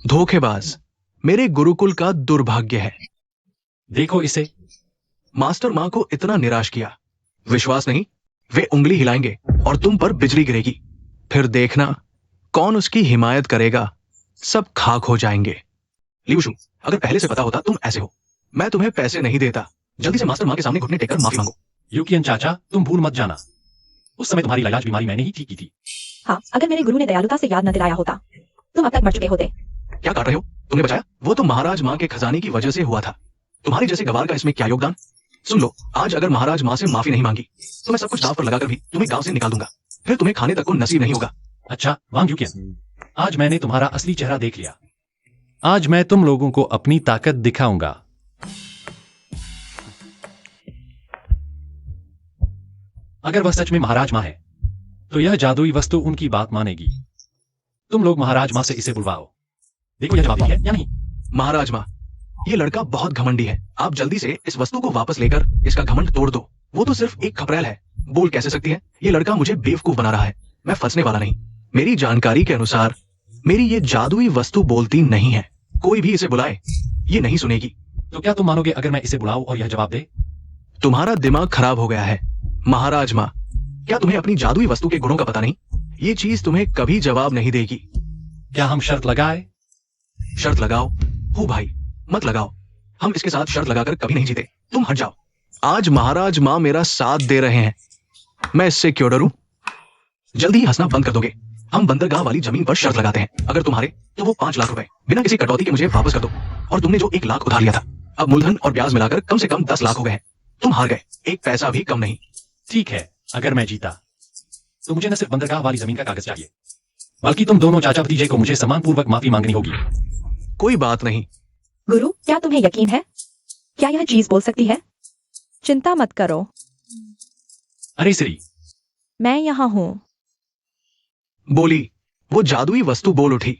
धोखेबाज, मेरे गुरुकुल का दुर्भाग्य है। देखो इसे। मास्टर माँ को इतना निराश किया। विश्वास नहीं? वे उंगली हिलाएंगे और तुम पर बिजली गिरेगी। फिर देखना कौन उसकी हिमायत करेगा। सब खाक हो जाएंगे। लियू शू, अगर पहले से पता होता तुम ऐसे हो। मैं तुम्हें पैसे नहीं देता। जल्दी से मास्टर माँ के सामने घुटने टेककर माफी मांगो। युकियन चाचा, तुम भूल मत जाना, उस समय तुम्हारी इलाज बीमारी मैंने ही ठीक की थी। हाँ, अगर मेरे गुरु ने दयालुता से याद न दिलाया होता, तुम अब तक मर चुके होते। क्या कर रहे हो? तुमने बचाया? वो तो महाराज माँ के खजाने की वजह से हुआ था। तुम्हारे जैसे गवार का इसमें क्या योगदान? सुन लो, आज अगर महाराज माँ से माफी नहीं मांगी तो मैं सब कुछ दांव पर लगाकर भी तुम्हें गांव से निकाल दूंगा। फिर तुम्हें खाने तक को नसीब नहीं होगा। अच्छा वांग युकियन, आज मैंने तुम्हारा असली चेहरा देख लिया। आज मैं तुम लोगों को अपनी ताकत दिखाऊंगा। अगर वह सच में महाराज माँ है तो यह जादुई वस्तु उनकी बात मानेगी। तुम लोग महाराज माँ से इसे बुलवाओ। देखो यह जवाब है या नहीं। महाराज माँ, ये लड़का बहुत घमंडी है। आप जल्दी से इस वस्तु को वापस लेकर इसका घमंड तोड़ दो। वो तो सिर्फ एक खपरेल है, बोल कैसे सकती है? ये लड़का मुझे बेवकूफ बना रहा है। मैं फंसने वाला नहीं। मेरी जानकारी के अनुसार मेरी ये जादुई वस्तु बोलती नहीं है। कोई भी इसे बुलाए ये नहीं सुनेगी। तो क्या तुम मानोगे अगर मैं इसे बुलाऊं और यह जवाब दे? तुम्हारा दिमाग खराब हो गया है महाराज माँ। क्या तुम्हें अपनी जादुई वस्तु के गुणों का पता नहीं? ये चीज तुम्हें कभी जवाब नहीं देगी। क्या हम शर्त लगाए? शर्त लगाओ? हो भाई, मत लगाओ। हम इसके साथ शर्त लगाकर कभी नहीं जीते। तुम हट जाओ। आज महाराज माँ मेरा साथ दे रहे हैं, मैं इससे क्यों डरूं? जल्दी ही हंसना बंद कर दोगे? हम बंदरगाह वाली जमीन पर शर्त लगाते हैं। अगर तुम्हारे तो वो 5 लाख रुपए बिना किसी कटौती के मुझे वापस कर दो। और तुमने जो 1 लाख उधार लिया था, अब मूलधन और ब्याज मिलाकर कम से कम 10 लाख हो गए हैं। तुम हार गए, 1 पैसा भी कम नहीं। ठीक है, अगर मैं जीता तो मुझे न सिर्फ बंदरगाह वाली जमीन का कागज चाहिए, बल्कि तुम दोनों चाचा भतीजे को मुझे सम्मानपूर्वक माफी मांगनी होगी। कोई बात नहीं। गुरु, क्या तुम्हें यकीन है? क्या यह चीज बोल सकती है? चिंता मत करो, अरे श्री, मैं यहाँ हूँ। बोली, वो जादुई वस्तु बोल उठी।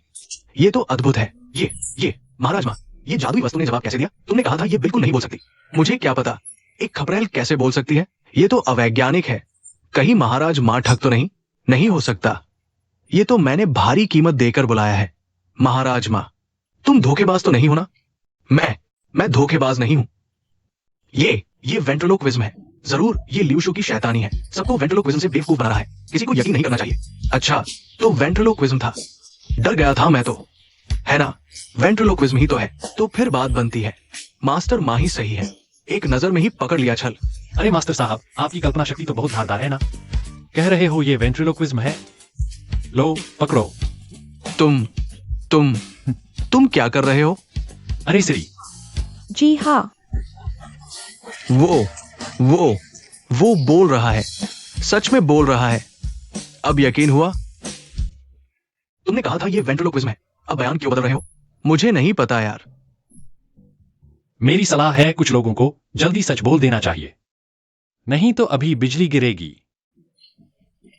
ये तो अद्भुत है। ये महाराज माँ, ये जादुई वस्तु ने जवाब कैसे दिया? तुमने कहा था ये बिल्कुल नहीं बोल सकती। मुझे क्या पता एक खपरेल कैसे बोल सकती है? ये तो अवैज्ञानिक है। कहीं महाराज माँ ठग तो नहीं हो सकता। ये तो मैंने भारी कीमत देकर बुलाया है। महाराज माँ, तुम धोखेबाज तो नहीं हो ना? मैं धोखेबाज नहीं हूं। ये वेंट्रोलोक्विज्म है। जरूर ये लियू शू की शैतानी है। सबको वेंट्रोलोक्विज्म से बेवकूफ बना रहा है। किसी को यकीन नहीं करना चाहिए। अच्छा, तो वेंट्रोलोक्विज्म था। डर गया था मैं तो, है ना? वेंट्रोलोक्विज्म ही तो है। तो फिर बात बनती है मास्टर माँ ही सही है। एक नजर में ही पकड़ लिया छल। अरे मास्टर साहब, आपकी कल्पना शक्ति तो बहुत धारदार है ना। कह रहे हो ये वेंट्रिलोक्विज्म है? लो पकड़ो। तुम क्या कर रहे हो? अरे श्री, जी हाँ, वो बोल रहा है। सच में बोल रहा है। अब यकीन हुआ? तुमने कहा था ये वेंट्रिलोक्विज्म है। अब बयान क्यों बदल रहे हो? मुझे नहीं पता यार। मेरी सलाह है कुछ लोगों को जल्दी सच बोल देना चाहिए, नहीं तो अभी बिजली गिरेगी।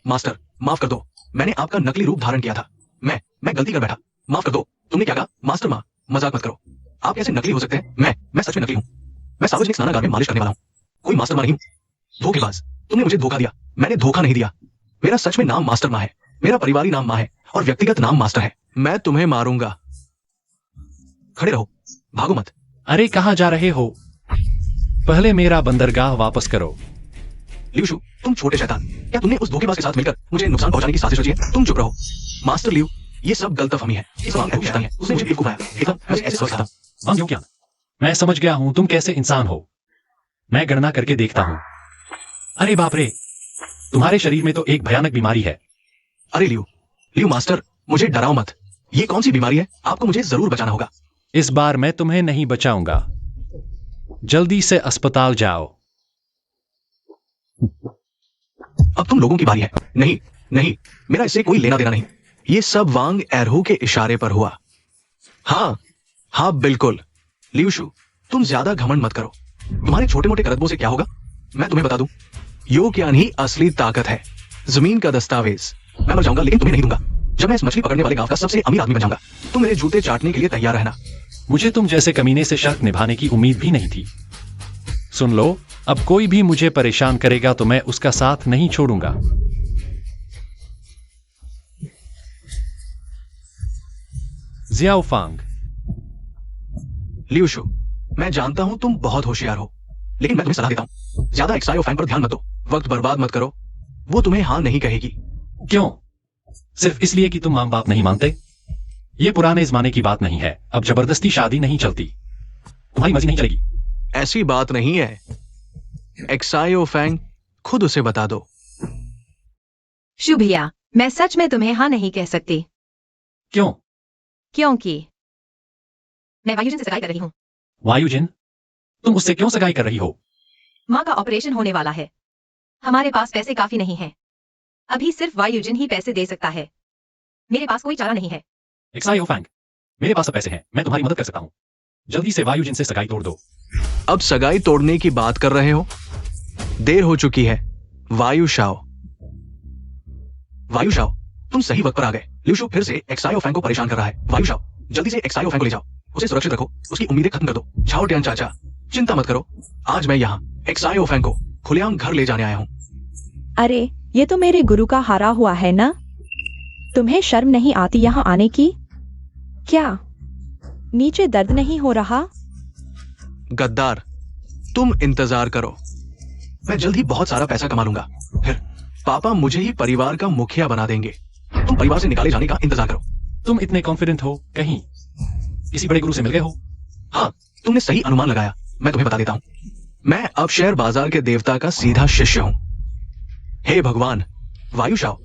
मास्टर माफ कर दो, मैंने आपका नकली रूप धारण किया था। मैं गलती कर बैठा, माफ कर दो। तुमने क्या कहा? मास्टर माँ, मजाक मत करो। आप कैसे नकली हो सकते हैं? मैं सच में नकली हूँ। मैं सार्वजनिक स्नानागार में मालिश करने वाला हूँ, कोई मास्टर माँ नहीं हूँ। धोखेबाज, तुमने मुझे धोखा दिया। मैंने धोखा नहीं दिया। मेरा सच में नाम मास्टर माँ है, मेरा परिवारी नाम माँ है और व्यक्तिगत नाम मास्टर है। मैं तुम्हें मारूंगा। खड़े रहो, भागो मत। अरे कहाँ जा रहे हो? पहले मेरा बंदरगाह वापस करो। लियू शू, तुम छोटे शैतान, क्या तुमने उस धोखेबाज के साथ मिलकर मुझे नुकसान पहुंचाने की साजिश रची है? तुम चुप रहो। मास्टर लियू, ये सब गलतफहमी है। इस वांग एहू शैतान है, उसने मुझे बेवकूफ बनाया। देखा, मैं ऐसे सोच रहा था। वांग यू क्या? मैं समझ गया हूं तुम कैसे इंसान हो। मैं गणना करके देखता हूं। अरे बाप रे, तुम्हारे शरीर में तो एक भयानक बीमारी है। अरे लियू मास्टर, मुझे डराओ मत। ये कौन सी बीमारी है? आपको मुझे जरूर बचाना होगा। इस बार मैं तुम्हें नहीं बचाऊंगा। जल्दी से अस्पताल जाओ। अब तुम लोगों की बारी है। नहीं, मेरा इससे कोई लेना देना नहीं। ये सब वांग एरहू के इशारे पर हुआ। हाँ बिल्कुल। लियू शू, तुम ज्यादा घमंड मत करो। तुम्हारे छोटे मोटे करतबों से क्या होगा? मैं तुम्हें बता दूं, योग ज्ञान ही असली ताकत है। जमीन का दस्तावेज। मैं मर जाऊंगा लेकिन तुम्हें नहीं दूंगा। जब मैं इस मछली पकड़ने वाले गांव का सबसे अमीर आदमी बन जाऊंगा, तुम मेरे जूते चाटने के लिए तैयार रहना। मुझे तुम जैसे कमीने से शर्त निभाने की उम्मीद भी नहीं थी। सुन लो, अब कोई भी मुझे परेशान करेगा तो मैं उसका साथ नहीं छोड़ूंगा। जियाओ फांग। लियू शू, मैं जानता हूं तुम बहुत होशियार हो, लेकिन मैं तुम्हें सलाह देता हूं, ज्यादा एक्सायो फैंग पर ध्यान मत दो। वक्त बर्बाद मत करो, वो तुम्हें हाँ नहीं कहेगी। क्यों? सिर्फ इसलिए कि तुम मां बाप नहीं मानते? ये पुराने जमाने की बात नहीं है। अब जबरदस्ती शादी नहीं चलती। तुम्हारी मर्जी नहीं चलेगी। ऐसी बात नहीं है। एक्सायो फैंग, खुद उसे बता दो। शुभिया, मैं सच में तुम्हें हाँ नहीं कह सकती। क्यों? क्योंकि मैं वायुजन से सगाई कर रही हूँ। वायुजिन? तुम उससे क्यों सगाई कर रही हो? माँ का ऑपरेशन होने वाला है। हमारे पास पैसे काफी नहीं है। अभी सिर्फ वायुजन ही पैसे दे सकता है। मेरे पास कोई चारा नहीं है। एक्सायो फैंग, मेरे पास सब पैसे हैं, मैं तुम्हारी मदद कर सकता हूं। जल्दी से वायुजिन से सगाई तोड़ दो। अब सगाई तोड़ने की बात कर रहे हो? देर हो चुकी है। वायुशाओ, तुम सही वक्त पर आ गए। लियू शू फिर से एक्सायो फैंग को परेशान कर रहा है। वायुशाओ, जल्दी से एक्सायो फैंग को ले जाओ, उसे सुरक्षित रखो, उसकी उम्मीदें खत्म कर दो। झाओ टियान चाचा, चिंता मत करो, आज मैं यहाँ एक्सायो फैंग को खुलेआम घर ले जाने आया हूँ। अरे, ये तो मेरे गुरु का हारा हुआ है ना? तुम्हें शर्म नहीं आती यहाँ आने की? क्या नीचे दर्द नहीं हो रहा? गद्दार, तुम इंतजार करो, मैं जल्द ही बहुत सारा पैसा कमा लूंगा। फिर पापा मुझे ही परिवार का मुखिया बना देंगे। तुम परिवार से निकाले जाने का इंतजार करो। तुम इतने कॉन्फिडेंट हो, कहीं किसी बड़े गुरु से मिल गए हो? हाँ, तुमने सही अनुमान लगाया। मैं तुम्हें बता देता हूँ, मैं अब शेयर बाजार के देवता का सीधा शिष्य हूँ। हे भगवान, वायुशाओ,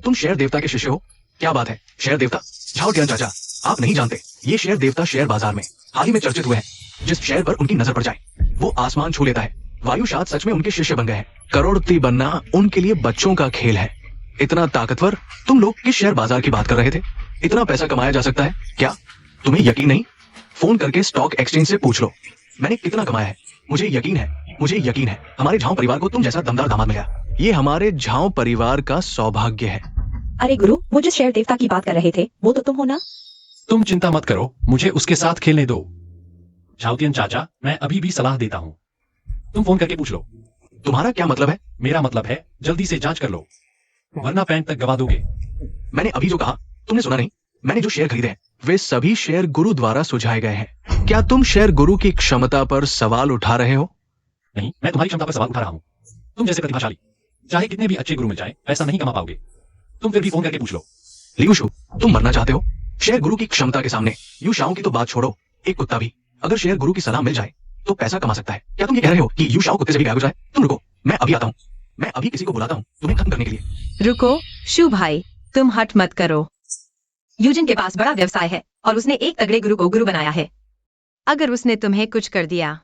तुम शेयर देवता के शिष्य हो? क्या बात है, शेयर देवता। झाओ टियान चाचा, आप नहीं जानते, ये शेयर देवता शेयर बाजार में हाल ही में चर्चित हुए हैं। जिस शेयर पर उनकी नजर पड़ जाए वो आसमान छू लेता है। वायुशाद सच में उनके शिष्य बन गए हैं। करोड़पति बनना उनके लिए बच्चों का खेल है। इतना ताकतवर। तुम लोग किस शेयर बाजार की बात कर रहे थे? इतना पैसा कमाया जा सकता है क्या? तुम्हें यकीन नहीं? फोन करके स्टॉक एक्सचेंज से पूछ लो मैंने कितना कमाया है। मुझे यकीन है हमारे झाओ परिवार को तुम जैसा दमदार दामाद मिला। ये हमारे झाओ परिवार का सौभाग्य है। अरे गुरु, वो जिस शेर देवता की बात कर रहे थे वो तो तुम हो ना? तुम चिंता मत करो, मुझे उसके साथ खेलने दो। झाओतियन चाचा, मैं अभी भी सलाह देता हूँ, तुम फोन करके पूछ लो। तुम्हारा क्या मतलब है? मेरा मतलब है जल्दी से जांच कर लो, वरना पैंट तक गवा दोगे। मैंने अभी जो कहा तुमने सुना नहीं? मैंने जो शेयर खरीदे हैं वे सभी शेयर गुरु द्वारा सुझाए गए हैं। क्या तुम शेयर गुरु की क्षमता पर सवाल उठा रहे हो? नहीं, मैं तुम्हारी क्षमता पर सवाल उठा रहा हूँ। तुम जैसे प्रतिभाशाली चाहे कितने भी अच्छे गुरु मिल जाए, पैसा नहीं कमा पाओगे। तुम फिर भी फोन करके पूछ लो। लियू शू, तुम मरना चाहते हो? शेयर गुरु की क्षमता के सामने यू शाओ की तो बात छोड़ो, एक कुत्ता भी अगर शेयर गुरु की सलाह मिल जाए तो पैसा कमा सकता है। क्या तुम ये कह रहे हो कि यू शाओ कुत्ते से भी गायब हो जाए? तुम रुको, मैं अभी आता हूँ। मैं अभी किसी को बुलाता हूँ तुम्हें खत्म करने के लिए। रुको शु भाई, तुम हट मत करो। यूजिन के पास बड़ा व्यवसाय है और उसने एक तगड़े गुरु को गुरु बनाया है। अगर उसने तुम्हें कुछ कर दिया,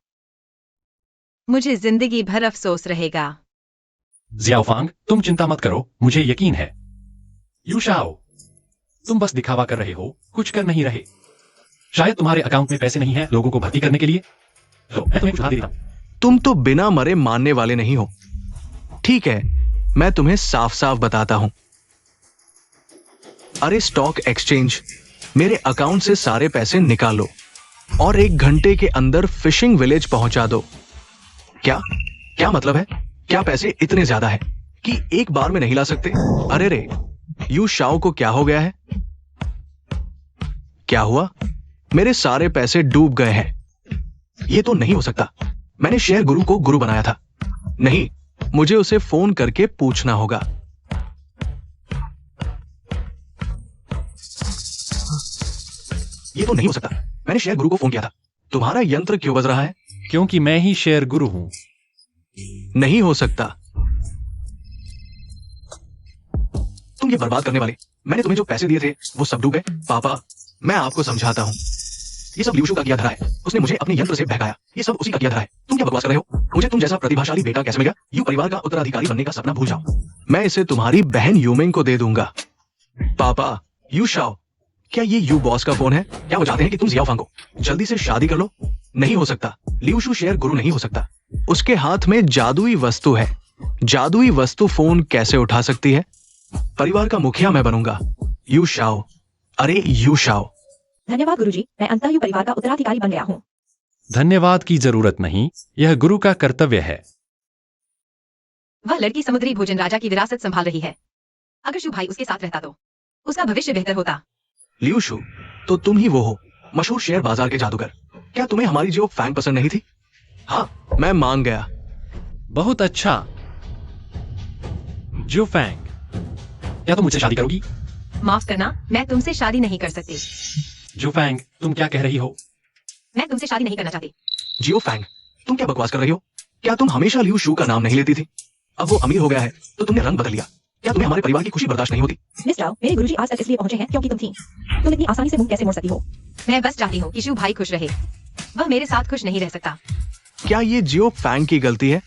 मुझे जिंदगी भर अफसोस रहेगा। जियाओफांग, तुम चिंता मत करो, मुझे यकीन है। यू शाओ, तुम बस दिखावा कर रहे हो, कुछ कर नहीं रहे। शायद तुम्हारे अकाउंट में पैसे नहीं है लोगों को भर्ती करने के लिए, तो मैं तुम्हें कुछ उधार दे देता हूं। तुम तो बिना मरे मानने वाले नहीं हो। ठीक है, मैं तुम्हें साफ साफ बताता हूं। अरे स्टॉक एक्सचेंज, मेरे अकाउंट से सारे पैसे निकालो और 1 घंटे के अंदर फिशिंग विलेज पहुंचा दो। क्या क्या मतलब है? क्या पैसे इतने ज्यादा है कि एक बार में नहीं ला सकते? अरे रे, यू शाओ को क्या हो गया है? क्या हुआ? मेरे सारे पैसे डूब गए हैं। ये तो नहीं हो सकता। मैंने शेयर गुरु को गुरु बनाया था। नहीं, मुझे उसे फोन करके पूछना होगा। ये तो नहीं हो सकता। मैंने शेयर गुरु को फोन किया था। तुम्हारा यंत्र क्यों बज रहा है? क्योंकि मैं ही शेयर गुरु हूं। नहीं हो सकता। तुम ये बर्बाद करने वाले। मैंने तुम्हें जो पैसे दिए थे वो सब डूब गए। पापा, मैं आपको समझाता हूं। ये सब लियूशु का किया धरा है। उसने मुझे अपने यंत्र से बहकाया। ये सब उसी का किया धरा है। तुम क्या बकवास कर रहे हो? मुझे तुम जैसा प्रतिभाशाली बेटा कैसे मिलेगा? यू परिवार का उत्तराधिकारी बनने का सपना भूल जाओ। मैं इसे तुम्हारी बहन यूमिंग को दे दूंगा। पापा, यू शाओ, क्या ये यू बॉस का फोन है? क्या वो चाहते हैं कि तुम जियाओ फांग को जल्दी से शादी कर लो? नहीं हो सकता। लियूशु शेयर गुरु नहीं हो सकता। उसके हाथ में जादुई वस्तु है। जादुई वस्तु फोन कैसे उठा सकती है? परिवार का मुखिया मैं बनूंगा। यू शाओ, अरे यू शाओ। धन्यवाद गुरुजी, मैं अंतः यू परिवार का उत्तराधिकारी बन गया हूँ। धन्यवाद की जरूरत नहीं, यह गुरु का कर्तव्य है। वह लड़की समुद्री भोजन राजा की विरासत संभाल रही है। अगर शु भाई उसके साथ रहता तो उसका भविष्य बेहतर होता। लियूशु, तो तुम ही वो हो, मशहूर शेयर बाजार के जादूगर। क्या तुम्हें हमारी जो फैंग पसंद नहीं थी? हाँ, मैं मान गया। बहुत अच्छा। जो फैंग, क्या तुम मुझसे शादी करोगी? माफ करना, मैं तुमसे शादी नहीं कर सकती। जो फैंग, तुम क्या कह रही हो? मैं तुमसे शादी नहीं करना चाहती। जियो फैंग, तुम क्या बकवास कर रही हो? क्या तुम हमेशा लियूशु का नाम नहीं लेती थी? अब वो अमीर हो गया है तो तुमने रंग बदल लिया। क्या तुम्हें हमारे परिवार की खुशी बर्दाश्त नहीं होती? मिस जाओ, मेरे गुरुजी आज तक इसलिए पहुंचे हैं क्योंकि तुम थी। तुम इतनी आसानी से मुंह कैसे मोड़ सकती हो? मैं बस चाहती हूँ कि शु भाई खुश रहे। वह मेरे साथ खुश नहीं रह सकता। क्या ये जियो फैंग की गलती है?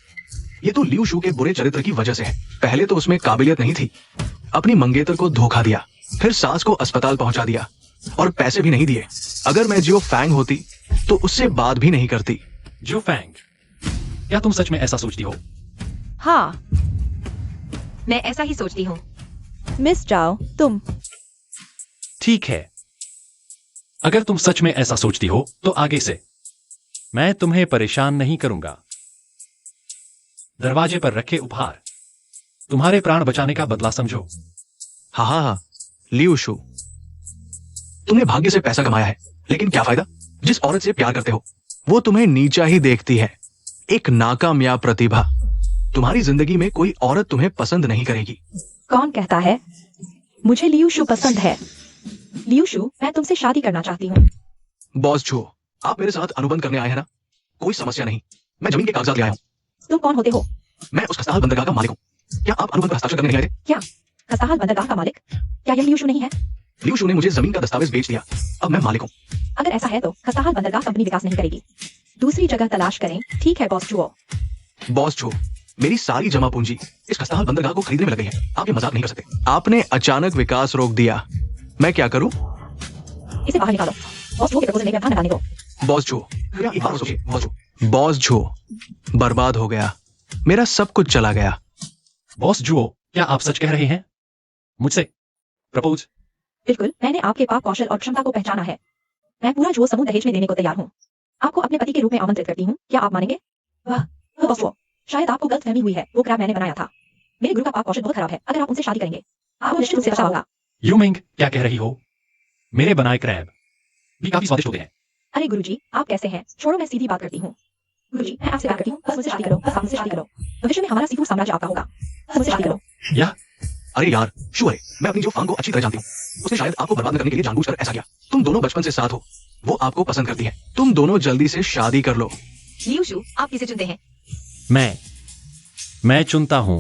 ये तो लियूशु के बुरे चरित्र की वजह से है। पहले तो उसमें काबिलियत नहीं थी, अपनी मंगेतर को धोखा दिया, फिर सास को अस्पताल पहुंचा दिया और पैसे भी नहीं दिए। अगर मैं जियो फैंग होती तो उससे बात भी नहीं करती। जो फैंग, क्या तुम सच में ऐसा सोचती हो? हाँ, मैं ऐसा ही सोचती हूँ। मिस जाओ, तुम ठीक है। अगर तुम सच में ऐसा सोचती हो तो आगे से मैं तुम्हें परेशान नहीं करूंगा। दरवाजे पर रखे उपहार तुम्हारे प्राण बचाने का बदला समझो। हाँ हाँ हाँ, लियूशु, तुमने भाग्य से पैसा कमाया है, लेकिन क्या फायदा? जिस औरत से प्यार करते हो वो तुम्हें नीचा ही देखती है। एक नाकामयाब प्रतिभा। तुम्हारी जिंदगी में कोई औरत तुम्हें पसंद नहीं करेगी। कौन कहता है? मुझे लियूशु पसंद है। लियूशु, मैं तुमसे शादी करना चाहती हूँ। बॉस छो, आप मेरे साथ अनुबंध करने आए हैं ना? कोई समस्या नहीं, मैं जमीन के कागजात ले आया हूँ। तुम कौन होते हो? मैं उस खस्ताहाल बंदरगाह का मालिक हूँ। क्या आप अनुबंध पर हस्ताक्षर करने नहीं आए थे? क्या खस्ताहाल बंदरगाह का मालिक? क्या यह लियूशु नहीं है? लियूशु ने मुझे जमीन का दस्तावेज बेच दिया। अब मैं मालिक हूँ। अगर ऐसा है तो खस्ताहाल बंदरगाह कंपनी विकास नहीं करेगी। दूसरी जगह तलाश करें। ठीक है बॉस जुओ। बॉस छो, मेरी सारी जमा पूंजी इस खस्ताहाल बंदरगाह को खरीदने में लग गई है। आप ये मजाक नहीं कर सकते। आपने अचानक विकास रोक दिया। मैं क्या करूं? इसे बाहर निकालो। बॉस जुओ के प्रपोजल में व्यवधान न डालने दो। बॉस छो, एक बार सोचिए। बॉस छो, बर्बाद हो गया। मेरा सब कुछ चला गया। बॉस जुओ, क्या आप सच कह रहे हैं? मुझसे प्रपोज? बिल्कुल, मैंने आपके पाप कौशल और क्षमता को पहचाना है। मैं पूरा जुओ समूह दहेज में देने को तैयार हूँ। आपको अपने पति के रूप में आमंत्रित करती हूँ। क्या आप मानेंगे? वाह बॉस जुओ, शायद आपको गलतफहमी हुई है। वो क्रैब मैंने बनाया था। मेरे गुरु का पाप कौशल बहुत खराब है। अगर आप उनसे शादी करेंगे आपको निश्चित रूप से अच्छा होगा। यूमिंग, क्या कह रही हो? मेरे बनाए क्रैब भी काफी स्वादिष्ट होते हैं। अरे गुरुजी, आप कैसे हैं? छोड़ो, मैं सीधी बात करती हूँ। गुरुजी, मैं आपसे बात करती हूँ। बस मुझसे शादी करो। बस आप मुझसे शादी करो। भविष्य में हमारा सीफूड साम्राज्य आपका होगा। बस मुझसे शादी करो। या अरे यार, शुअर है, मैं अपनी जो फांग को अच्छी तरह जानती हूँ। उसने शायद आपको बर्बाद करने के लिए जानबूझकर ऐसा किया। तुम दोनों बचपन से साथ हो। वो आपको पसंद करती है। तुम दोनों जल्दी से शादी कर लो। लियूशु, आप किसे चुनते हैं? मैं चुनता हूं